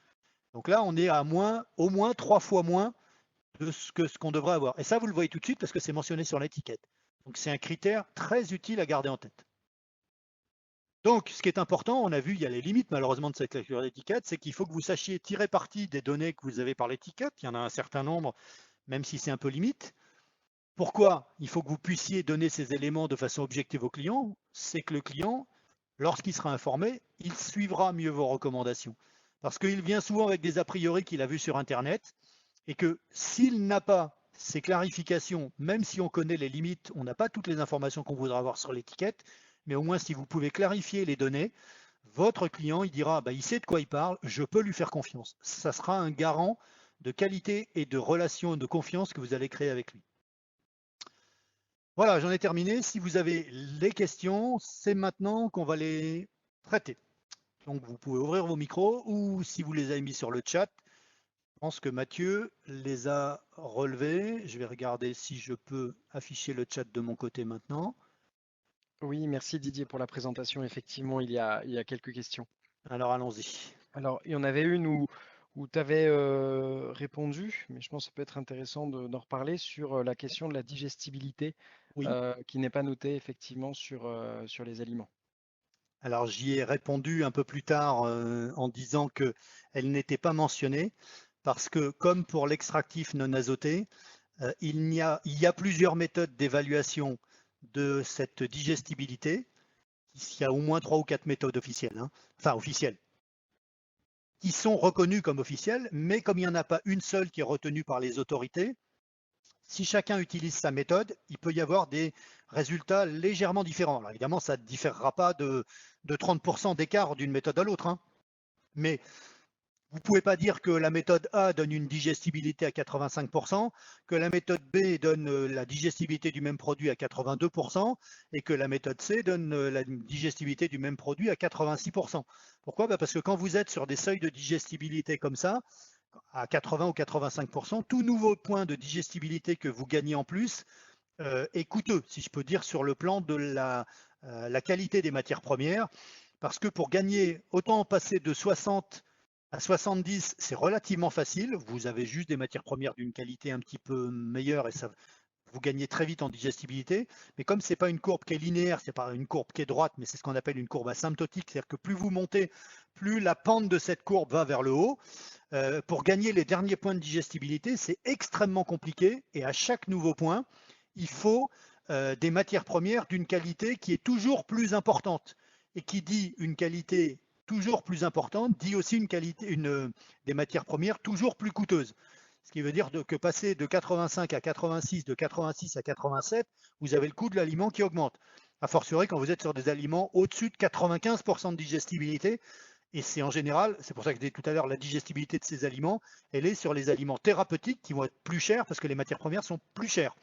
Donc là, on est à au moins 3 fois moins de ce qu'on devrait avoir. Et ça, vous le voyez tout de suite parce que c'est mentionné sur l'étiquette. Donc c'est un critère très utile à garder en tête. Donc, ce qui est important, on a vu, il y a les limites malheureusement de cette lecture d'étiquette, c'est qu'il faut que vous sachiez tirer parti des données que vous avez par l'étiquette. Il y en a un certain nombre, même si c'est un peu limite. Pourquoi il faut que vous puissiez donner ces éléments de façon objective au client? C'est que le client, lorsqu'il sera informé, il suivra mieux vos recommandations. Parce qu'il vient souvent avec des a priori qu'il a vus sur Internet et que s'il n'a pas ces clarifications, même si on connaît les limites, on n'a pas toutes les informations qu'on voudra avoir sur l'étiquette, mais au moins si vous pouvez clarifier les données, votre client il dira bah, il sait de quoi il parle, je peux lui faire confiance. Ça sera un garant de qualité et de relation de confiance que vous allez créer avec lui. Voilà, j'en ai terminé. Si vous avez les questions, c'est maintenant qu'on va les traiter. Donc vous pouvez ouvrir vos micros ou si vous les avez mis sur le chat, je pense que Mathieu les a relevés. Je vais regarder si je peux afficher le chat de mon côté maintenant. Oui, merci Didier pour la présentation. Effectivement, il y a quelques questions. Alors allons-y. Alors, il y en avait une où tu avais répondu, mais je pense que ça peut être intéressant d'en reparler sur la question de la digestibilité Oui, qui n'est pas notée effectivement sur les aliments. alors j'y ai répondu un peu plus tard en disant qu'elle n'était pas mentionnée parce que comme pour l'extractif non azoté, il y a plusieurs méthodes d'évaluation de cette digestibilité. Il y a au moins 3 ou 4 méthodes officielles, hein, enfin officielles, qui sont reconnues comme officielles, mais comme il n'y en a pas une seule qui est retenue par les autorités, si chacun utilise sa méthode, il peut y avoir des résultats légèrement différents. Alors évidemment, ça ne différera pas de 30% d'écart d'une méthode à l'autre, hein, mais vous ne pouvez pas dire que la méthode A donne une digestibilité à 85%, que la méthode B donne la digestibilité du même produit à 82% et que la méthode C donne la digestibilité du même produit à 86%. Pourquoi? Parce que quand vous êtes sur des seuils de digestibilité comme ça, à 80 ou 85%, tout nouveau point de digestibilité que vous gagnez en plus est coûteux, si je peux dire, sur le plan de la qualité des matières premières. Parce que pour gagner, autant passer de 60 à 70, c'est relativement facile. Vous avez juste des matières premières d'une qualité un petit peu meilleure et ça, vous gagnez très vite en digestibilité. Mais comme ce n'est pas une courbe qui est linéaire, ce n'est pas une courbe qui est droite, mais c'est ce qu'on appelle une courbe asymptotique, c'est-à-dire que plus vous montez, plus la pente de cette courbe va vers le haut. Pour gagner les derniers points de digestibilité, c'est extrêmement compliqué et à chaque nouveau point, il faut des matières premières d'une qualité qui est toujours plus importante. Et qui dit une qualité toujours plus importante, dit aussi des matières premières toujours plus coûteuses. Ce qui veut dire que passer de 85 à 86, de 86 à 87, vous avez le coût de l'aliment qui augmente. A fortiori quand vous êtes sur des aliments au-dessus de 95% de digestibilité, et c'est en général, c'est pour ça que je disais tout à l'heure, la digestibilité de ces aliments, elle est sur les aliments thérapeutiques qui vont être plus chers parce que les matières premières sont plus chères.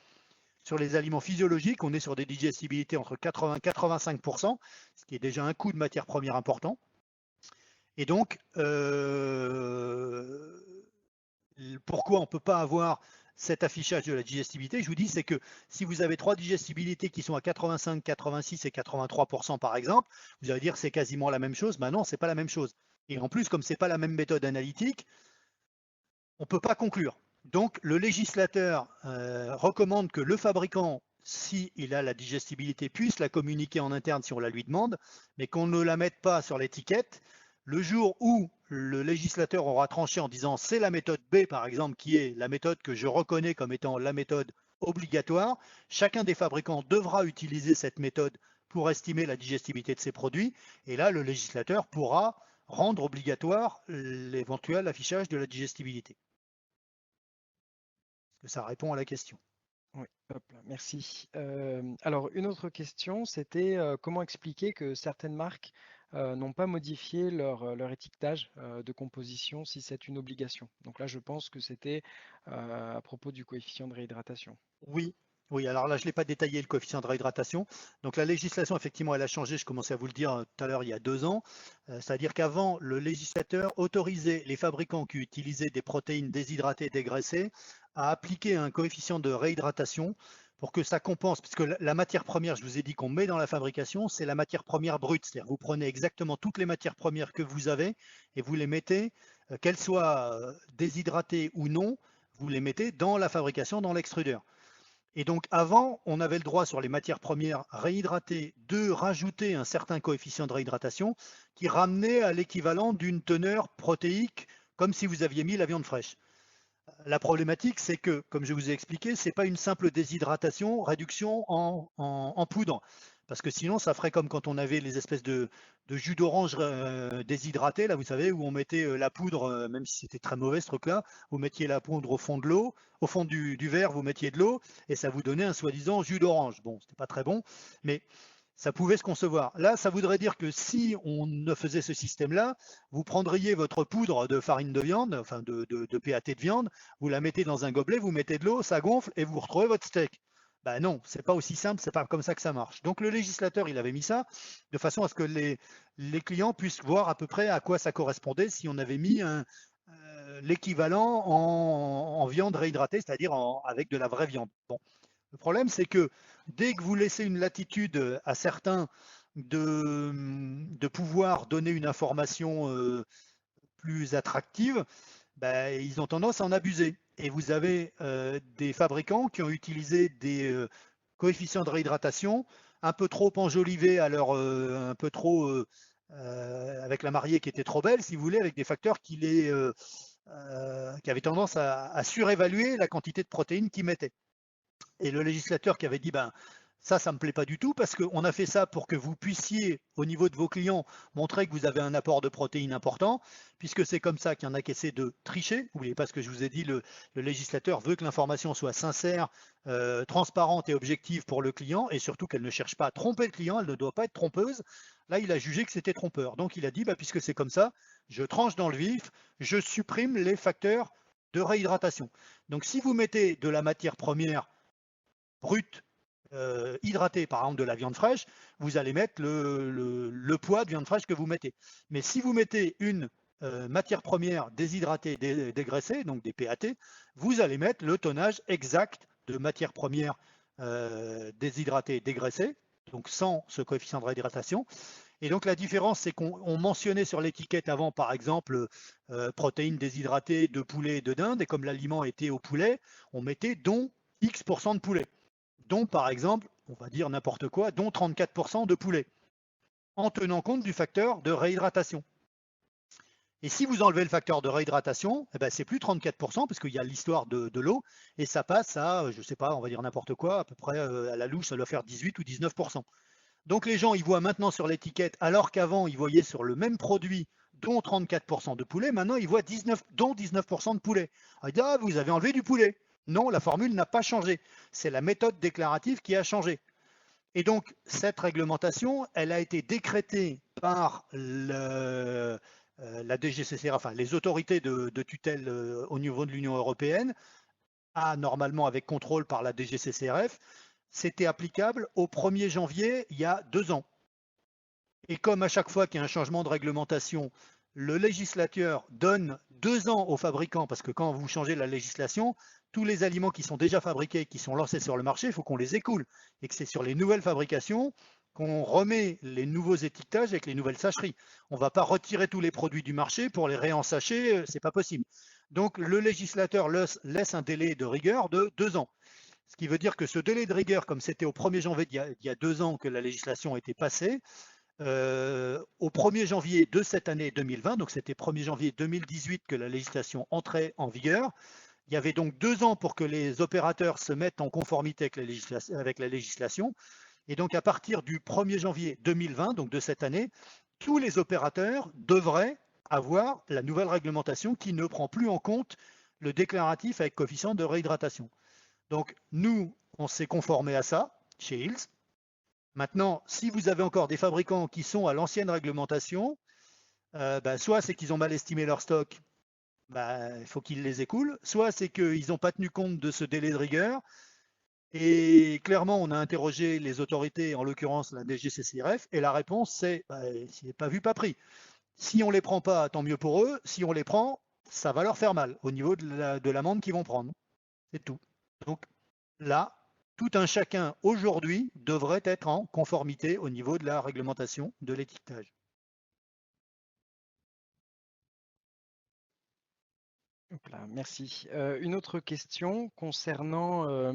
Sur les aliments physiologiques, on est sur des digestibilités entre 80 et 85%, ce qui est déjà un coût de matière première important. Et donc, pourquoi on ne peut pas avoir cet affichage de la digestibilité, je vous dis, c'est que si vous avez 3 digestibilités qui sont à 85, 86 et 83% par exemple, vous allez dire c'est quasiment la même chose. Ben non, c'est pas la même chose. Et en plus, comme c'est pas la même méthode analytique, on ne peut pas conclure. Donc le législateur recommande que le fabricant, s'il a la digestibilité, puisse la communiquer en interne si on la lui demande, mais qu'on ne la mette pas sur l'étiquette. Le jour où le législateur aura tranché en disant c'est la méthode B par exemple, qui est la méthode que je reconnais comme étant la méthode obligatoire, chacun des fabricants devra utiliser cette méthode pour estimer la digestibilité de ses produits, et là le législateur pourra rendre obligatoire l'éventuel affichage de la digestibilité. Est-ce que ça répond à la question? Oui, hop là, merci. Alors, une autre question, c'était comment expliquer que certaines marques n'ont pas modifié leur étiquetage de composition si c'est une obligation. Donc là, je pense que c'était à propos du coefficient de réhydratation. Oui, oui. Alors là, je ne l'ai pas détaillé le coefficient de réhydratation. Donc la législation, effectivement, elle a changé. Je commençais à vous le dire tout à l'heure, il y a 2 ans. C'est-à-dire qu'avant, le législateur autorisait les fabricants qui utilisaient des protéines déshydratées, dégraissées, à appliquer un coefficient de réhydratation pour que ça compense. Puisque la matière première, je vous ai dit qu'on met dans la fabrication, c'est la matière première brute. C'est-à-dire vous prenez exactement toutes les matières premières que vous avez et vous les mettez, qu'elles soient déshydratées ou non, vous les mettez dans la fabrication, dans l'extrudeur. Et donc avant, on avait le droit sur les matières premières réhydratées de rajouter un certain coefficient de réhydratation qui ramenait à l'équivalent d'une teneur protéique comme si vous aviez mis la viande fraîche. La problématique, c'est que, comme je vous ai expliqué, ce n'est pas une simple déshydratation, réduction en poudre. Parce que sinon, ça ferait comme quand on avait les espèces de jus d'orange déshydraté, là, vous savez, où on mettait la poudre, même si c'était très mauvais ce truc-là, vous mettiez la poudre au fond de l'eau, au fond du verre, vous mettiez de l'eau, et ça vous donnait un soi-disant jus d'orange. Bon, c'était pas très bon, mais ça pouvait se concevoir. Là, ça voudrait dire que si on ne faisait ce système-là, vous prendriez votre poudre de farine de viande, enfin de PAT de viande, vous la mettez dans un gobelet, vous mettez de l'eau, ça gonfle et vous retrouvez votre steak. Ben non, c'est pas aussi simple, c'est pas comme ça que ça marche. Donc le législateur, il avait mis ça de façon à ce que les clients puissent voir à peu près à quoi ça correspondait si on avait mis l'équivalent en viande réhydratée, c'est-à-dire avec de la vraie viande. Bon. Le problème, c'est que dès que vous laissez une latitude à certains de pouvoir donner une information plus attractive, ben, ils ont tendance à en abuser. Et vous avez des fabricants qui ont utilisé des coefficients de réhydratation un peu trop enjolivés, un peu trop avec la mariée qui était trop belle, si vous voulez, avec des facteurs qui avaient tendance à surévaluer la quantité de protéines qu'ils mettaient. Et le législateur qui avait dit ben ça me plaît pas du tout parce qu'on a fait ça pour que vous puissiez, au niveau de vos clients, montrer que vous avez un apport de protéines important, puisque c'est comme ça qu'il y en a qui essaient de tricher. N'oubliez pas ce que je vous ai dit, le législateur veut que l'information soit sincère, transparente et objective pour le client, et surtout qu'elle ne cherche pas à tromper le client, elle ne doit pas être trompeuse. Là, il a jugé que c'était trompeur. Donc il a dit, bah, puisque c'est comme ça, je tranche dans le vif, je supprime les facteurs de réhydratation. Donc si vous mettez de la matière première brute hydratée, par exemple de la viande fraîche, vous allez mettre le poids de viande fraîche que vous mettez. Mais si vous mettez une matière première déshydratée, dégraissée, donc des PAT, vous allez mettre le tonnage exact de matière première déshydratée, dégraissée, donc sans ce coefficient de réhydratation. Et donc la différence, c'est qu'on mentionnait sur l'étiquette avant, par exemple, protéines déshydratées de poulet et de dinde, et comme l'aliment était au poulet, on mettait dont X% de poulet, dont par exemple, on va dire n'importe quoi, dont 34% de poulet, en tenant compte du facteur de réhydratation. Et si vous enlevez le facteur de réhydratation, eh ben c'est plus 34%, parce qu'il y a l'histoire de l'eau, et ça passe à, je ne sais pas, on va dire n'importe quoi, à peu près à la louche, ça doit faire 18 ou 19%. Donc les gens, ils voient maintenant sur l'étiquette, alors qu'avant, ils voyaient sur le même produit, dont 34% de poulet, maintenant, ils voient dont 19% de poulet. Alors, ils disent, ah, vous avez enlevé du poulet. Non, la formule n'a pas changé. C'est la méthode déclarative qui a changé. Et donc, cette réglementation, elle a été décrétée par la DGCCRF, enfin les autorités de tutelle au niveau de l'Union européenne, normalement avec contrôle par la DGCCRF. C'était applicable au 1er janvier il y a 2 ans. Et comme à chaque fois qu'il y a un changement de réglementation, le législateur donne 2 ans aux fabricants, parce que quand vous changez la législation, tous les aliments qui sont déjà fabriqués, qui sont lancés sur le marché, il faut qu'on les écoule, et que c'est sur les nouvelles fabrications qu'on remet les nouveaux étiquetages avec les nouvelles sacheries. On ne va pas retirer tous les produits du marché pour les réensacher, c'est pas possible. Donc le législateur laisse un délai de rigueur de 2 ans. Ce qui veut dire que ce délai de rigueur, comme c'était au 1er janvier il y a 2 ans que la législation était passée, au 1er janvier de cette année 2020, donc c'était 1er janvier 2018 que la législation entrait en vigueur. Il y avait donc 2 ans pour que les opérateurs se mettent en conformité avec la législation. Et donc à partir du 1er janvier 2020, donc de cette année, tous les opérateurs devraient avoir la nouvelle réglementation qui ne prend plus en compte le déclaratif avec coefficient de réhydratation. Donc nous, on s'est conformé à ça chez Hills. Maintenant, si vous avez encore des fabricants qui sont à l'ancienne réglementation, soit c'est qu'ils ont mal estimé leur stock, il faut qu'ils les écoulent, soit c'est qu'ils n'ont pas tenu compte de ce délai de rigueur. Et clairement, on a interrogé les autorités, en l'occurrence la DGCCRF, et la réponse c'est c'est pas vu, pas pris. Si on ne les prend pas, tant mieux pour eux. Si on les prend, ça va leur faire mal au niveau de l'amende qu'ils vont prendre. C'est tout. Donc là, tout un chacun aujourd'hui devrait être en conformité au niveau de la réglementation de l'étiquetage. Merci. Une autre question concernant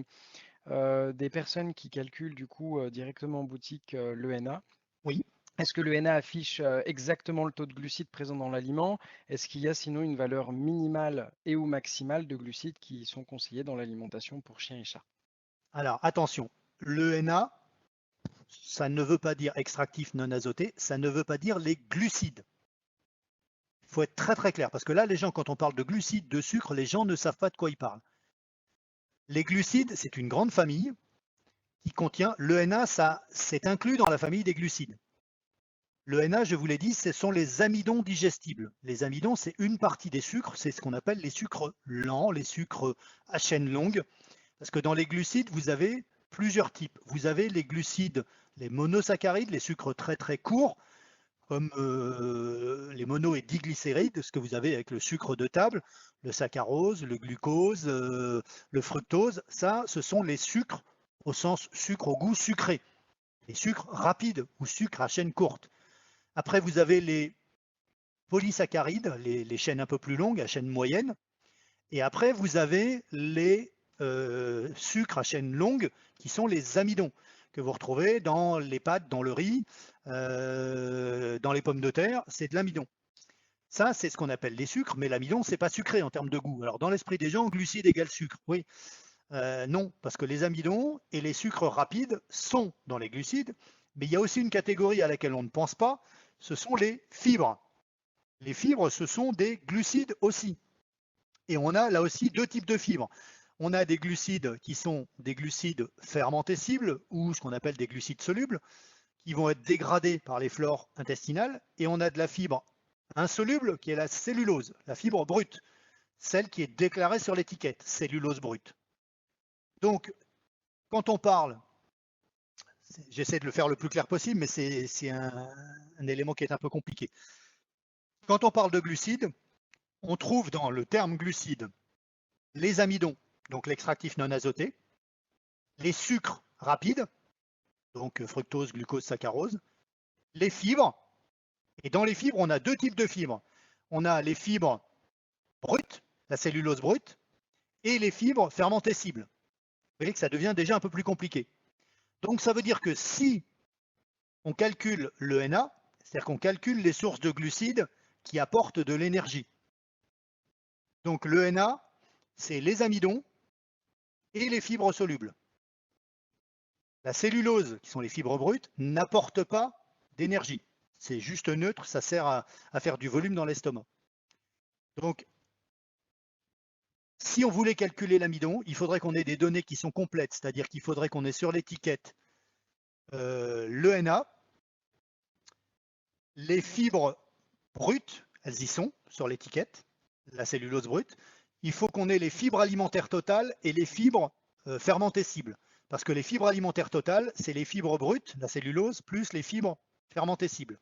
des personnes qui calculent du coup directement en boutique l'ENA. Oui. Est-ce que l'ENA affiche exactement le taux de glucides présent dans l'aliment? Est-ce qu'il y a sinon une valeur minimale et ou maximale de glucides qui sont conseillés dans l'alimentation pour chiens et chats? Alors attention, l'ENA, ça ne veut pas dire extractif non azoté, ça ne veut pas dire les glucides. Il faut être très très clair, parce que là, les gens, quand on parle de glucides, de sucre, les gens ne savent pas de quoi ils parlent. Les glucides, c'est une grande famille qui contient l'ENA, c'est inclus dans la famille des glucides. L'ENA, je vous l'ai dit, ce sont les amidons digestibles. Les amidons, c'est une partie des sucres, c'est ce qu'on appelle les sucres lents, les sucres à chaîne longue, parce que dans les glucides, vous avez plusieurs types. Vous avez les glucides, les monosaccharides, les sucres très très courts, comme les mono- et diglycérides, ce que vous avez avec le sucre de table, le saccharose, le glucose, le fructose. Ça, ce sont les sucres au sens sucre au goût sucré, les sucres rapides ou sucres à chaîne courte. Après, vous avez les polysaccharides, les chaînes un peu plus longues, à chaîne moyenne. Et après, vous avez les sucres à chaîne longue, qui sont les amidons, que vous retrouvez dans les pâtes, dans le riz, dans les pommes de terre, c'est de l'amidon. Ça, c'est ce qu'on appelle les sucres, mais l'amidon, c'est pas sucré en termes de goût. Alors, dans l'esprit des gens, glucides égale sucre. Oui, non, parce que les amidons et les sucres rapides sont dans les glucides, mais il y a aussi une catégorie à laquelle on ne pense pas, ce sont les fibres. Les fibres, ce sont des glucides aussi. Et on a là aussi 2 types de fibres. On a des glucides qui sont des glucides fermentescibles ou ce qu'on appelle des glucides solubles, qui vont être dégradés par les flores intestinales. Et on a de la fibre insoluble qui est la cellulose, la fibre brute, celle qui est déclarée sur l'étiquette, cellulose brute. Donc, quand on parle, j'essaie de le faire le plus clair possible, mais c'est un élément qui est un peu compliqué. Quand on parle de glucides, on trouve dans le terme glucides les amidons, donc l'extractif non azoté, les sucres rapides, donc fructose, glucose, saccharose, les fibres, et dans les fibres, on a 2 types de fibres. On a les fibres brutes, la cellulose brute, et les fibres fermentescibles. Vous voyez que ça devient déjà un peu plus compliqué. Donc ça veut dire que si on calcule l'ENA, c'est-à-dire qu'on calcule les sources de glucides qui apportent de l'énergie. Donc l'ENA, c'est les amidons et les fibres solubles. La cellulose, qui sont les fibres brutes, n'apporte pas d'énergie. C'est juste neutre, ça sert à faire du volume dans l'estomac. Donc, si on voulait calculer l'amidon, il faudrait qu'on ait des données qui sont complètes, c'est-à-dire qu'il faudrait qu'on ait sur l'étiquette l'ENA, les fibres brutes, elles y sont sur l'étiquette, la cellulose brute. Il faut qu'on ait les fibres alimentaires totales et les fibres fermentescibles. Parce que les fibres alimentaires totales, c'est les fibres brutes, la cellulose, plus les fibres fermentescibles.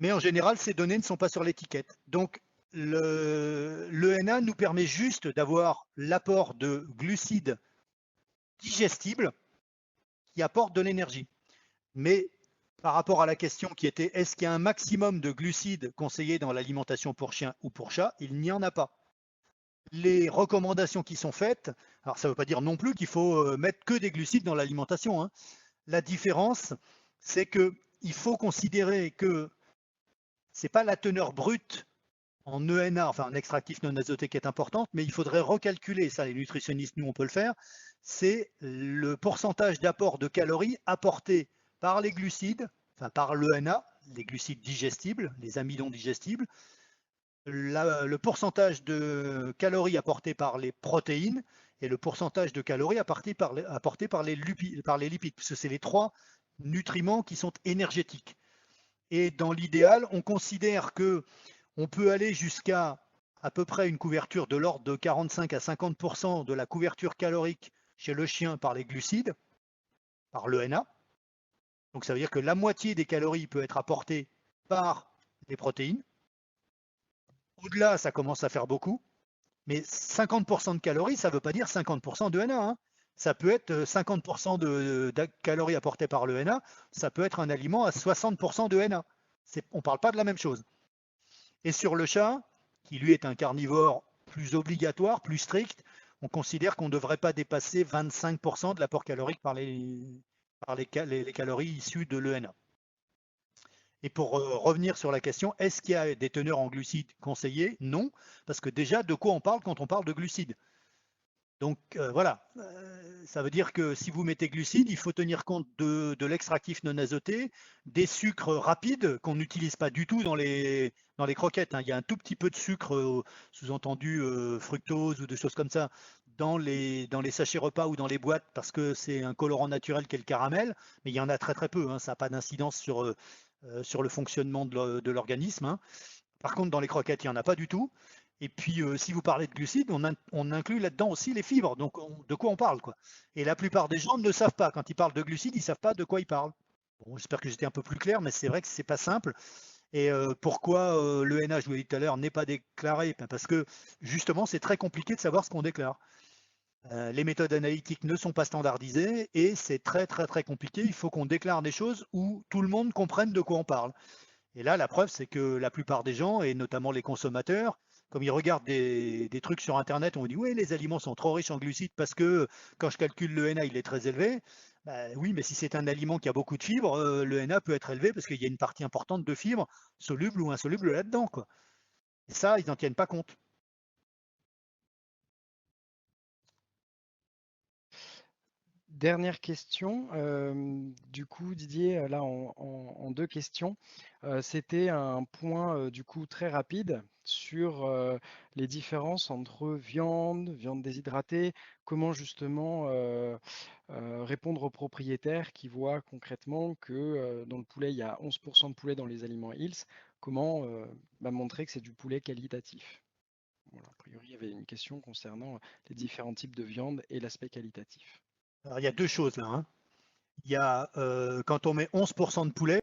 mais en général, ces données ne sont pas sur l'étiquette. Donc, l'ENA nous permet juste d'avoir l'apport de glucides digestibles qui apportent de l'énergie. Mais par rapport à la question qui était est-ce qu'il y a un maximum de glucides conseillés dans l'alimentation pour chien ou pour chat, il n'y en a pas. Les recommandations qui sont faites, alors ça ne veut pas dire non plus qu'il faut mettre que des glucides dans l'alimentation, hein. La différence, c'est qu'il faut considérer que ce n'est pas la teneur brute en ENA, enfin en extractif non azoté qui est importante, mais il faudrait recalculer, ça les nutritionnistes, nous on peut le faire, c'est le pourcentage d'apport de calories apporté par les glucides, enfin par l'ENA, les glucides digestibles, les amidons digestibles, le pourcentage de calories apportées par les protéines et le pourcentage de calories apportées par les lipides, parce que c'est les trois nutriments qui sont énergétiques. Et dans l'idéal, on considère que on peut aller jusqu'à à peu près une couverture de l'ordre de 45 à 50% de la couverture calorique chez le chien par les glucides, par l'ENA. Donc ça veut dire que la moitié des calories peut être apportée par les protéines. Au-delà, ça commence à faire beaucoup. Mais 50% de calories, ça ne veut pas dire 50% de NA, hein. Ça peut être 50% de calories apportées par le NA, ça peut être un aliment à 60% de NA. On ne parle pas de la même chose. Et sur le chat, qui lui est un carnivore plus obligatoire, plus strict, on considère qu'on ne devrait pas dépasser 25% de l'apport calorique par les calories issues de l'ENA. Et pour revenir sur la question, est-ce qu'il y a des teneurs en glucides conseillées? Non, parce que déjà, de quoi on parle quand on parle de glucides? Donc voilà, ça veut dire que si vous mettez glucides, il faut tenir compte de l'extractif non azoté, des sucres rapides qu'on n'utilise pas du tout dans les croquettes, hein. Il y a un tout petit peu de sucre, sous-entendu fructose ou des choses comme ça, dans les sachets repas ou dans les boîtes, parce que c'est un colorant naturel qui est le caramel, mais il y en a très très peu, hein. Ça n'a pas d'incidence sur le fonctionnement de l'organisme, hein. Par contre, dans les croquettes, il n'y en a pas du tout. Et puis, si vous parlez de glucides, on inclut là-dedans aussi les fibres. Donc, de quoi on parle, quoi. Et la plupart des gens ne savent pas. Quand ils parlent de glucides, ils ne savent pas de quoi ils parlent. Bon, j'espère que j'étais un peu plus clair, mais c'est vrai que c'est pas simple. Et pourquoi l'ENA, je vous l'ai dit tout à l'heure, n'est pas déclaré? Parce que justement, c'est très compliqué de savoir ce qu'on déclare. Les méthodes analytiques ne sont pas standardisées et c'est très très très compliqué. Il faut qu'on déclare des choses où tout le monde comprenne de quoi on parle. Et là, la preuve, c'est que la plupart des gens, et notamment les consommateurs, comme ils regardent des trucs sur Internet, on dit oui, les aliments sont trop riches en glucides parce que quand je calcule le NA, il est très élevé. Bah, oui, mais si c'est un aliment qui a beaucoup de fibres, le NA peut être élevé parce qu'il y a une partie importante de fibres, solubles ou insolubles là-dedans, quoi. Et ça, ils n'en tiennent pas compte. Dernière question, du coup Didier, là en deux questions, c'était un point du coup très rapide sur les différences entre viande déshydratée, comment justement répondre aux propriétaires qui voient concrètement que dans le poulet il y a 11% de poulet dans les aliments Hills, comment montrer que c'est du poulet qualitatif. Voilà, a priori il y avait une question concernant les différents types de viande et l'aspect qualitatif. Alors, il y a deux choses là, hein. Il y a, quand on met 11% de poulet,